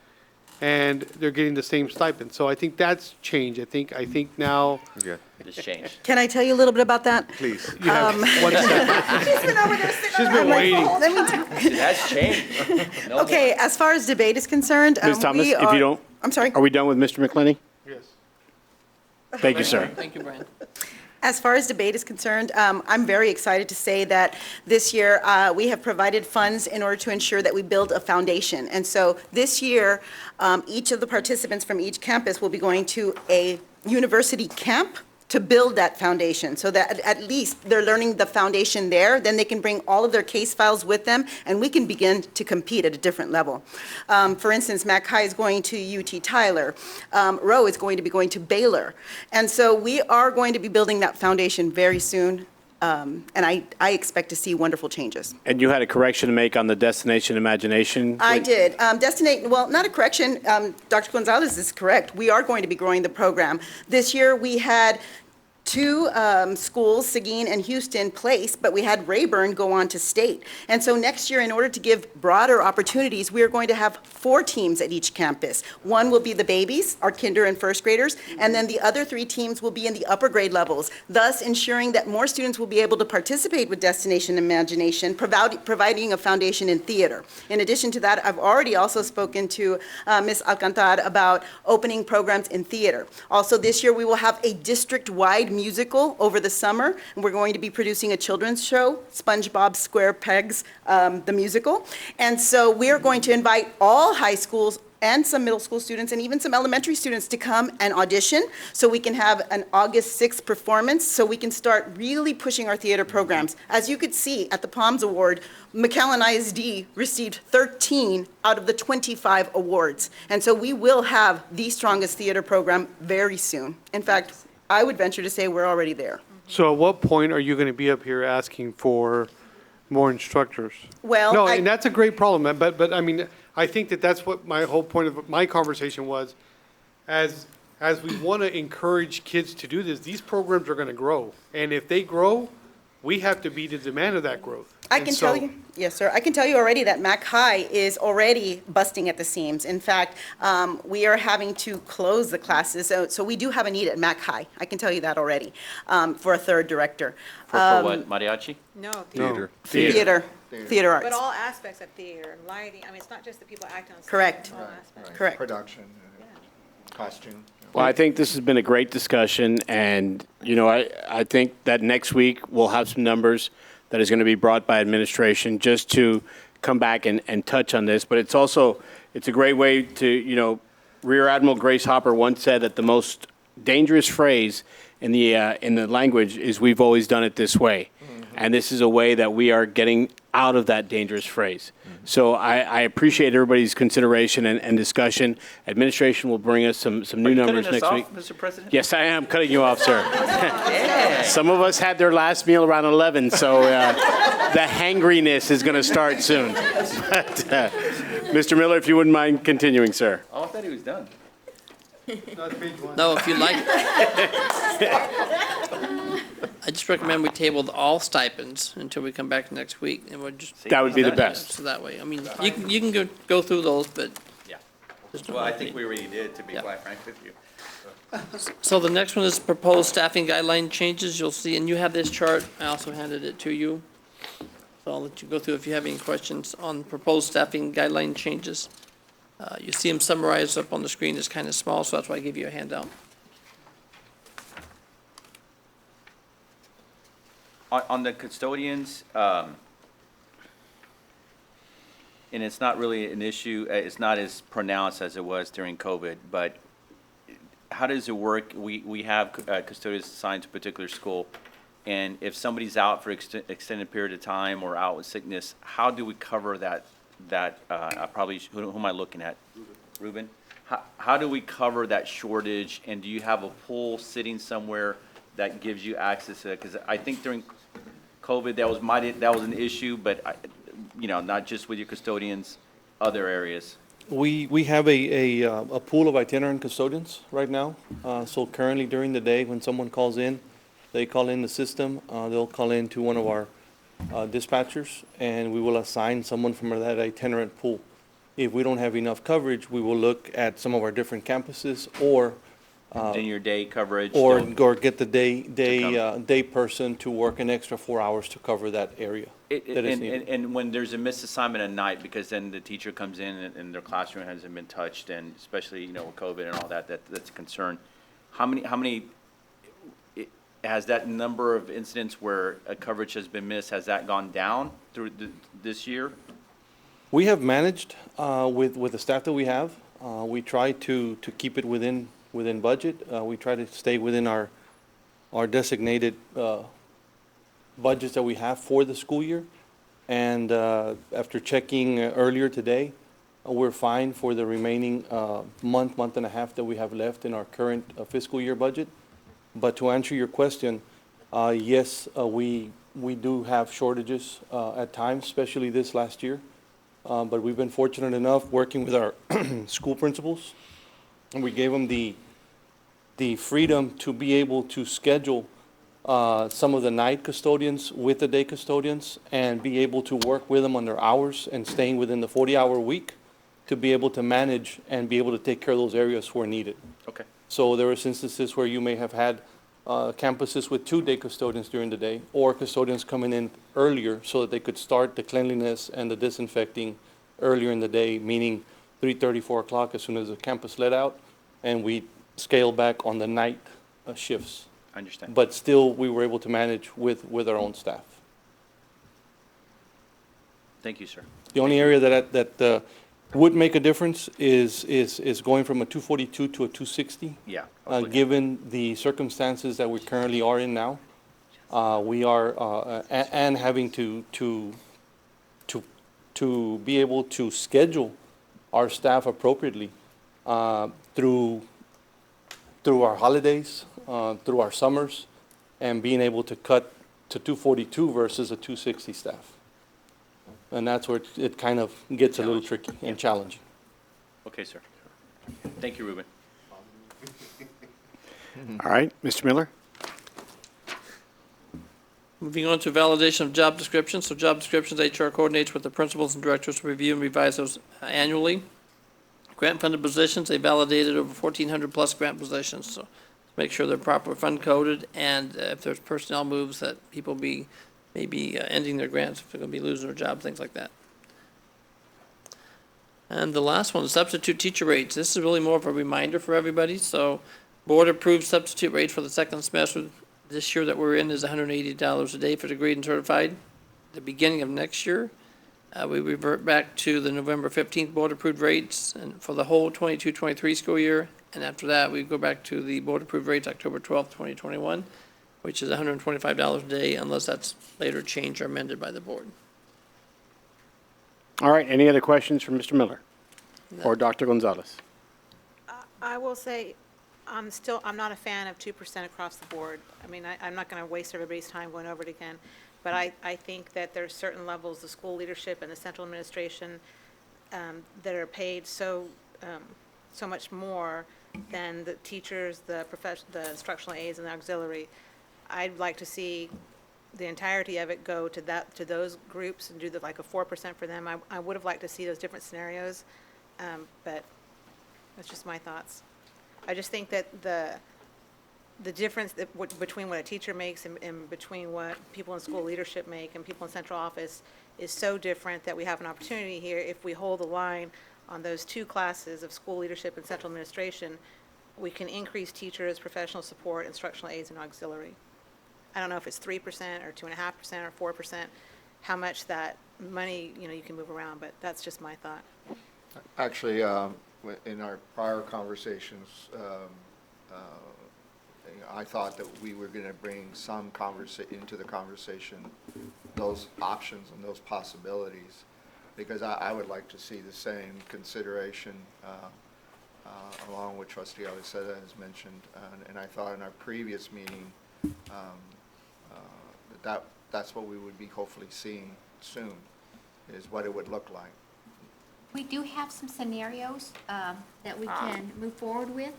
and they're getting the same stipend. So I think that's changed. I think now. Okay. Just changed. Can I tell you a little bit about that? Please. You have 1 second. She's been over there sitting She's on been my waiting. phone. Let me It has changed. No Okay, as far as debate is concerned, Ms. Thomas, we if are- you don't, I'm sorry. are we done with Mr. McClenny? Yes. Thank you, sir. Thank you, Brian. As far as debate is concerned, I'm very excited to say that this year we have provided funds in order to ensure that we build a foundation. And so this year, each of the participants from each campus will be going to a university camp to build that foundation, so that at least they're learning the foundation there, then they can bring all of their case files with them, and we can begin to compete at a different level. For instance, Mac High is going to UT Tyler, Rowe is going to be going to Baylor, and so we are going to be building that foundation very soon, and I expect to see wonderful changes. And you had a correction to make on the Destination Imagination? I did. Well, not a correction. Dr. Gonzalez is correct. We are going to be growing the program. This year, we had two schools, Seguin and Houston, place, but we had Rayburn go on to state. And so next year, in order to give broader opportunities, we are going to have 4 teams at each campus. One will be the babies, our kinder and first graders, and then the other 3 teams will be in the upper grade levels, thus ensuring that more students will be able to participate with Destination Imagination, providing a foundation in theater. In addition to that, I've already also spoken to Ms. Alcantar about opening programs in theater. Also, this year, we will have a district-wide musical over the summer, and we're going to be producing a children's show, SpongeBob SquarePegs, the musical. And so we're going to invite all high schools and some middle school students and even some elementary students to come and audition so we can have an August 6th performance, so we can start really pushing our theater programs. As you could see at the Palms Award, McAllen ISD received 13 out of the 25 awards. And so we will have the strongest theater program very soon. In fact, I would venture to say we're already there. So at what point are you going to be up here asking for more instructors? Well, No, and that's a great problem, but I mean, I think that's what my whole point of my conversation was. As we want to encourage kids to do this, these programs are going to grow. And if they grow, we have to meet the demand of that growth. I can tell you, yes, sir. I can tell you already that Mac High is already busting at the seams. In fact, we are having to close the classes. So we do have a need at Mac High. I can tell you that already, for a 3rd director. For what, mariachi? No, Theater. Theater arts. but all aspects of theater, lighting, I mean, it's not just the people acting on stage. Correct. All aspects. Correct. Production, costume. Well, I think this has been a great discussion, and, you know, I think that next week we'll have some numbers that is going to be brought by administration just to come back and touch on this. But it's also, it's a great way to, you know, Rear Admiral Grace Hopper once said that the most dangerous phrase in the language is "we've always done it this way." And this is a way that we are getting out of that dangerous phrase. So I appreciate everybody's consideration and discussion. Administration will bring us some new numbers next week. Mr. President? Yes, I am cutting you off, sir. Some of us had their last meal around 11, so the hangriness is going to start soon. But, Mr. Miller, if you wouldn't mind continuing, sir. Oh, I thought he was done. No, if you'd like. I just recommend we table all stipends until we come back next week, and we'll just. That would be the best. So that way, I mean, you can go through those, but. Yeah. there's no Well, I need. think we already did, to be Yeah. quite frank with you. So the next one is proposed staffing guideline changes. You'll see, and you have this chart. I also handed it to you. So I'll let you go through if you have any questions on proposed staffing guideline changes. You see them summarized up on the screen. It's kind of small, so that's why I gave you a handout. On the custodians, and it's not really an issue, it's not as pronounced as it was during COVID, but how does it work? We have custodians assigned to a particular school, and if somebody's out for extended period of time or out with sickness, how do we cover that, who am I looking at? Ruben? How do we cover that shortage, and do you have a pool sitting somewhere that gives you access to it? Because I think during COVID, that was an issue, but not just with your custodians, other areas. We have a pool of itinerant custodians right now. So currently during the day, when someone calls in, they call in the system, they'll call in to one of our dispatchers, and we will assign someone from that itinerant pool. If we don't have enough coverage, we will look at some of our different campuses or In your day coverage. or they'll- get the day person to work an extra 4 hours to cover that area. that is needed. And when there's a missed assignment at night, because then the teacher comes in and their classroom hasn't been touched, and especially, with COVID and all that's a concern. How many, has that number of incidents where a coverage has been missed, has that gone down through this year? We have managed with the staff that we have. We try to keep it within within budget. We try to stay within our designated budgets that we have for the school year. And after checking earlier today, we're fine for the remaining month and a half that we have left in our current fiscal year budget. But to answer your question, yes, we do have shortages at times, especially this last year. But we've been fortunate enough working with our school principals, and we gave them the freedom to be able to schedule some of the night custodians with the day custodians and be able to work with them on their hours and staying within the 40-hour week to be able to manage and be able to take care of those areas where needed. Okay. So there was instances where you may have had campuses with 2 day custodians during the day, or custodians coming in earlier so that they could start the cleanliness and the disinfecting earlier in the day, meaning 3:30, 4 o'clock as soon as the campus let out, and we scale back on the night shifts. I understand. But still, we were able to manage with our own staff. Thank you, sir. The only area that would make a difference is going from a 242 to a 260. Yeah. Given the circumstances that we currently are in now, we are, and having to be able to schedule our staff appropriately through our holidays, through our summers, and being able to cut to 242 versus a 260 staff. And that's where it kind of gets a little tricky and challenging. Okay, sir. Thank you, Ruben. All right, Mr. Miller? Moving on to validation of job descriptions. So job descriptions, HR coordinates with the principals and directors to review and revise those annually. Grant-funded positions, they validated over 1,400 plus grant positions. So make sure they're proper fund coded, and if there's personnel moves that people maybe ending their grants, if they're going to be losing their job, things like that. And the last one, substitute teacher rates. This is really more of a reminder for everybody. So board-approved substitute rate for the second semester this year that we're in is $180 a day for degree and certified. The beginning of next year, we revert back to the November 15th board-approved rates and for the whole 22-23 school year. And after that, we go back to the board-approved rates October 12th, 2021. Which is $125 a day unless that's later changed or amended by the board. All right, any other questions from Mr. Miller or Dr. Gonzalez? I will say, I'm not a fan of 2% across the board. I mean, I'm not going to waste everybody's time going over it again, but I think that there's certain levels, the school leadership and the central administration, that are paid so much more than the teachers, the instructional aides and the auxiliary. I'd like to see the entirety of it go to those groups and do like a 4% for them. I would have liked to see those different scenarios, but that's just my thoughts. I just think that the difference between what a teacher makes and between what people in school leadership make and people in central office is so different that we have an opportunity here, if we hold the line on those 2 classes of school leadership and central administration, we can increase teachers, professional support, instructional aides, and auxiliary. I don't know if it's 3% or 2.5% or 4%, how much that money, you can move around, but that's just my thought. Actually, in our prior conversations, I thought that we were going to bring some into the conversation, those options and those possibilities, because I would like to see the same consideration along with Trustee Aliceta has mentioned, and I thought in our previous meeting that's what we would be hopefully seeing soon, is what it would look like. We do have some scenarios that we can move forward with,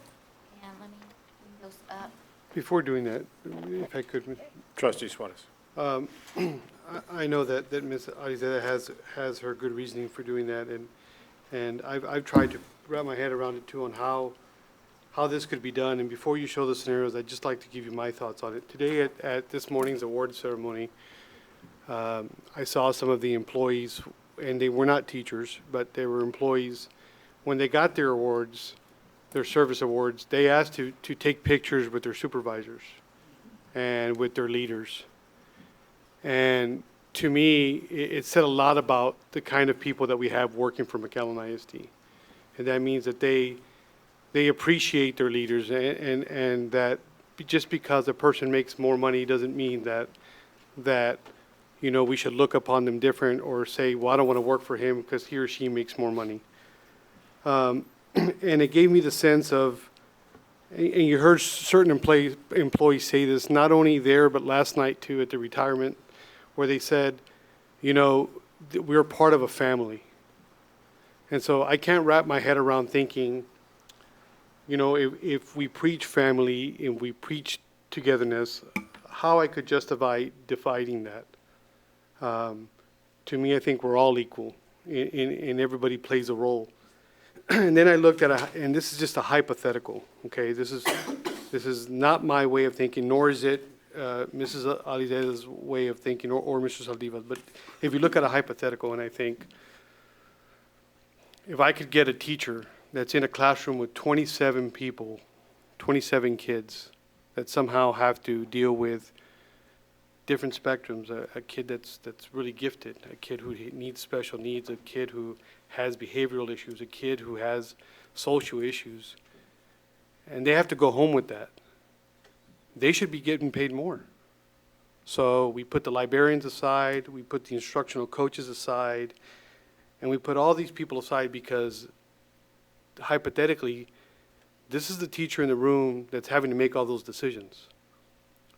and let me bring those up. Before doing that, if I could, Trustee Suarez. I know that Ms. Aliceta has her good reasoning for doing that, and I've tried to wrap my head around it too on how this could be done. And before you show the scenarios, I'd just like to give you my thoughts on it. Today at this morning's award ceremony, I saw some of the employees, and they were not teachers, but they were employees. When they got their awards, their service awards, they asked to take pictures with their supervisors and with their leaders. And to me, it said a lot about the kind of people that we have working for McAllen ISD. And that means that they they appreciate their leaders, and that just because a person makes more money doesn't mean that we should look upon them different or say, well, I don't want to work for him because he or she makes more money. And it gave me the sense of, and you heard certain employees say this, not only there, but last night too at the retirement, where they said, we're part of a family. And so I can't wrap my head around thinking, if we preach family and we preach togetherness, how I could justify dividing that. To me, I think we're all equal, and everybody plays a role. And then I looked at and this is just a hypothetical, okay? This is not my way of thinking, nor is it Mrs. Aliza's way of thinking, or Mr. Saldiva's. But if you look at a hypothetical, and I think, if I could get a teacher that's in a classroom with 27 people, 27 kids, that somehow have to deal with different spectrums, a kid that's really gifted, a kid who needs special needs, a kid who has behavioral issues, a kid who has social issues, and they have to go home with that. They should be getting paid more. So we put the librarians aside, we put the instructional coaches aside, and we put all these people aside because hypothetically, this is the teacher in the room that's having to make all those decisions.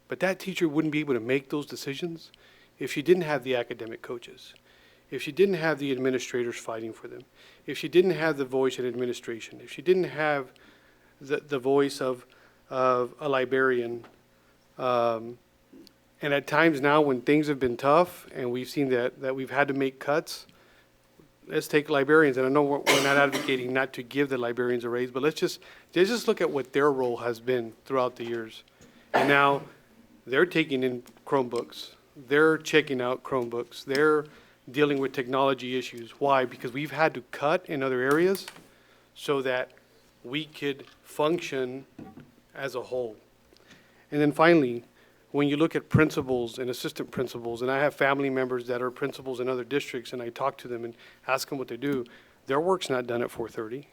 But that teacher wouldn't be able to make those decisions if she didn't have the academic coaches, if she didn't have the administrators fighting for them, if she didn't have the voice in administration, if she didn't have the voice of a librarian. And at times now when things have been tough and we've seen that we've had to make cuts, let's take librarians, and I know we're not advocating not to give the librarians a raise, but let's just look at what their role has been throughout the years. And now they're taking in Chromebooks, they're checking out Chromebooks, they're dealing with technology issues. Why? Because we've had to cut in other areas so that we could function as a whole. And then finally, when you look at principals and assistant principals, and I have family members that are principals in other districts, and I talk to them and ask them what they do, their work's not done at 4:30.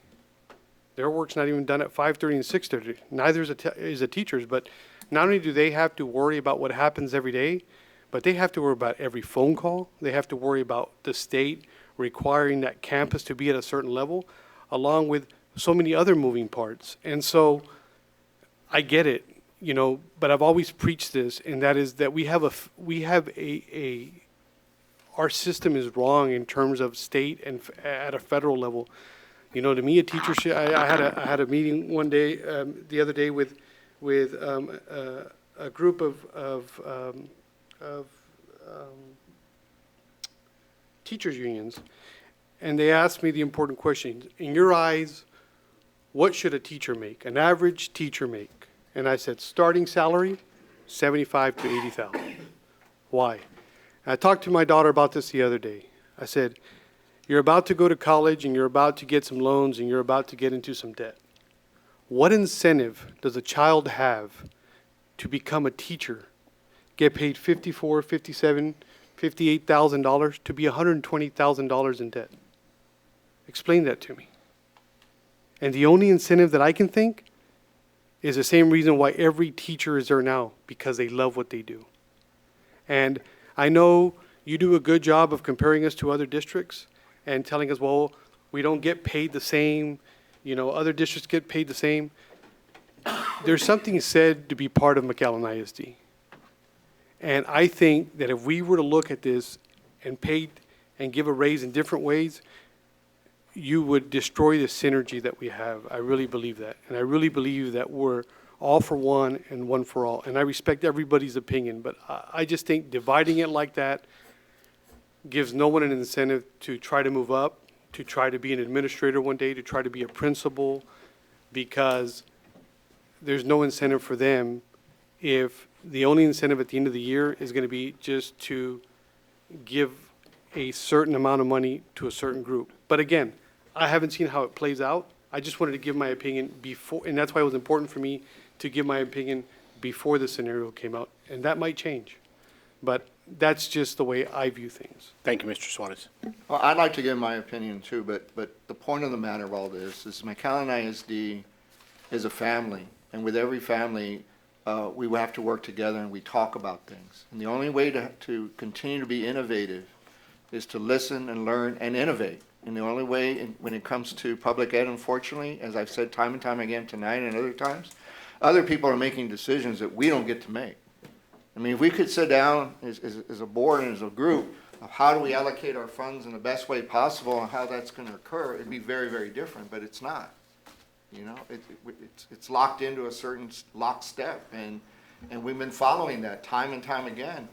Their work's not even done at 5:30 and 6:30. Neither is a teacher's, but not only do they have to worry about what happens every day, but they have to worry about every phone call. They have to worry about the state requiring that campus to be at a certain level, along with so many other moving parts. And so I get it. But I've always preached this, and that is that our system is wrong in terms of state and at a federal level. To me, a teacher should. I had a meeting one day, the other day with a group of teachers unions, and they asked me the important question: in your eyes, what should a teacher make? An average teacher make? And I said, starting salary, $75,000 to $80,000. Why? And I talked to my daughter about this the other day. I said, you're about to go to college and you're about to get some loans and you're about to get into some debt. What incentive does a child have to become a teacher, get paid $54,000, $57,000, $58,000 to be $120,000 in debt? Explain that to me. And the only incentive that I can think is the same reason why every teacher is there now, because they love what they do. And I know you do a good job of comparing us to other districts and telling us, well, we don't get paid the same, other districts get paid the same. There's something said to be part of McAllen ISD. And I think that if we were to look at this and pay and give a raise in different ways, you would destroy the synergy that we have. I really believe that. And I really believe that we're all for one and one for all. And I respect everybody's opinion, but I just think dividing it like that gives no one an incentive to try to move up, to try to be an administrator one day, to try to be a principal, because there's no incentive for them if the only incentive at the end of the year is going to be just to give a certain amount of money to a certain group. But again, I haven't seen how it plays out. I just wanted to give my opinion before, and that's why it was important for me to give my opinion before the scenario came out. And that might change, but that's just the way I view things. Thank you, Mr. Suarez. Well, I'd like to give my opinion too, but the point of the matter of all this is McAllen ISD is a family, and with every family, we will have to work together and we talk about things. And the only way to continue to be innovative is to listen and learn and innovate. And the only way, when it comes to public ed, unfortunately, as I've said time and time again tonight and other times, other people are making decisions that we don't get to make. I mean, if we could sit down as a board and as a group of how do we allocate our funds in the best way possible and how that's going to occur, it'd be very, very different, but it's not. You know, it's locked into a certain lockstep, and we've been following that time and time again.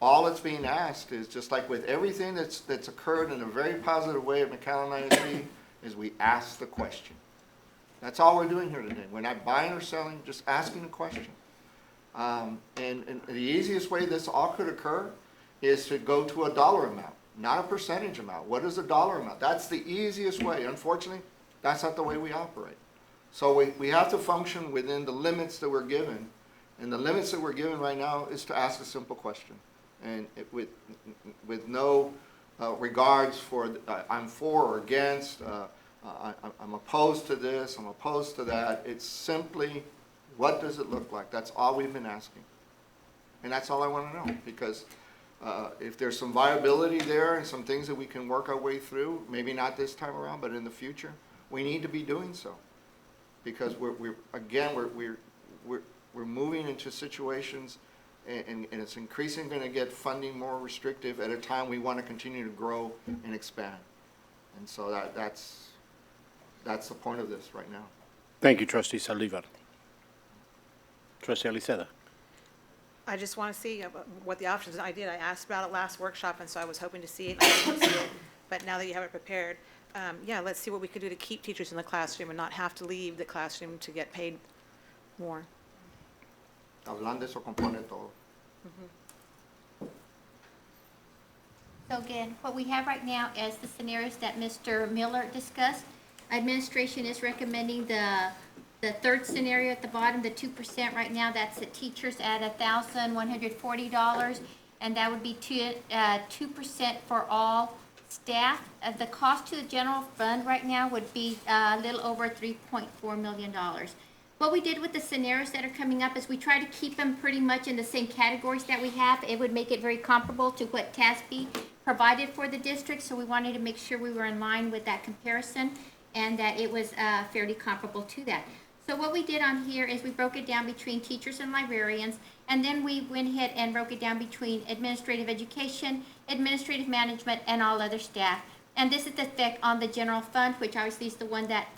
All that's being asked is, just like with everything that's occurred in a very positive way at McAllen ISD, is we ask the question. That's all we're doing here today. We're not buying or selling, just asking the question. And the easiest way this all could occur is to go to a dollar amount, not a percentage amount. What is a dollar amount? That's the easiest way. Unfortunately, that's not the way we operate. So we have to function within the limits that we're given. And the limits that we're given right now is to ask a simple question. And with no regards for I'm for or against, I'm opposed to this, I'm opposed to that. It's simply, what does it look like? That's all we've been asking. And that's all I want to know, because if there's some viability there and some things that we can work our way through, maybe not this time around, but in the future, we need to be doing so. Because we're moving into situations, and it's increasingly going to get funding more restrictive at a time we want to continue to grow and expand. And so that's the point of this right now. Thank you, Trustee Saldívar. Trustee Aliceda. I just want to see what the options, I did, I asked about it last workshop, and so I was hoping to see it, and I didn't see it, but now that you have it prepared, yeah, let's see what we could do to keep teachers in the classroom and not have to leave the classroom to get paid more. Hablando eso compone todo. So again, what we have right now is the scenarios that Mr. Miller discussed. Administration is recommending the third scenario at the bottom, the 2% right now, that's the teachers at $1,140, and that would be 2% for all staff. The cost to the general fund right now would be a little over $3.4 million. What we did with the scenarios that are coming up is we try to keep them pretty much in the same categories that we have. It would make it very comparable to what TASB provided for the district, so we wanted to make sure we were in line with that comparison and that it was fairly comparable to that. So what we did on here is we broke it down between teachers and librarians, and then we went ahead and broke it down between administrative education, administrative management, and all other staff. And this is the effect on the general fund, which obviously is the one that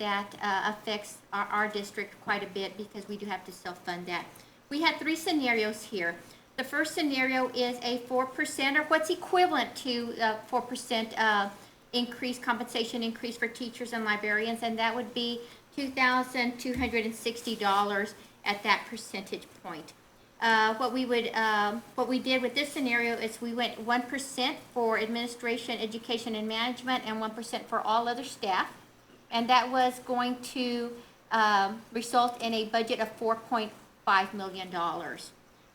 affects our district quite a bit, because we do have to self-fund that. We had three scenarios here. The first scenario is a 4%, or what's equivalent to 4% increase, compensation increase for teachers and librarians, and that would be $2,260 at that percentage point. What we did with this scenario is we went 1% for administration, education, and management, and 1% for all other staff, and that was going to result in a budget of $4.5 million.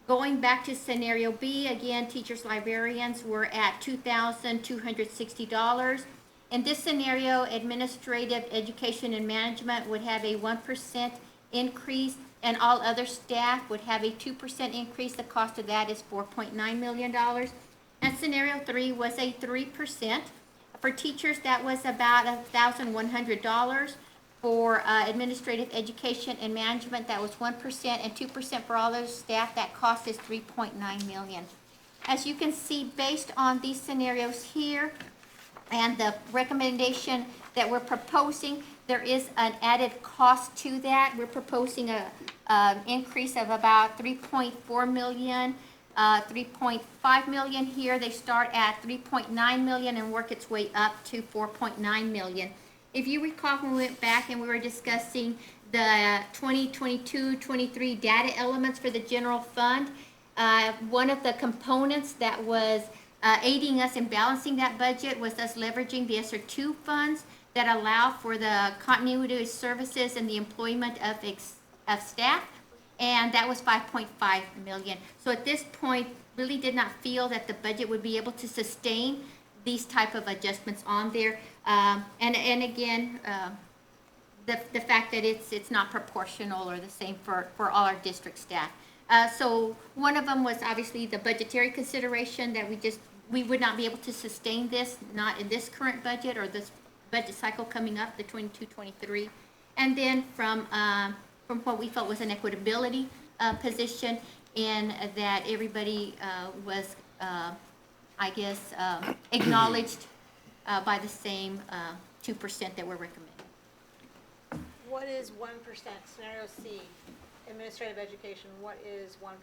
Going back to scenario B, again, teachers, librarians were at $2,260. In this scenario, administrative, education, and management would have a 1% increase, and all other staff would have a 2% increase. The cost of that is $4.9 million. And scenario 3 was a 3%. For teachers, that was about $1,100. For administrative, education, and management, that was 1%, and 2% for all other staff. That cost is $3.9 million. As you can see, based on these scenarios here, and the recommendation that we're proposing, there is an added cost to that. We're proposing an increase of about $3.4 million, $3.5 million here. They start at $3.9 million and work its way up to $4.9 million. If you recall, when we went back and we were discussing the 2022-23 data elements for the general fund, one of the components that was aiding us in balancing that budget was us leveraging the ESSER 2 funds that allow for the continuity of services and the employment of staff, and that was $5.5 million. So at this point, really did not feel that the budget would be able to sustain these type of adjustments on there. And again, the fact that it's not proportional or the same for all our district staff. So one of them was obviously the budgetary consideration that we would not be able to sustain this, not in this current budget or this budget cycle coming up, the 22-23. And then from what we felt was an equitability position, in that everybody was, I guess, acknowledged by the same 2% that we're recommending. What is 1%? Scenario C, administrative education, what is 1%?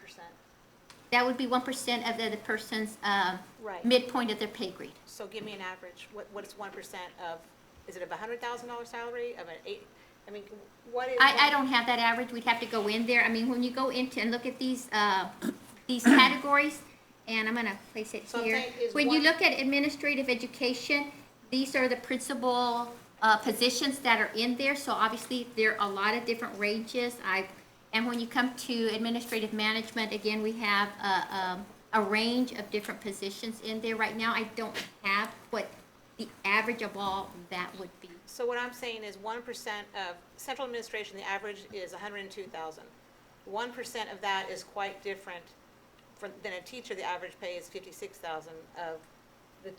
That would be 1% of the person's Right. midpoint of their pay grade. So give me an average. What is 1% of, is it of a $100,000 salary, of an I mean, what is? I don't have that average, we'd have to go in there. I mean, when you go into and look at these categories, and I'm gonna place it So I'm here. saying is When you one- look at administrative education, these are the principal positions that are in there, so obviously there are a lot of different ranges. And when you come to administrative management, again, we have a range of different positions in there. Right now, I don't have what the average of all that would be. So what I'm saying is 1% of central administration, the average is 102,000. 1% of that is quite different than a teacher. The average pay is 56,000 of the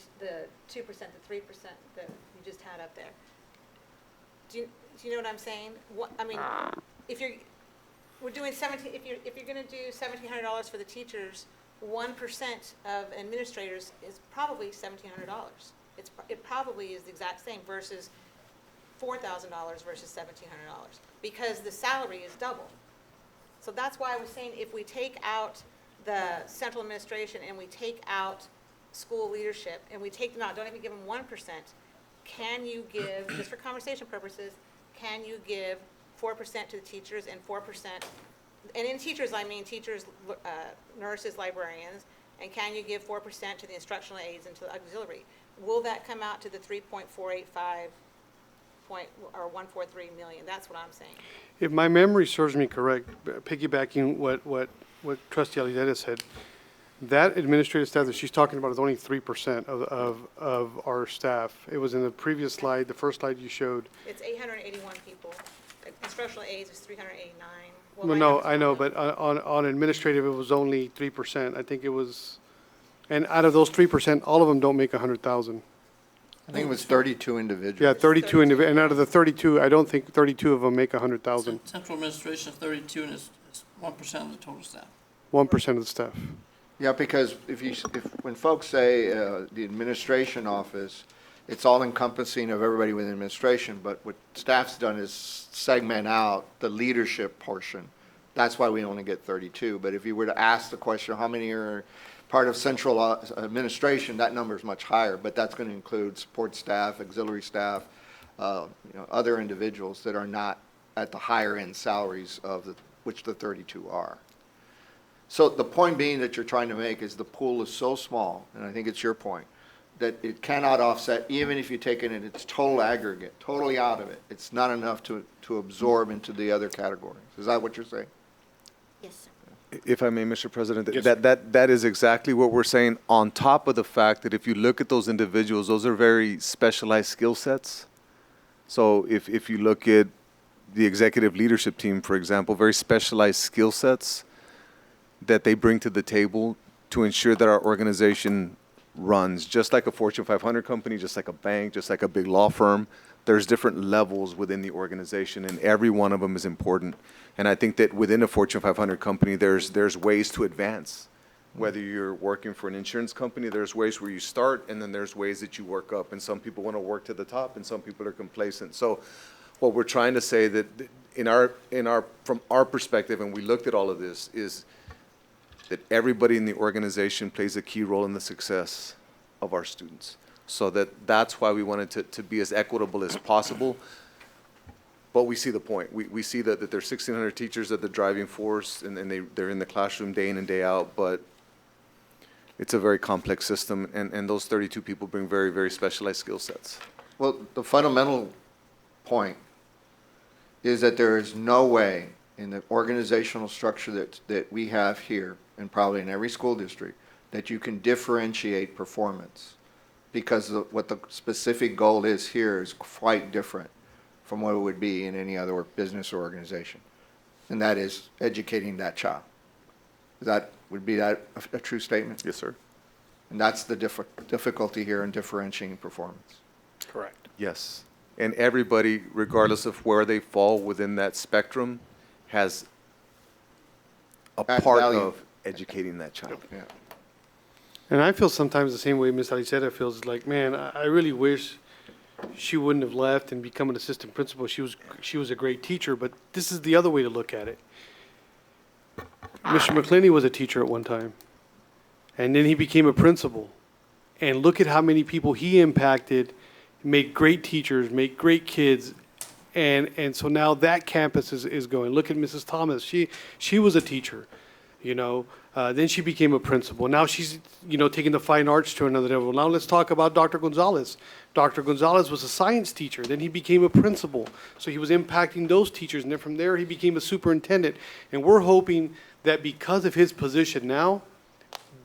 2%, the 3% that you just had up there. Do you know what I'm saying? I mean, we're doing 17. If you're going to do $1,700 for the teachers, 1% of administrators is probably $1,700. It probably is the exact same versus $4,000 versus $1,700 because the salary is double. So that's why I was saying if we take out the central administration and we take out school leadership and we take them out, don't even give them 1%, can you give, just for conversation purposes, can you give 4% to the teachers and 4%, and in teachers I mean teachers, nurses, librarians, and can you give 4% to the instructional aides and to the auxiliary? Will that come out to the 3.485 or 143 million? That's what I'm saying. If my memory serves me correct, piggybacking what Trustee Alizada said, that administrative staff that she's talking about is only 3% of our staff. It was in the previous slide, the first slide you showed. It's 881 people. Instructional aides is 389. Well, no, I know, but on administrative, it was only 3%. I think it was, and out of those 3%, all of them don't make 100,000. I think it was 32 individuals. Yeah, 32 and out of the 32, I don't think 32 of them make 100,000. Central administration is 32 and it's 1% of the total staff. 1% of the staff. Yeah, because when folks say the administration office, it's all encompassing of everybody within administration, but what staff's done is segment out the leadership portion. That's why we only get 32. But if you were to ask the question, how many are part of central administration, that number is much higher, but that's going to include support staff, auxiliary staff, other individuals that are not at the higher end salaries of which the 32 are. So the point being that you're trying to make is the pool is so small, and I think it's your point, that it cannot offset, even if you take it in its total aggregate, totally out of it. It's not enough to absorb into the other categories. Is that what you're saying? Yes, sir. If I may, Mr. President, Yes, that is exactly what we're saying, on top of the fact that if you look at those individuals, those are very specialized skill sets. So if you look at the executive leadership team, for example, very specialized skill sets that they bring to the table to ensure that our organization runs just like a Fortune 500 company, just like a bank, just like a big law firm. There's different levels within the organization, and every one of them is important. And I think that within a Fortune 500 company, there's ways to advance. Whether you're working for an insurance company, there's ways where you start, and then there's ways that you work up. And some people want to work to the top, and some people are complacent. So what we're trying to say that from our perspective, and we looked at all of this, is that everybody in the organization plays a key role in the success of our students. So that's why we wanted to be as equitable as possible. But we see the point. We see that there's 1,600 teachers at the driving force, and they're in the classroom day in and day out, but it's a very complex system, and those 32 people bring very, very specialized skill sets. Well, the fundamental point is that there is no way in the organizational structure that we have here, and probably in every school district, that you can differentiate performance, because what the specific goal is here is quite different from what it would be in any other business or organization. And that is educating that child. Would be that a true statement? Yes, sir. And that's the difficulty here in differentiating performance. Correct. Yes. And everybody, regardless of where they fall within that spectrum, has a Add part value. of educating that child. Yeah. And I feel sometimes the same way Ms. Aliceta feels, like, man, I really wish she wouldn't have left and become an assistant principal. She was a great teacher, but this is the other way to look at it. Mr. McClenny was a teacher at one time, and then he became a principal. And look at how many people he impacted, made great teachers, made great kids, and so now that campus is going. Look at Mrs. Thomas. She was a teacher, you know. Then she became a principal. Now she's, you know, taking the fine arts to another level. Now let's talk about Dr. Gonzalez. Dr. Gonzalez was a science teacher. Then he became a principal. So he was impacting those teachers. And then from there, he became a superintendent. And we're hoping that because of his position now,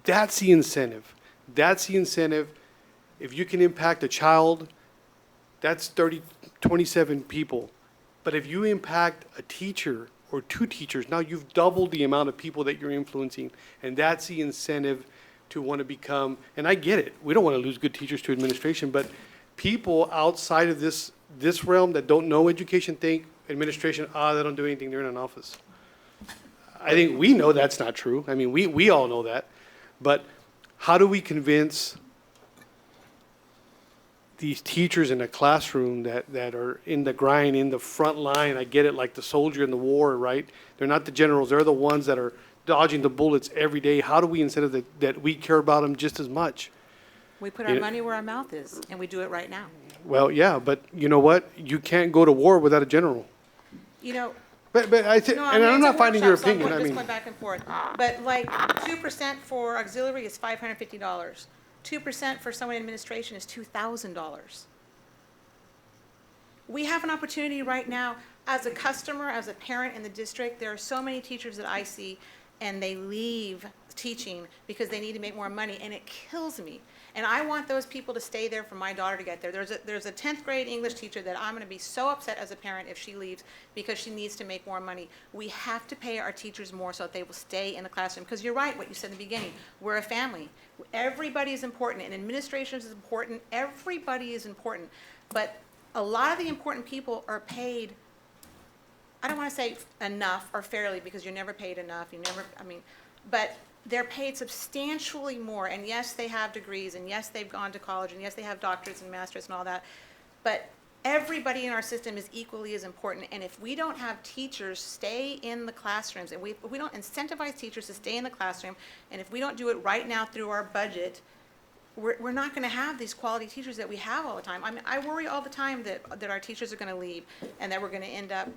that's the incentive. That's the incentive. If you can impact a child, that's 27 people. But if you impact a teacher or two teachers, now you've doubled the amount of people that you're influencing. And that's the incentive to want to become, and I get it, we don't want to lose good teachers to administration, but people outside of this realm that don't know education think administration, they don't do anything, they're in an office. I think we know that's not true. I mean, we all know that. But how do we convince these teachers in the classroom that are in the grind, in the front line? I get it, like the soldier in the war, right? They're not the generals. They're the ones that are dodging the bullets every day. How do we incentive that we care about them just as much? We put our money where our mouth is, and we do it right now. Well, yeah, but you know what? You can't go to war without a general. You know, But I think, no, and I mean, I'm it's a not finding your workshop, so I'm opinion. I just mean, going back and forth. But like 2% for auxiliary is $550. 2% for someone in administration is $2,000. We have an opportunity right now, as a customer, as a parent in the district, there are so many teachers that I see, and they leave teaching because they need to make more money, and it kills me. And I want those people to stay there for my daughter to get there. There's a 10th grade English teacher that I'm gonna be so upset as a parent if she leaves because she needs to make more money. We have to pay our teachers more so that they will stay in the classroom. Because you're right, what you said in the beginning, we're a family. Everybody is important, and administration is important, everybody is important. But a lot of the important people are paid, I don't wanna say enough or fairly, because you're never paid enough, but they're paid substantially more, and yes, they have degrees, and yes, they've gone to college, and yes, they have doctorates and masters and all that, but everybody in our system is equally as important, and if we don't have teachers stay in the classrooms, and if we don't incentivize teachers to stay in the classroom, and if we don't do it right now through our budget, we're not gonna have these quality teachers that we have all the time. I mean, I worry all the time that our teachers are gonna leave, and that we're gonna end up,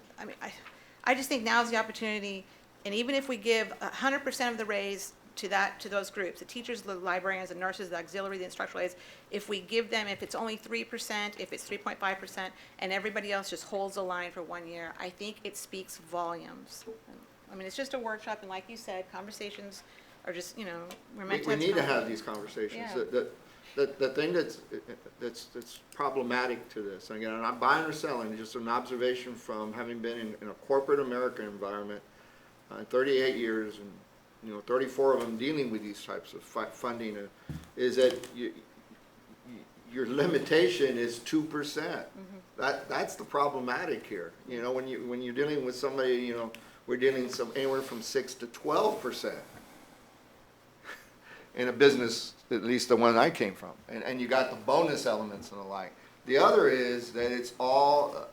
I just think now's the opportunity. And even if we give 100% of the raise to those groups, the teachers, the librarians, the nurses, the auxiliary, the instructional aides, if we give them, if it's only 3%, if it's 3.5%, and everybody else just holds the line for 1 year, I think it speaks volumes. I mean, it's just a workshop, and like you said, conversations are just, you know, we're meant to have. We need to have these conversations. Yeah. The thing that's problematic to this, and again, I'm not buying or selling, just an observation from having been in a corporate American environment, 38 years, and you know, 34 of them dealing with these types of funding, is that your limitation is 2%. That's the problematic here. You know, when you're dealing with somebody, you know, we're dealing anywhere from 6 to 12% in a business, at least the one I came from, and you got the bonus elements and the like. The other is that it's all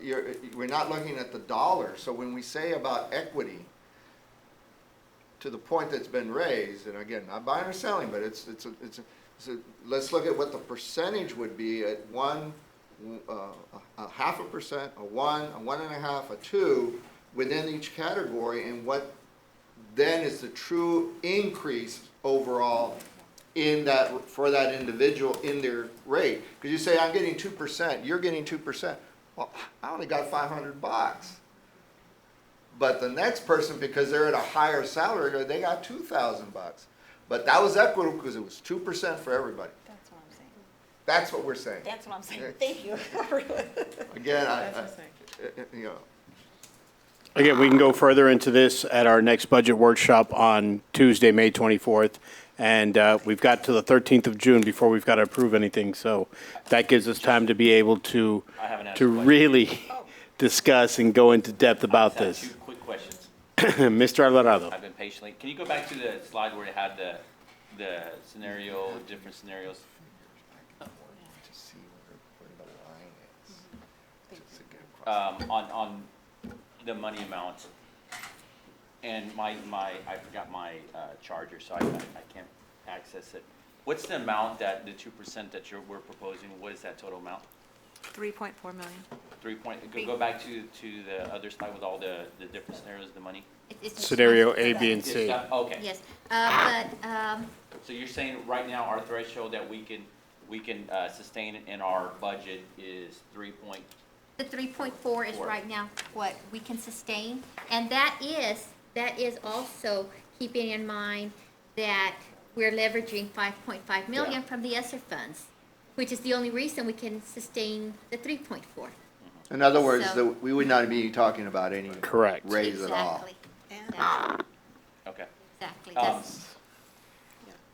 we're not looking at the dollar. So when we say about equity, to the point that's been raised, and again, not buying or selling, but it's let's look at what the percentage would be at 1, a 0.5%, a 1, a 1.5, a 2 within each category, and what then is the true increase overall in that for that individual in their rate. Because you say I'm getting 2%, you're getting 2%. Well, I only got $500. But the next person, because they're at a higher salary, they got $2,000. But that was equitable because it was 2% for everybody. That's what I'm saying. That's what we're saying. That's what I'm saying. Thank you. Again, you know, Again, we can go further into this at our next budget workshop on Tuesday, May 24th. And we've got to the 13th of June before we've got to approve anything. So that gives us time to be able to I haven't asked a question. really discuss and go into depth about I just this. have 2 quick questions. Mr. Alvarado. I've been patiently, can you go back to the slide where it had the scenario, different scenarios? to see where the line is. To get across. On the money amount. And I forgot my charger, so I can't access it. What's the amount that, the 2% that we're proposing, what is that total amount? 3.4 million. Go back to the other slide with all the different scenarios of the money. It's- Scenario A, B, and It's C. got- Okay. Yes, So you're saying right now our threshold that we can sustain in our budget is 3 point, the 3.4 is Four. right now what we can sustain. And that is also keeping in mind that we're leveraging 5.5 million Yeah. from the ESSER funds, which is the only reason we can sustain the 3.4. In other words, So- we would not be talking about any Correct. raise at all. Exactly. Exactly. okay. Exactly. Um, That's,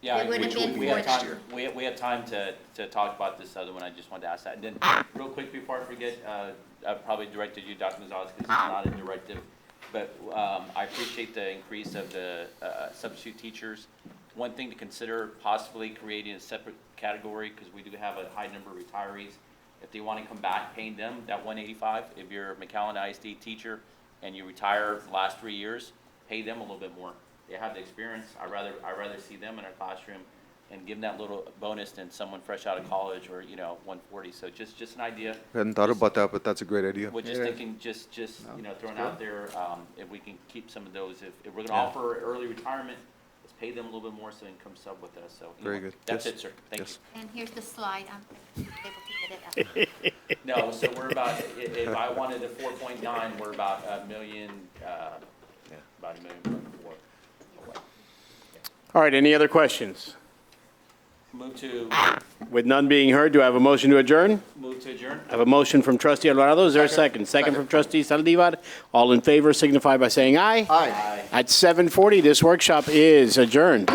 Yeah, It would have been we have for time, sure. we have time to talk about this other one, I just wanted to ask that. And then, real quick before I forget, I probably directed you, Dr. Gonzalez, because it's not a directive, but I appreciate the increase of the substitute teachers. One thing to consider, possibly creating a separate category, because we do have a high number of retirees. If they want to come back, paying them that $185. If you're a McAllen ISD teacher and you retire the last 3 years, pay them a little bit more. They have the experience. I'd rather see them in a classroom and give them that little bonus than someone fresh out of college or, 140. So just an idea. I hadn't thought about that, but that's a great idea. We're just thinking, throwing out there, if we can keep some of those, if we're gonna offer early retirement, let's pay them a little bit more so they can come sub with us, so. Very good. That's Yes. it, sir. Thank you. Yes. and here's the slide. I'm able to get it up. No, so we're about, if I wanted a 4.9, we're about $1 million, about $1.4 million. All right, any other questions? Move to With none being heard, do I have a motion to adjourn? adjourn. I have a motion from trustee Alvarado. Is there a second? Second from trustee Saldivar. All in favor signify by saying aye. Aye. At 7:40, this workshop is adjourned.